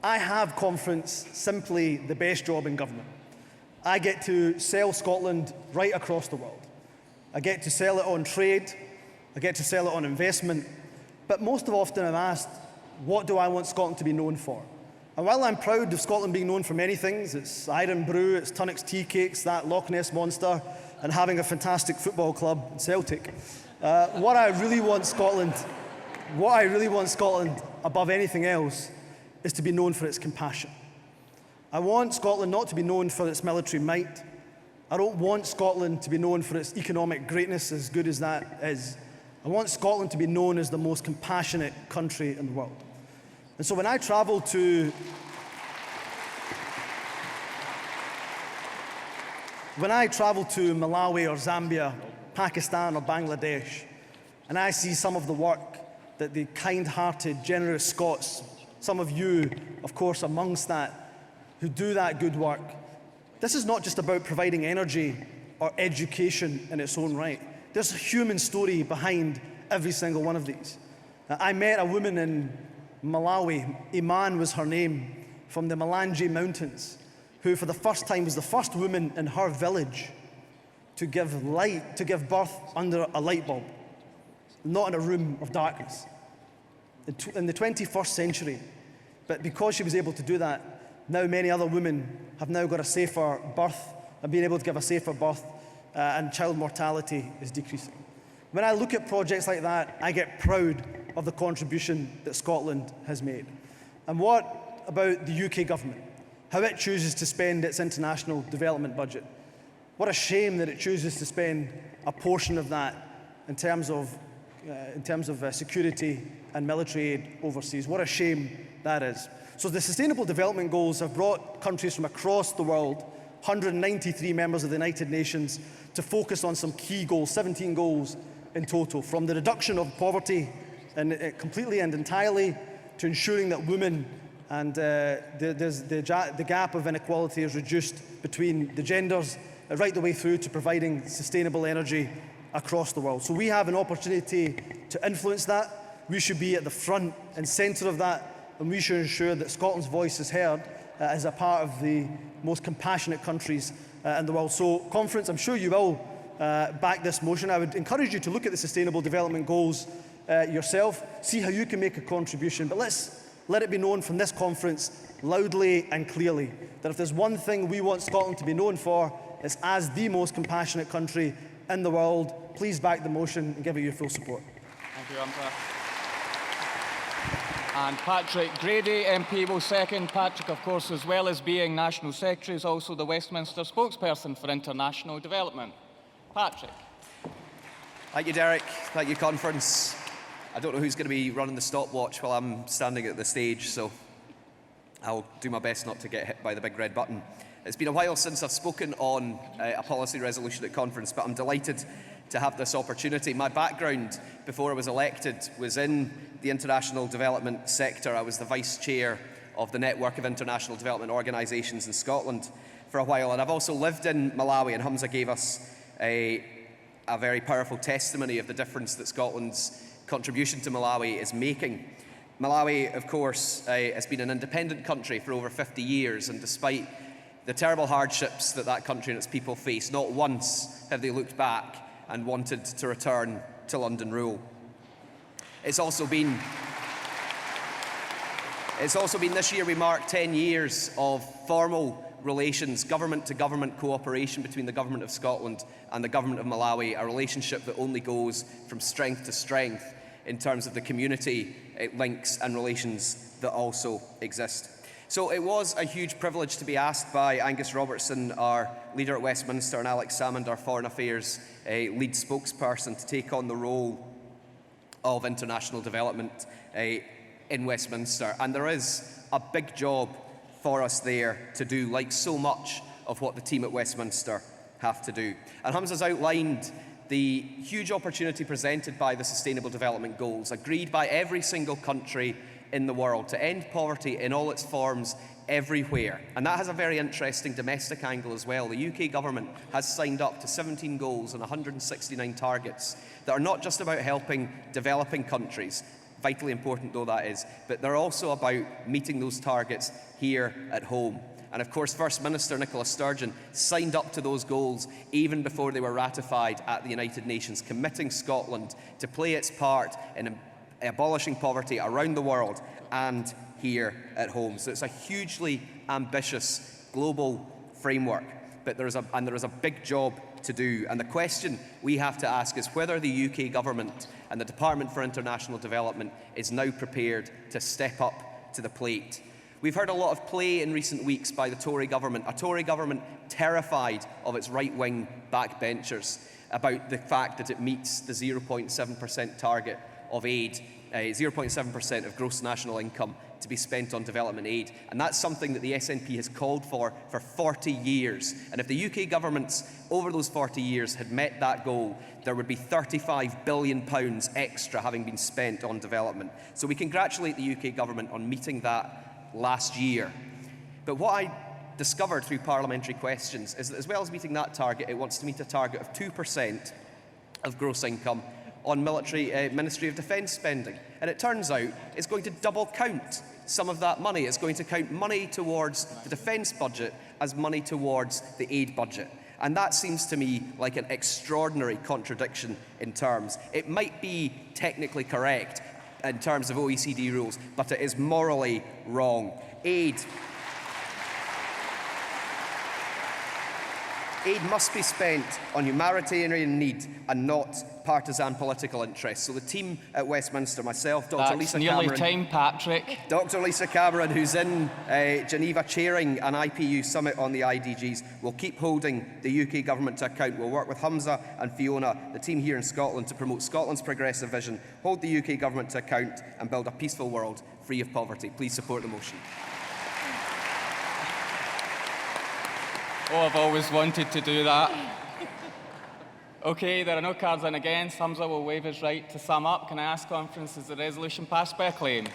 I have conference simply the best job in government. I get to sell Scotland right across the world. I get to sell it on trade, I get to sell it on investment, but most often I'm asked, what do I want Scotland to be known for? And while I'm proud of Scotland being known for many things, it's Iron Brew, it's Tunnock's tea cakes, that Loch Ness Monster, and having a fantastic football club, Celtic. What I really want Scotland above anything else is to be known for its compassion. I want Scotland not to be known for its military might. I don't want Scotland to be known for its economic greatness, as good as that is. I want Scotland to be known as the most compassionate country in the world. And so when I travel to Malawi or Zambia, Pakistan or Bangladesh, and I see some of the work that the kind-hearted, generous Scots, some of you, of course, amongst that, who do that good work, this is not just about providing energy or education in its own right. There's a human story behind every single one of these. I met a woman in Malawi, Iman was her name, from the Malanje Mountains, who for the first time was the first woman in her village to give birth under a light bulb, not in a room of darkness. In the 21st century, but because she was able to do that, Now many other women have now got a safer birth and being able to give a safer birth, and child mortality is decreasing. When I look at projects like that, I get proud of the contribution that Scotland has made. And what about the UK government? How it chooses to spend its international development budget? What a shame that it chooses to spend a portion of that in terms of security and military aid overseas. What a shame that is. So the Sustainable Development Goals have brought countries from across the world, 193 members of the United Nations, to focus on some key goals, 17 goals in total, from the reduction of poverty and completely and entirely to ensuring that women and the gap of inequality is reduced between the genders, right the way through to providing sustainable energy across the world. So we have an opportunity to influence that. We should be at the front and centre of that, and we should ensure that Scotland's voice is heard as a part of the most compassionate countries in the world. So, Conference, I'm sure you will back this motion. I would encourage you to look at the Sustainable Development Goals yourself, see how you can make a contribution, but let it be known from this conference loudly and clearly that if there's one thing we want Scotland to be known for, it's as the most compassionate country in the world. Please back the motion and give it your full support. Thank you, Umpa. And Patrick Grady, MP, will second. Patrick, of course, as well as being National Secretary, is also the Westminster spokesperson for international development. Patrick. Thank you, Derek. Thank you, Conference. I don't know who's going to be running the stopwatch while I'm standing at the stage, so I'll do my best not to get hit by the big red button. It's been a while since I've spoken on a policy resolution at Conference, but I'm delighted to have this opportunity. My background before I was elected was in the international development sector. I was the Vice Chair of the Network of International Development Organisations in Scotland for a while, and I've also lived in Malawi, and Hamza gave us a very powerful testimony of the difference that Scotland's contribution to Malawi is making. Malawi, of course, has been an independent country for over 50 years, and despite the terrible hardships that that country and its people face, not once have they looked back and wanted to return to London rule. It's also been this year we mark 10 years of formal relations, government-to-government cooperation between the Government of Scotland and the Government of Malawi, a relationship that only goes from strength to strength in terms of the community links and relations that also exist. So it was a huge privilege to be asked by Angus Robertson, our leader at Westminster, and Alex Salmond, our Foreign Affairs lead spokesperson, to take on the role of international development in Westminster. And there is a big job for us there to do, like so much of what the team at Westminster have to do. And Hamza's outlined the huge opportunity presented by the Sustainable Development Goals, agreed by every single country in the world, to end poverty in all its forms everywhere. And that has a very interesting domestic angle as well. The UK government has signed up to 17 goals and 169 targets that are not just about helping developing countries, vitally important though that is, but they're also about meeting those targets here at home. And of course, First Minister Nicola Sturgeon signed up to those goals even before they were ratified at the United Nations, committing Scotland to play its part in abolishing poverty around the world and here at home. So it's a hugely ambitious global framework, but there is a big job to do. And the question we have to ask is whether the UK government and the Department for International Development is now prepared to step up to the plate. We've heard a lot of play in recent weeks by the Tory government, a Tory government terrified of its right-wing backbenchers about the fact that it meets the 0.7% target of aid, 0.7% of gross national income to be spent on development aid. And that's something that the SNP has called for 40 years. And if the UK governments over those 40 years had met that goal, there would be £35 billion extra having been spent on development. So we congratulate the UK government on meeting that last year. But what I discovered through parliamentary questions is that as well as meeting that target, it wants to meet a target of 2% of gross income on military Ministry of Defence spending. And it turns out it's going to double count some of that money. It's going to count money towards the defence budget as money towards the aid budget. And that seems to me like an extraordinary contradiction in terms. It might be technically correct in terms of OECD rules, but it is morally wrong. Aid Aid must be spent on humanitarian need and not partisan political interests. So the team at Westminster, myself, Dr. That's Lisa nearly Cameron, time, Patrick. Dr. Lisa Cameron, who's in Geneva chairing an IPU summit on the IDGs, will keep holding the UK government to account. We'll work with Hamza and Fiona, the team here in Scotland, to promote Scotland's progressive vision, hold the UK government to account and build a peaceful world free of poverty. Please support the motion. Oh, I've always wanted to do that. OK, there are no cards in against. Hamza will waive his right to sum up. Can I ask conference, is the resolution passed by acclaim?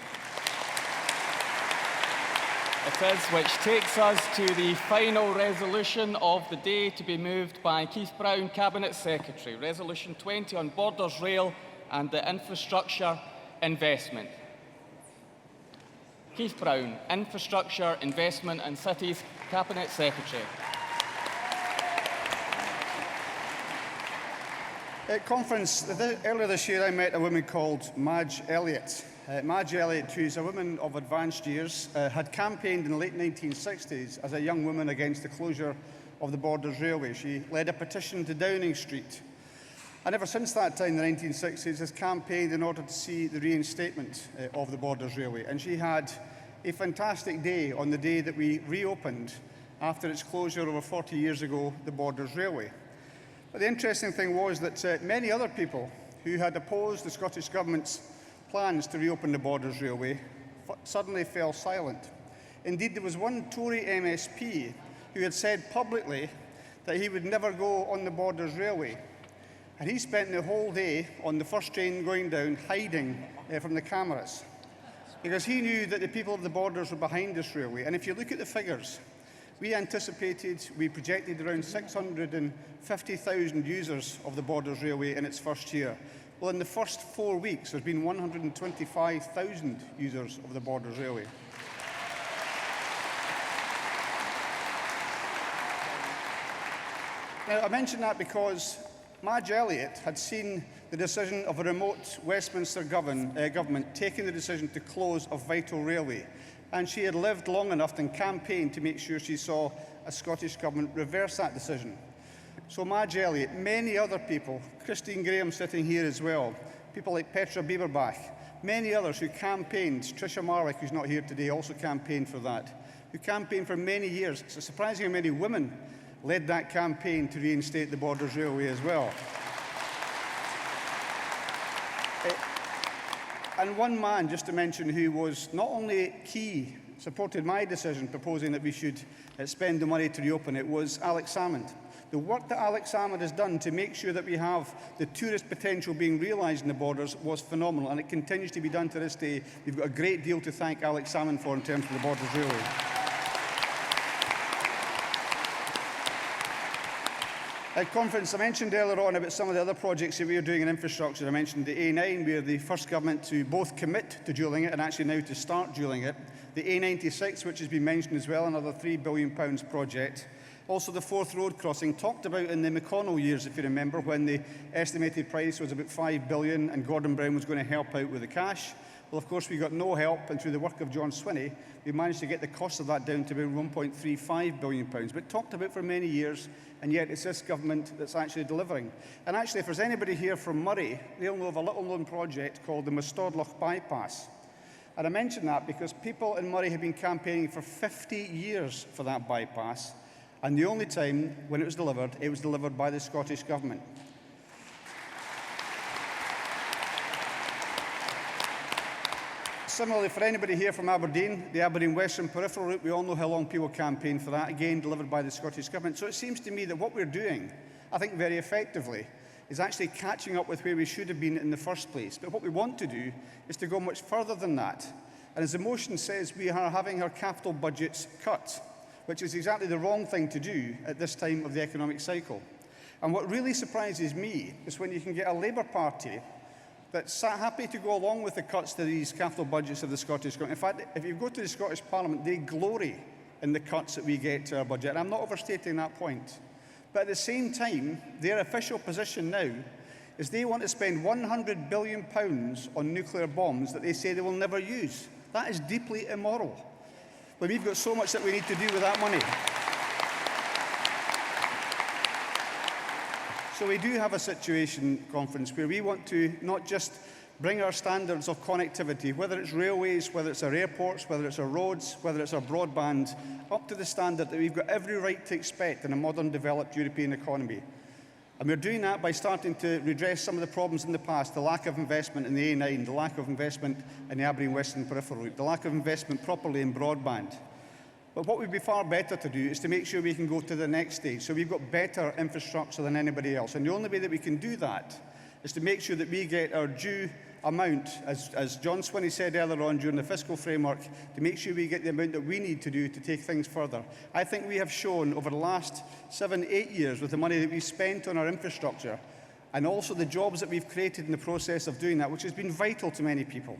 It is, which takes us to the final resolution of the day, to be moved by Keith Brown, Cabinet Secretary. Resolution 20 on Borders Rail and the infrastructure investment. Keith Brown, Infrastructure, Investment and Cities, Cabinet Secretary. At conference earlier this year, I met a woman called Madge Elliott. Madge Elliott, who is a woman of advanced years, had campaigned in the late 1960s as a young woman against the closure of the Borders Railway. She led a petition to Downing Street. And ever since that time, the 1960s, has campaigned in order to see the reinstatement of the Borders Railway. And she had a fantastic day on the day that we reopened, after its closure over 40 years ago, the Borders Railway. But the interesting thing was that many other people who had opposed the Scottish Government's plans to reopen the Borders Railway suddenly fell silent. Indeed, there was one Tory MSP who had said publicly that he would never go on the Borders Railway. And he spent the whole day on the first train going down hiding from the cameras, because he knew that the people of the Borders were behind this railway. And if you look at the figures, we projected around 650,000 users of the Borders Railway in its first year. Well, in the first 4 weeks, there's been 125,000 users of the Borders Railway. Now, I mention that because Madge Elliott had seen the decision of a remote Westminster government taking the decision to close a vital railway. And she had lived long enough and campaigned to make sure she saw a Scottish Government reverse that decision. So Madge Elliott, many other people, Christine Graham sitting here as well, people like Petra Bieberbach, many others who campaigned, Tricia Marwick, who's not here today, also campaigned for that, who campaigned for many years. It's surprising how many women led that campaign to reinstate the Borders Railway as well. And one man, just to mention, who was not only key, supported my decision proposing that we should spend the money to reopen it, was Alex Salmond. The work that Alex Salmond has done to make sure that we have the tourist potential being realised in the Borders was phenomenal, and it continues to be done to this day. We've got a great deal to thank Alex Salmond for in terms of the Borders Railway. At conference, I mentioned earlier on about some of the other projects that we are doing in infrastructure. I mentioned the A9. We are the first government to both commit to dualling it and actually now to start dualling it. The A96, which has been mentioned as well, another £3 billion project. Also the Forth Road crossing, talked about in the McConnell years, if you remember, when the estimated price was about £5 billion and Gordon Brown was going to help out with the cash. Well, of course, we got no help, and through the work of John Swinney, we managed to get the cost of that down to about £1.35 billion, but talked about for many years, and yet it's this government that's actually delivering. And actually, if there's anybody here from Murray, they'll know of a little-known project called the Mastodloch Bypass. And I mention that because people in Murray have been campaigning for 50 years for that bypass, and the only time when it was delivered by the Scottish Government. Similarly, for anybody here from Aberdeen, the Aberdeen Western Peripheral Route, we all know how long people campaigned for that, again delivered by the Scottish Government. So it seems to me that what we're doing, I think very effectively, is actually catching up with where we should have been in the first place. But what we want to do is to go much further than that. And as the motion says, we are having our capital budgets cut, which is exactly the wrong thing to do at this time of the economic cycle. And what really surprises me is when you can get a Labour Party that's happy to go along with the cuts to these capital budgets of the Scottish Government. In fact, if you go to the Scottish Parliament, they glory in the cuts that we get to our budget. And I'm not overstating that point. But at the same time, their official position now is they want to spend £100 billion on nuclear bombs that they say they will never use. That is deeply immoral. But we've got so much that we need to do with that money. So we do have a situation, Conference, where we want to not just bring our standards of connectivity, whether it's railways, whether it's our airports, whether it's our roads, whether it's our broadband, up to the standard that we've got every right to expect in a modern, developed European economy. And we're doing that by starting to redress some of the problems in the past, the lack of investment in the A9, the lack of investment in the Aberdeen Western Peripheral Route, the lack of investment properly in broadband. But what would be far better to do is to make sure we can go to the next stage. So we've got better infrastructure than anybody else. And the only way that we can do that is to make sure that we get our due amount, as John Swinney said earlier on during the fiscal framework, to make sure we get the amount that we need to do to take things further. I think we have shown over the last 7-8 years with the money that we've spent on our infrastructure and also the jobs that we've created in the process of doing that, which has been vital to many people.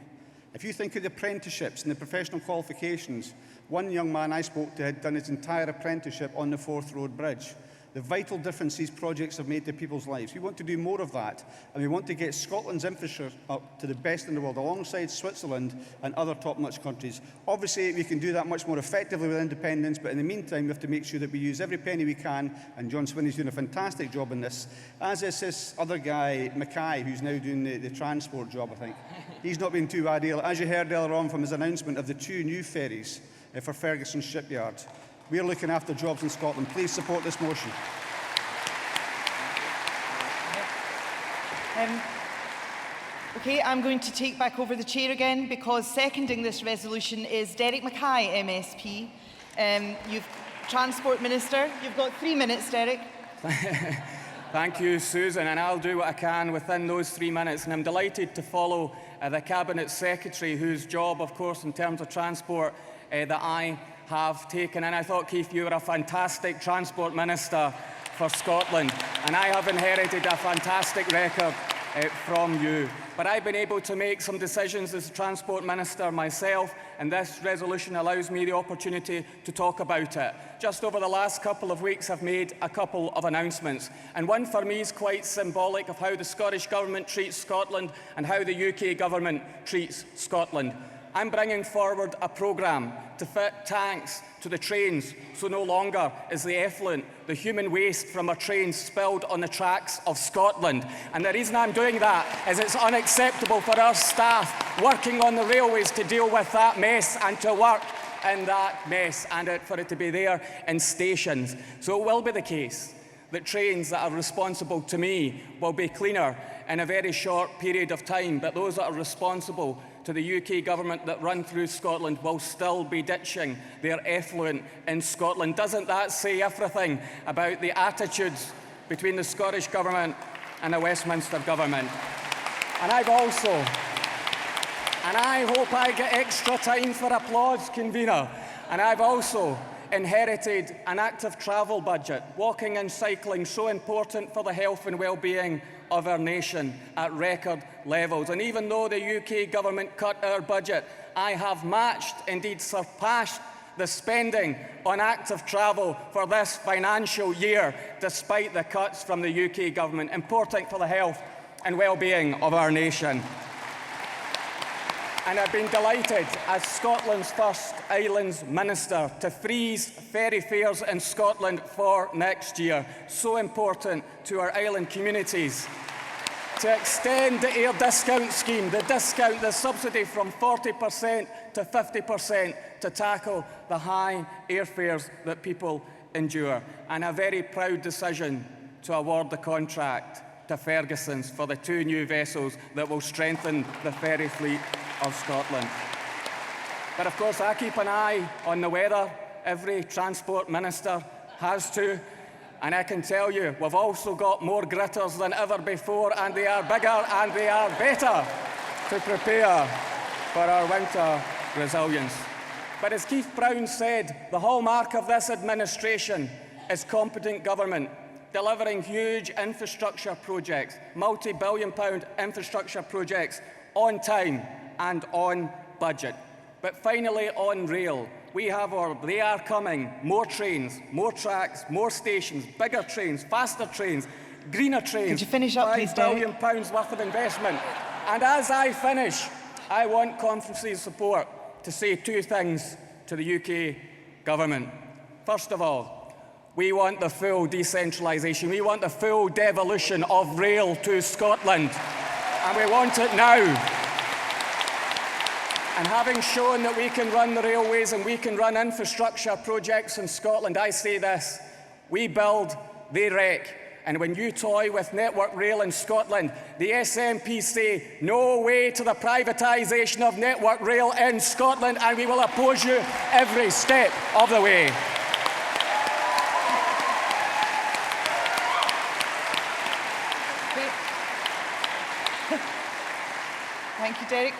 If you think of the apprenticeships and the professional qualifications, one young man I spoke to had done his entire apprenticeship on the Forth Road Bridge. The vital difference these projects have made to people's lives. We want to do more of that, and we want to get Scotland's infrastructure up to the best in the world, alongside Switzerland and other top-notch countries. Obviously, we can do that much more effectively with independence, but in the meantime, we have to make sure that we use every penny we can, and John Swinney's doing a fantastic job in this, as is this other guy, Mackay, who's now doing the transport job, I think. He's not been too ideal, as you heard earlier on from his announcement of the 2 new ferries for Ferguson Shipyard. We are looking after jobs in Scotland. Please support this motion. Okay, I'm going to take back over the chair again because seconding this resolution is Derek Mackay, MSP. Transport Minister. You've got 3 minutes, Derek. Thank you, Susan, and I'll do what I can within those 3 minutes. And I'm delighted to follow the Cabinet Secretary, whose job, of course, in terms of transport, that I have taken. And I thought, Keith, you were a fantastic Transport Minister for Scotland, and I have inherited a fantastic record from you. But I've been able to make some decisions as Transport Minister myself, and this resolution allows me the opportunity to talk about it. Just over the last couple of weeks, I've made a couple of announcements, and one for me is quite symbolic of how the Scottish Government treats Scotland and how the UK Government treats Scotland. I'm bringing forward a programme to fit tanks to the trains, so no longer is the effluent, the human waste from our trains spilled on the tracks of Scotland. And the reason I'm doing that is it's unacceptable for our staff working on the railways to deal with that mess and to work in that mess and for it to be there in stations. So it will be the case that trains that are responsible to me will be cleaner in a very short period of time, but those that are responsible to the UK Government that run through Scotland will still be ditching their effluent in Scotland. Doesn't that say everything about the attitudes between the Scottish Government and the Westminster Government? And I hope I get extra time for applause, convener. And I've also inherited an active travel budget, walking and cycling, so important for the health and well-being of our nation, at record levels. And even though the UK Government cut our budget, I have matched, indeed surpassed, the spending on active travel for this financial year, despite the cuts from the UK Government, important for the health and well-being of our nation. And I've been delighted, as Scotland's first Islands Minister, to freeze ferry fares in Scotland for next year. So important to our island communities. To extend the air discount scheme, the subsidy from 40% to 50% to tackle the high airfares that people endure. And a very proud decision to award the contract to Ferguson's for the 2 new vessels that will strengthen the ferry fleet of Scotland. But of course, I keep an eye on the weather. Every Transport Minister has to. And I can tell you, we've also got more gritters than ever before, and they are bigger and they are better to prepare for our winter resilience. But as Keith Brown said, the hallmark of this administration is competent government, delivering huge infrastructure projects, multi-billion-pound infrastructure projects on time and on budget. But finally, on rail, they are coming, more trains, more tracks, more stations, bigger trains, faster trains, greener trains. Could you finish up, please, £5 billion worth of investment. And as I finish, I want Conference's support to say 2 things to the UK Government. First of all, We want the full decentralisation. We want the full devolution of rail to Scotland. And we want it now. And having shown that we can run the railways and we can run infrastructure projects in Scotland, I say this: we build, they wreck. And when you toy with Network Rail in Scotland, the SNP say no way to the privatisation of Network Rail in Scotland, and we will oppose you every step of the way. Thank you, Derek.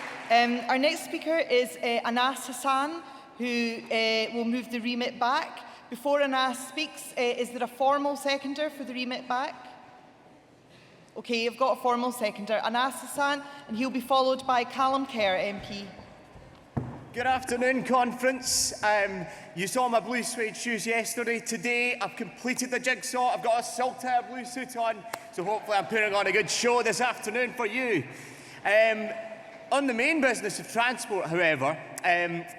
Our next speaker is Anas Hassan, who will move the remit back. Before Anas speaks, is there a formal seconder for the remit back? OK, you've got a formal seconder, Anas Hassan, and he'll be followed by Callum Kerr MP. Good afternoon, conference. You saw my blue suede shoes yesterday. Today, I've completed the jigsaw. I've got a saltire blue suit on, so hopefully I'm putting on a good show this afternoon for you. On the main business of transport, however,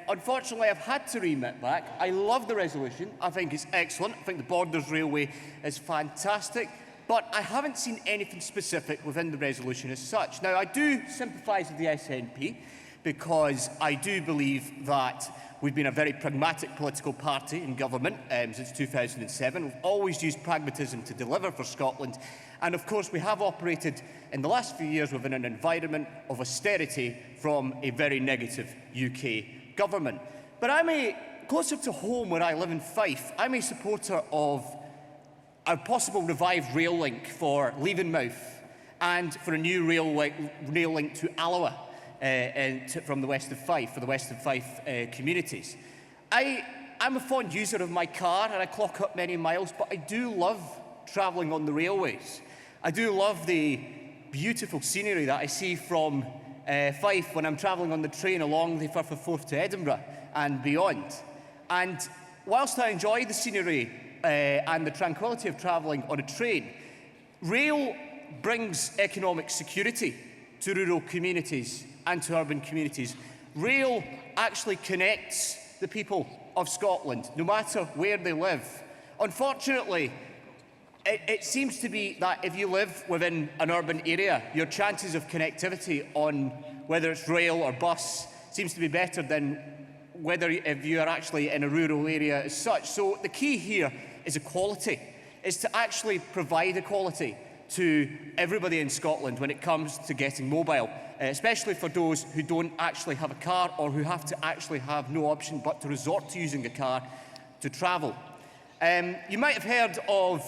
unfortunately I've had to remit back. I love the resolution. I think it's excellent. I think the Borders Railway is fantastic. But I haven't seen anything specific within the resolution as such. Now, I do sympathise with the SNP because I do believe that we've been a very pragmatic political party in government since 2007. We've always used pragmatism to deliver for Scotland. And of course, we have operated in the last few years within an environment of austerity from a very negative UK government. But closer to home where I live in Fife, I'm a supporter of a possible revived rail link for Leavenmouth and for a new rail link to Alloa from the west of Fife, for the west of Fife communities. I'm a fond user of my car and I clock up many miles, but I do love travelling on the railways. I do love the beautiful scenery that I see from Fife when I'm travelling on the train along the Firth of Forth to Edinburgh and beyond. And whilst I enjoy the scenery and the tranquility of travelling on a train, rail brings economic security to rural communities and to urban communities. Rail actually connects the people of Scotland, no matter where they live. Unfortunately, it seems to be that if you live within an urban area, your chances of connectivity on whether it's rail or bus seems to be better than if you are actually in a rural area as such. So the key here is equality, is to actually provide equality to everybody in Scotland when it comes to getting mobile, especially for those who don't actually have a car or who have to actually have no option but to resort to using a car to travel. You might have heard of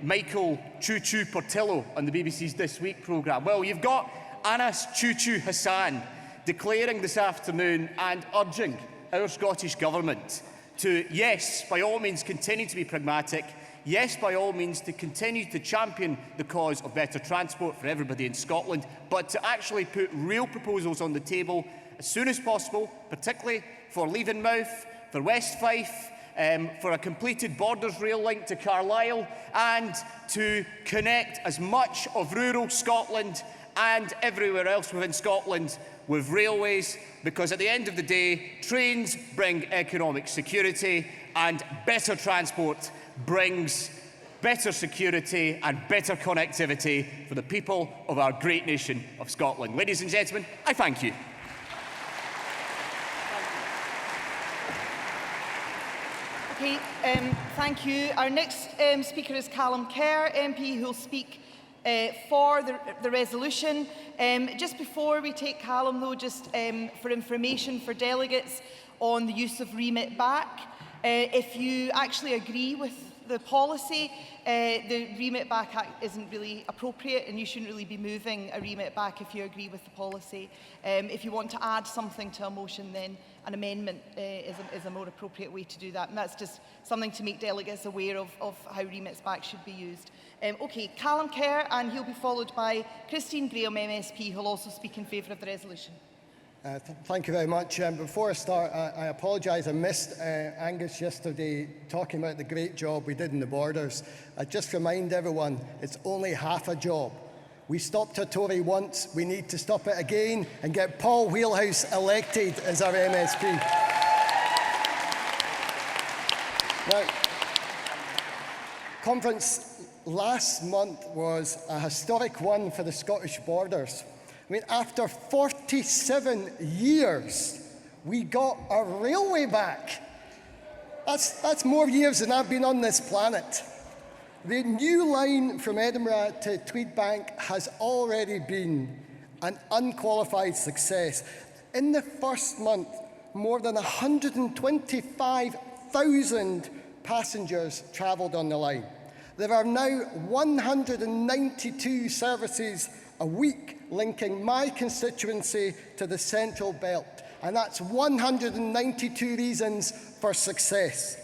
Michael Choo Choo Portillo on the BBC's This Week programme. Well, you've got Anas Choo Choo Hassan declaring this afternoon and urging our Scottish Government to, yes, by all means continue to be pragmatic, yes, by all means to continue to champion the cause of better transport for everybody in Scotland, but to actually put real proposals on the table as soon as possible, particularly for Leavenmouth, for West Fife, for a completed Borders rail link to Carlisle, and to connect as much of rural Scotland and everywhere else within Scotland with railways, because at the end of the day, trains bring economic security and better transport brings better security and better connectivity for the people of our great nation of Scotland. Ladies and gentlemen, I thank you. Okay, thank you. Our next speaker is Callum Kerr, MP, who will speak for the resolution. Just before we take Callum, though, just for information for delegates on the use of remit back, if you actually agree with the policy, the remit back act isn't really appropriate and you shouldn't really be moving a remit back if you agree with the policy. If you want to add something to a motion, then an amendment is a more appropriate way to do that. And that's just something to make delegates aware of how remits back should be used. OK, Callum Kerr, and he'll be followed by Christine Graham, MSP, who'll also speak in favour of the resolution. Thank you very much. Before I start, I apologise. I missed Angus yesterday talking about the great job we did in the Borders. I just remind everyone, it's only half a job. We stopped a Tory once, we need to stop it again and get Paul Wheelhouse elected as our MSP. Now, Conference, last month was a historic one for the Scottish Borders. I mean, after 47 years, we got our railway back. That's more years than I've been on this planet. The new line from Edinburgh to Tweedbank has already been an unqualified success. In the first month, more than 125,000 passengers travelled on the line. There are now 192 services a week linking my constituency to the Central Belt, and that's 192 reasons for success.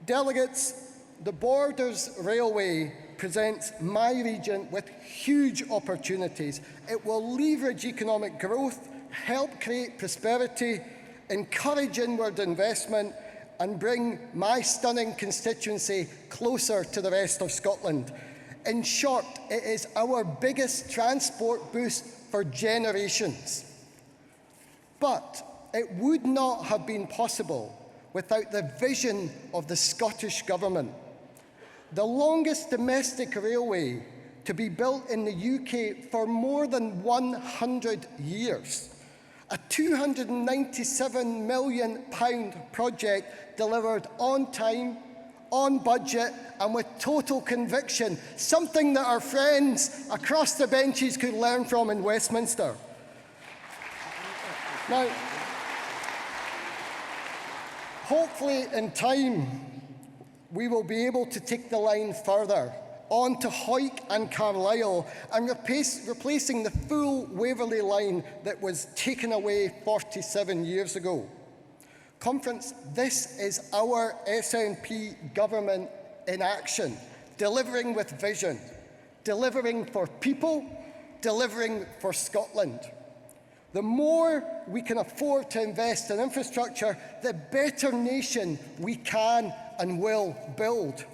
Delegates, the Borders Railway presents my region with huge opportunities. It will leverage economic growth, help create prosperity, encourage inward investment, and bring my stunning constituency closer to the rest of Scotland. In short, it is our biggest transport boost for generations. But it would not have been possible without the vision of the Scottish Government. The longest domestic railway to be built in the UK for more than 100 years. A £297 million project delivered on time, on budget, and with total conviction, something that our friends across the benches could learn from in Westminster. Now, hopefully in time, we will be able to take the line further on to Hawick and Carlisle and replacing the full Waverley line that was taken away 47 years ago. Conference, this is our SNP government in action, delivering with vision, delivering for people, delivering for Scotland. The more we can afford to invest in infrastructure, the better nation we can and will build.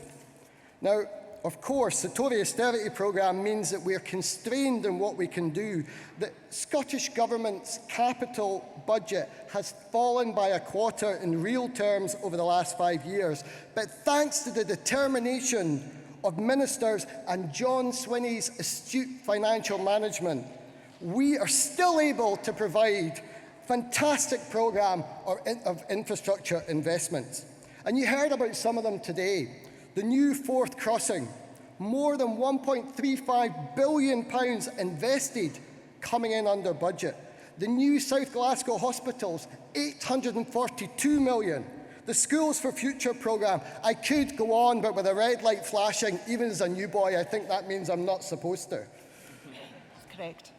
Now, of course, the Tory austerity programme means that we are constrained in what we can do. The Scottish Government's capital budget has fallen by a quarter in real terms over the last 5 years. But thanks to the determination of ministers and John Swinney's astute financial management, we are still able to provide a fantastic programme of infrastructure investments. And you heard about some of them today. The new Forth Crossing, more than £1.35 billion invested, coming in under budget. The new South Glasgow hospitals, £842 million. The Schools for Future programme, I could go on, but with a red light flashing, even as a new boy, I think that means I'm not supposed to. Correct.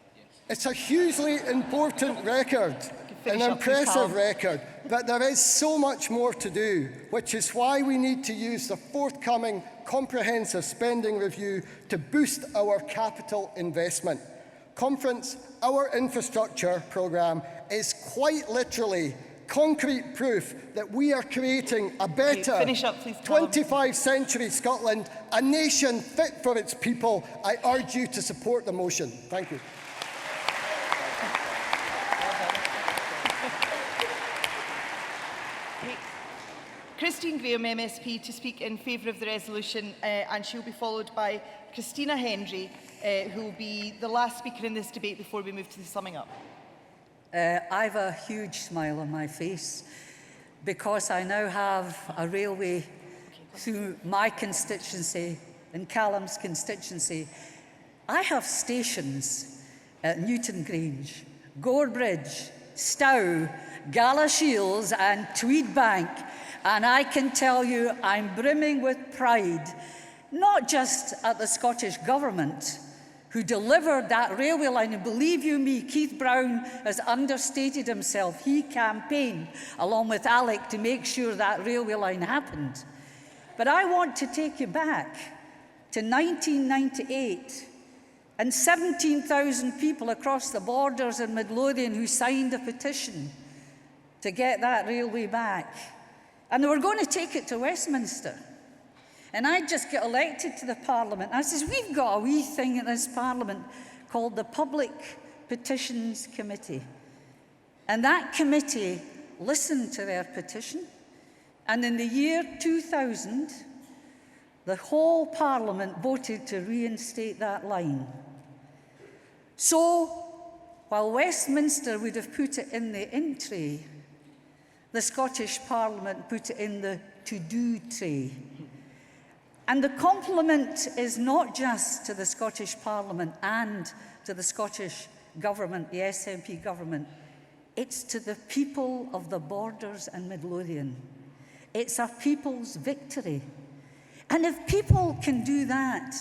It's a hugely important record, an impressive record, but there is so much more to do, which is why we need to use the forthcoming comprehensive spending review to boost our capital investment. Conference, our infrastructure programme is quite literally concrete proof that we are creating a better 21st century Scotland, a nation fit for its people. I urge you to support the motion. Thank you. Christine Graham, MSP, to speak in favour of the resolution, and she'll be followed by Christina Hendry, who will be the last speaker in this debate before we move to the summing up. I have a huge smile on my face because I now have a railway through my constituency and Callum's constituency. I have stations at Newton Grange, Gorebridge, Stow, Galashiels and Tweedbank. And I can tell you I'm brimming with pride, not just at the Scottish Government, who delivered that railway line. And believe you me, Keith Brown has understated himself. He campaigned, along with Alec, to make sure that railway line happened. But I want to take you back to 1998 and 17,000 people across the borders in Midlothian who signed a petition to get that railway back. And they were going to take it to Westminster. And I just got elected to the Parliament. I says, we've got a wee thing in this Parliament called the Public Petitions Committee. And that committee listened to their petition. And in the year 2000, The whole Parliament voted to reinstate that line. So, while Westminster would have put it in the in tray, the Scottish Parliament put it in the to-do tray. And the compliment is not just to the Scottish Parliament and to the Scottish Government, the SNP Government. It's to the people of the Borders and Midlothian. It's a people's victory. And if people can do that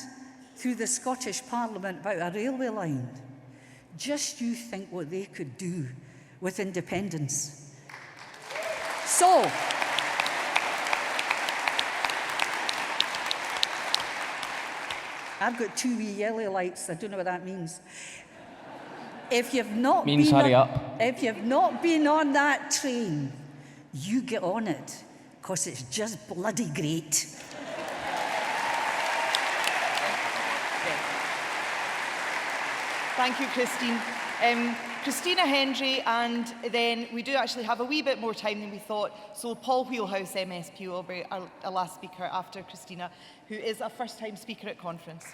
through the Scottish Parliament about a railway line, just you think what they could do with independence. So, I've got 2 wee yellow lights. I don't know what that means. If you've not Means been hurry on, up. If you've not been on that train, you get on it, because it's just bloody great. Thank you, Christine. Christina Hendry, and then we do actually have a wee bit more time than we thought, so Paul Wheelhouse, MSP, will be our last speaker after Christina, who is a first-time speaker at conference.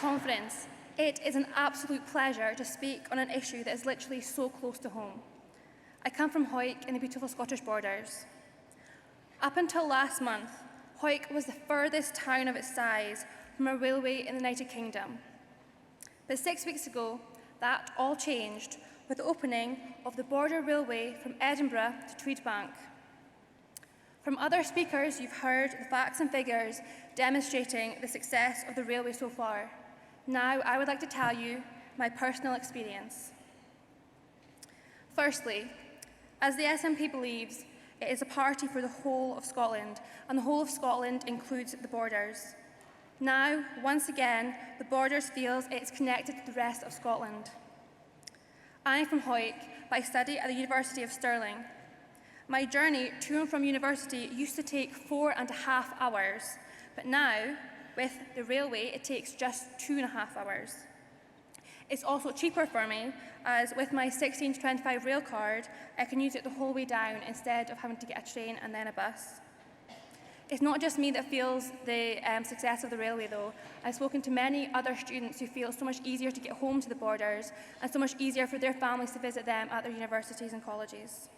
Conference, it is an absolute pleasure to speak on an issue that is literally so close to home. I come from Hawick in the beautiful Scottish Borders. Up until last month, Hawick was the furthest town of its size from a railway in the United Kingdom. But 6 weeks ago, that all changed with the opening of the Border Railway from Edinburgh to Tweedbank. From other speakers, you've heard the facts and figures demonstrating the success of the railway so far. Now, I would like to tell you my personal experience. Firstly, as the SNP believes, it is a party for the whole of Scotland, and the whole of Scotland includes the Borders. Now, once again, the Borders feels it's connected to the rest of Scotland. I am from Hawick, but I study at the University of Stirling. My journey to and from university used to take 4.5 hours, but now, with the railway, it takes just 2.5 hours. It's also cheaper for me, as with my 16 to 25 rail card, I can use it the whole way down instead of having to get a train and then a bus. It's not just me that feels the success of the railway, though. I've spoken to many other students who feel it's so much easier to get home to the Borders and so much easier for their families to visit them at their universities and colleges.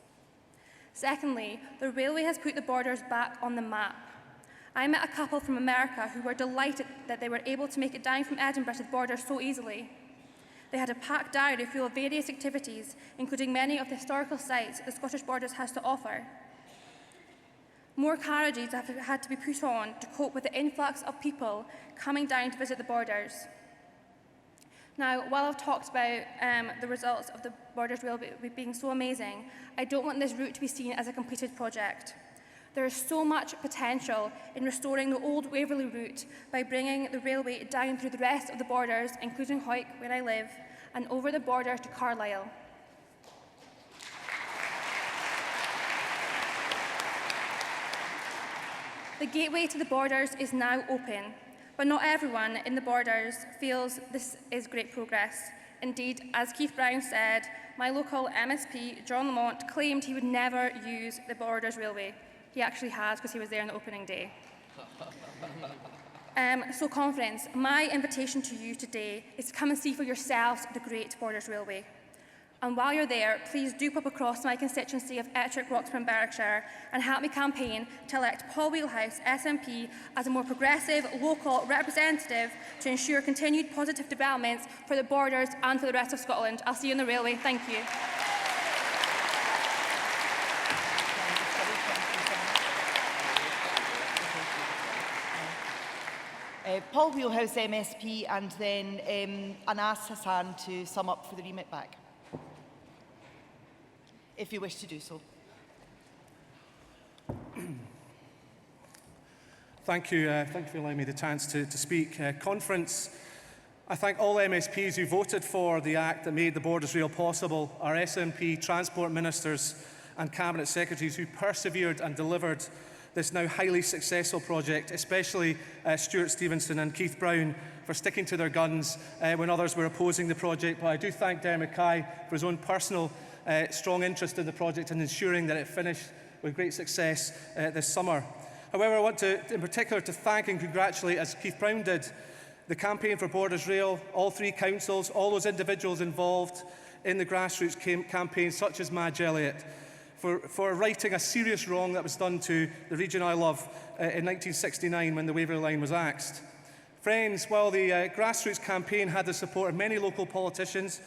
Secondly, the railway has put the Borders back on the map. I met a couple from America who were delighted that they were able to make it down from Edinburgh to the Borders so easily. They had a packed diary full of various activities, including many of the historical sites the Scottish Borders has to offer. More carriages have had to be put on to cope with the influx of people coming down to visit the Borders. Now, while I've talked about the results of the Borders Railway being so amazing, I don't want this route to be seen as a completed project. There is so much potential in restoring the old Waverley route by bringing the railway down through the rest of the Borders, including Hawick, where I live, and over the border to Carlisle. The gateway to the Borders is now open, but not everyone in the Borders feels this is great progress. Indeed, as Keith Brown said, my local MSP, John Lamont, claimed he would never use the Borders Railway. He actually has, because he was there on the opening day. So conference, my invitation to you today is to come and see for yourselves the Great Borders Railway. And while you're there, please do pop across to my constituency of Ettrick, Roxburgh and Berwickshire and help me campaign to elect Paul Wheelhouse, SNP, as a more progressive local representative to ensure continued positive developments for the Borders and for the rest of Scotland. I'll see you on the railway. Thank you. Paul Wheelhouse, MSP, and then Anas Hassan to sum up for the remit back, if you wish to do so. Thank you for allowing me the chance to speak. Conference, I thank all MSPs who voted for the Act that made the Borders Rail possible, our SNP, Transport Ministers and Cabinet Secretaries who persevered and delivered this now highly successful project, especially Stuart Stevenson and Keith Brown for sticking to their guns when others were opposing the project. But I do thank Dermot Mackay for his own personal strong interest in the project and ensuring that it finished with great success this summer. However, I want to, in particular, to thank and congratulate, as Keith Brown did, the Campaign for Borders Rail, all 3 councils, all those individuals involved in the grassroots campaign, such as Madge Elliott, for righting a serious wrong that was done to the region I love in 1969 when the Waverley Line was axed. Friends, while the grassroots campaign had the support of many local politicians,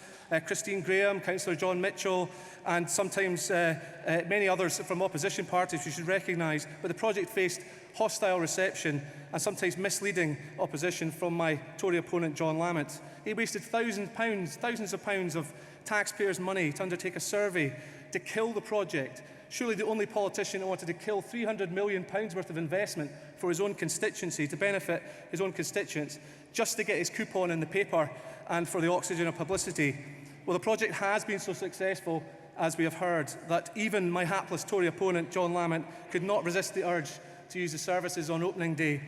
Christine Graham, Councillor John Mitchell, and sometimes many others from opposition parties you should recognise, but the project faced hostile reception and sometimes misleading opposition from my Tory opponent John Lamont. He wasted thousands of pounds of taxpayers' money to undertake a survey to kill the project. Surely the only politician who wanted to kill £300 million worth of investment for his own constituency, to benefit his own constituents, just to get his coupon in the paper and for the oxygen of publicity. Well, the project has been so successful, as we have heard, that even my hapless Tory opponent, John Lamont, could not resist the urge to use the services on opening day.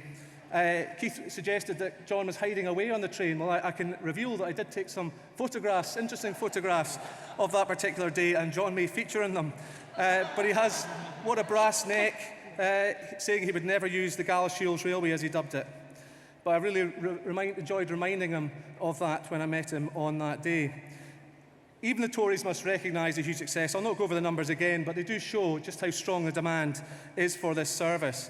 Keith suggested that John was hiding away on the train. Well, I can reveal that I did take some photographs, interesting photographs of that particular day, and John may feature in them. But he has, what a brass neck, saying he would never use the Galashiels Railway, as he dubbed it. But I really enjoyed reminding him of that when I met him on that day. Even the Tories must recognise the huge success. I'll not go over the numbers again, but they do show just how strong the demand is for this service.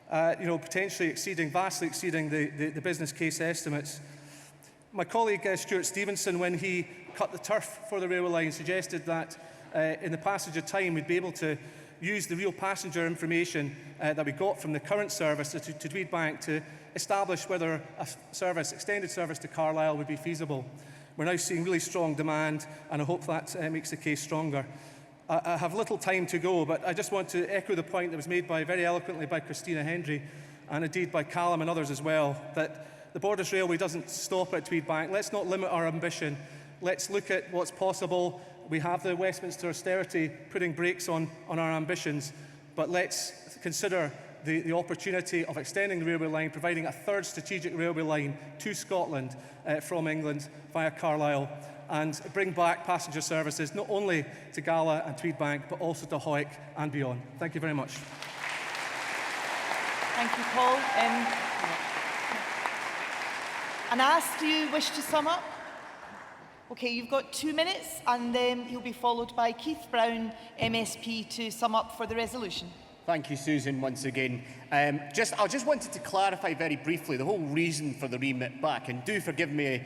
Potentially vastly exceeding the business case estimates. My colleague Stuart Stevenson, when he cut the turf for the railway line, suggested that in the passage of time we'd be able to use the real passenger information that we got from the current service to Tweedbank to establish whether a extended service to Carlisle would be feasible. We're now seeing really strong demand, and I hope that makes the case stronger. I have little time to go, but I just want to echo the point that was made very eloquently by Christina Hendry, and indeed by Callum and others as well, that the Borders Railway doesn't stop at Tweedbank. Let's not limit our ambition. Let's look at what's possible. We have the Westminster austerity putting brakes on our ambitions, but let's consider the opportunity of extending the railway line, providing a third strategic railway line to Scotland from England via Carlisle, and bring back passenger services not only to Gala and Tweedbank, but also to Hoyk and beyond. Thank you very much. Thank you, Paul. Anas, do you wish to sum up? Okay, you've got 2 minutes, and then he'll be followed by Keith Brown, MSP, to sum up for the resolution. Thank you, Susan, once again. I just wanted to clarify very briefly the whole reason for the remit back, and do forgive me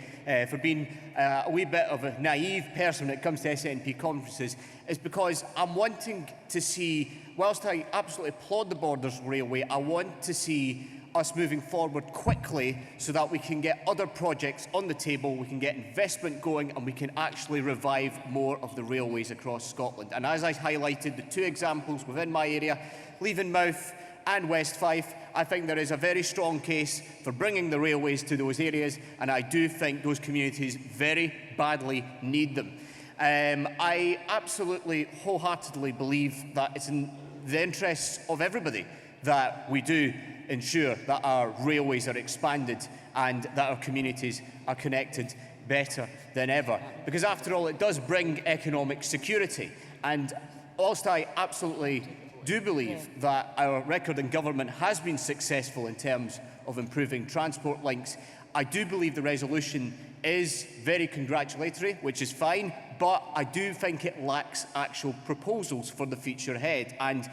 for being a wee bit of a naive person when it comes to SNP conferences, is because I'm wanting to see, whilst I absolutely applaud the Borders Railway, I want to see us moving forward quickly so that we can get other projects on the table, we can get investment going, and we can actually revive more of the railways across Scotland. And as I highlighted, the 2 examples within my area, Leavenmouth and West Fife, I think there is a very strong case for bringing the railways to those areas, and I do think those communities very badly need them. I absolutely wholeheartedly believe that it's in the interests of everybody that we do ensure that our railways are expanded and that our communities are connected better than ever. Because after all, it does bring economic security. And whilst I absolutely do believe that our record in government has been successful in terms of improving transport links, I do believe the resolution is very congratulatory, which is fine, but I do think it lacks actual proposals for the future ahead, and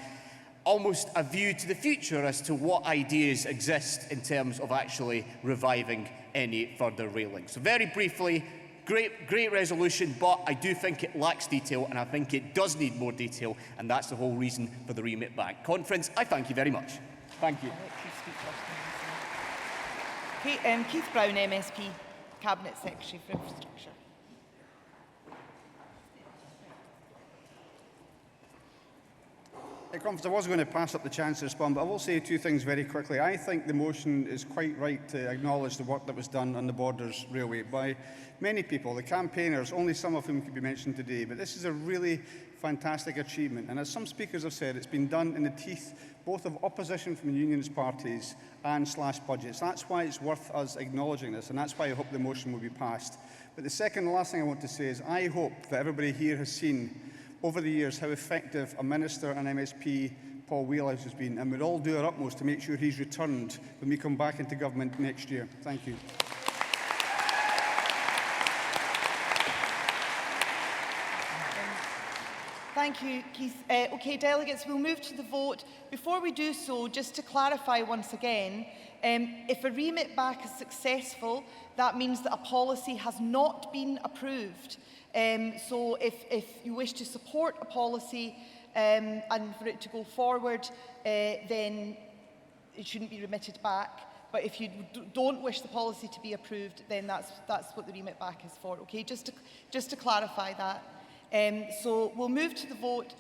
almost a view to the future as to what ideas exist in terms of actually reviving any further railing. So very briefly, great resolution, but I do think it lacks detail, and I think it does need more detail, and that's the whole reason for the remit back. Conference, I thank you very much. Thank you. Okay, Keith Brown, MSP, Cabinet Secretary for Infrastructure. Conference, I was going to pass up the chance to respond, but I will say 2 things very quickly. I think the motion is quite right to acknowledge the work that was done on the Borders Railway by many people, the campaigners, only some of whom could be mentioned today. But this is a really fantastic achievement. And as some speakers have said, it's been done in the teeth both of opposition from unionist parties and slashed budgets. That's why it's worth us acknowledging this, and that's why I hope the motion will be passed. But the second and last thing I want to say is I hope that everybody here has seen over the years how effective a Minister and MSP Paul Wheelhouse has been, and we'll all do our utmost to make sure he's returned when we come back into government next year. Thank you. Thank you, Keith. OK, delegates, we'll move to the vote. Before we do so, just to clarify once again, if a remit back is successful, that means that a policy has not been approved. So if you wish to support a policy and for it to go forward, then it shouldn't be remitted back. But if you don't wish the policy to be approved, then that's what the remit back is for. Okay, just to clarify that. So we'll move to the vote.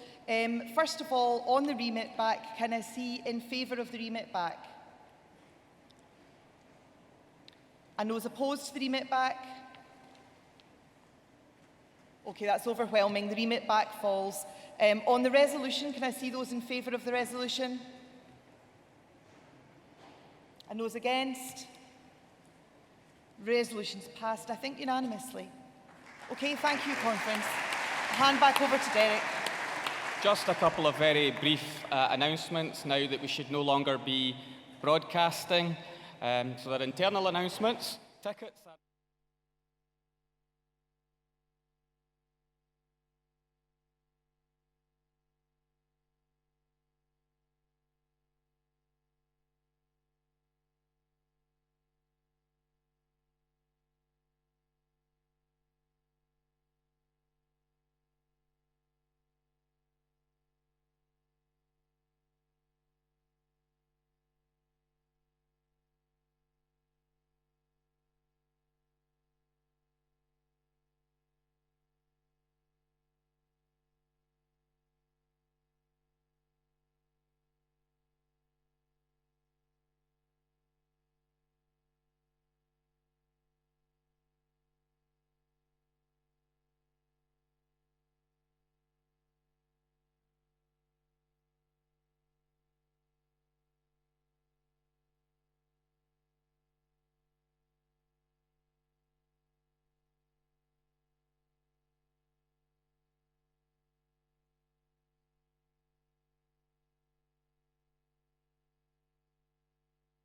First of all, on the remit back, can I see in favour of the remit back? And those opposed to the remit back? OK, that's overwhelming. The remit back falls. On the resolution, can I see those in favour of the resolution? And those against? Resolution's passed, I think, unanimously. OK, thank you, Conference. Hand back over to Derek. Just a couple of very brief announcements now that we should no longer be broadcasting. So they're internal announcements. Tickets are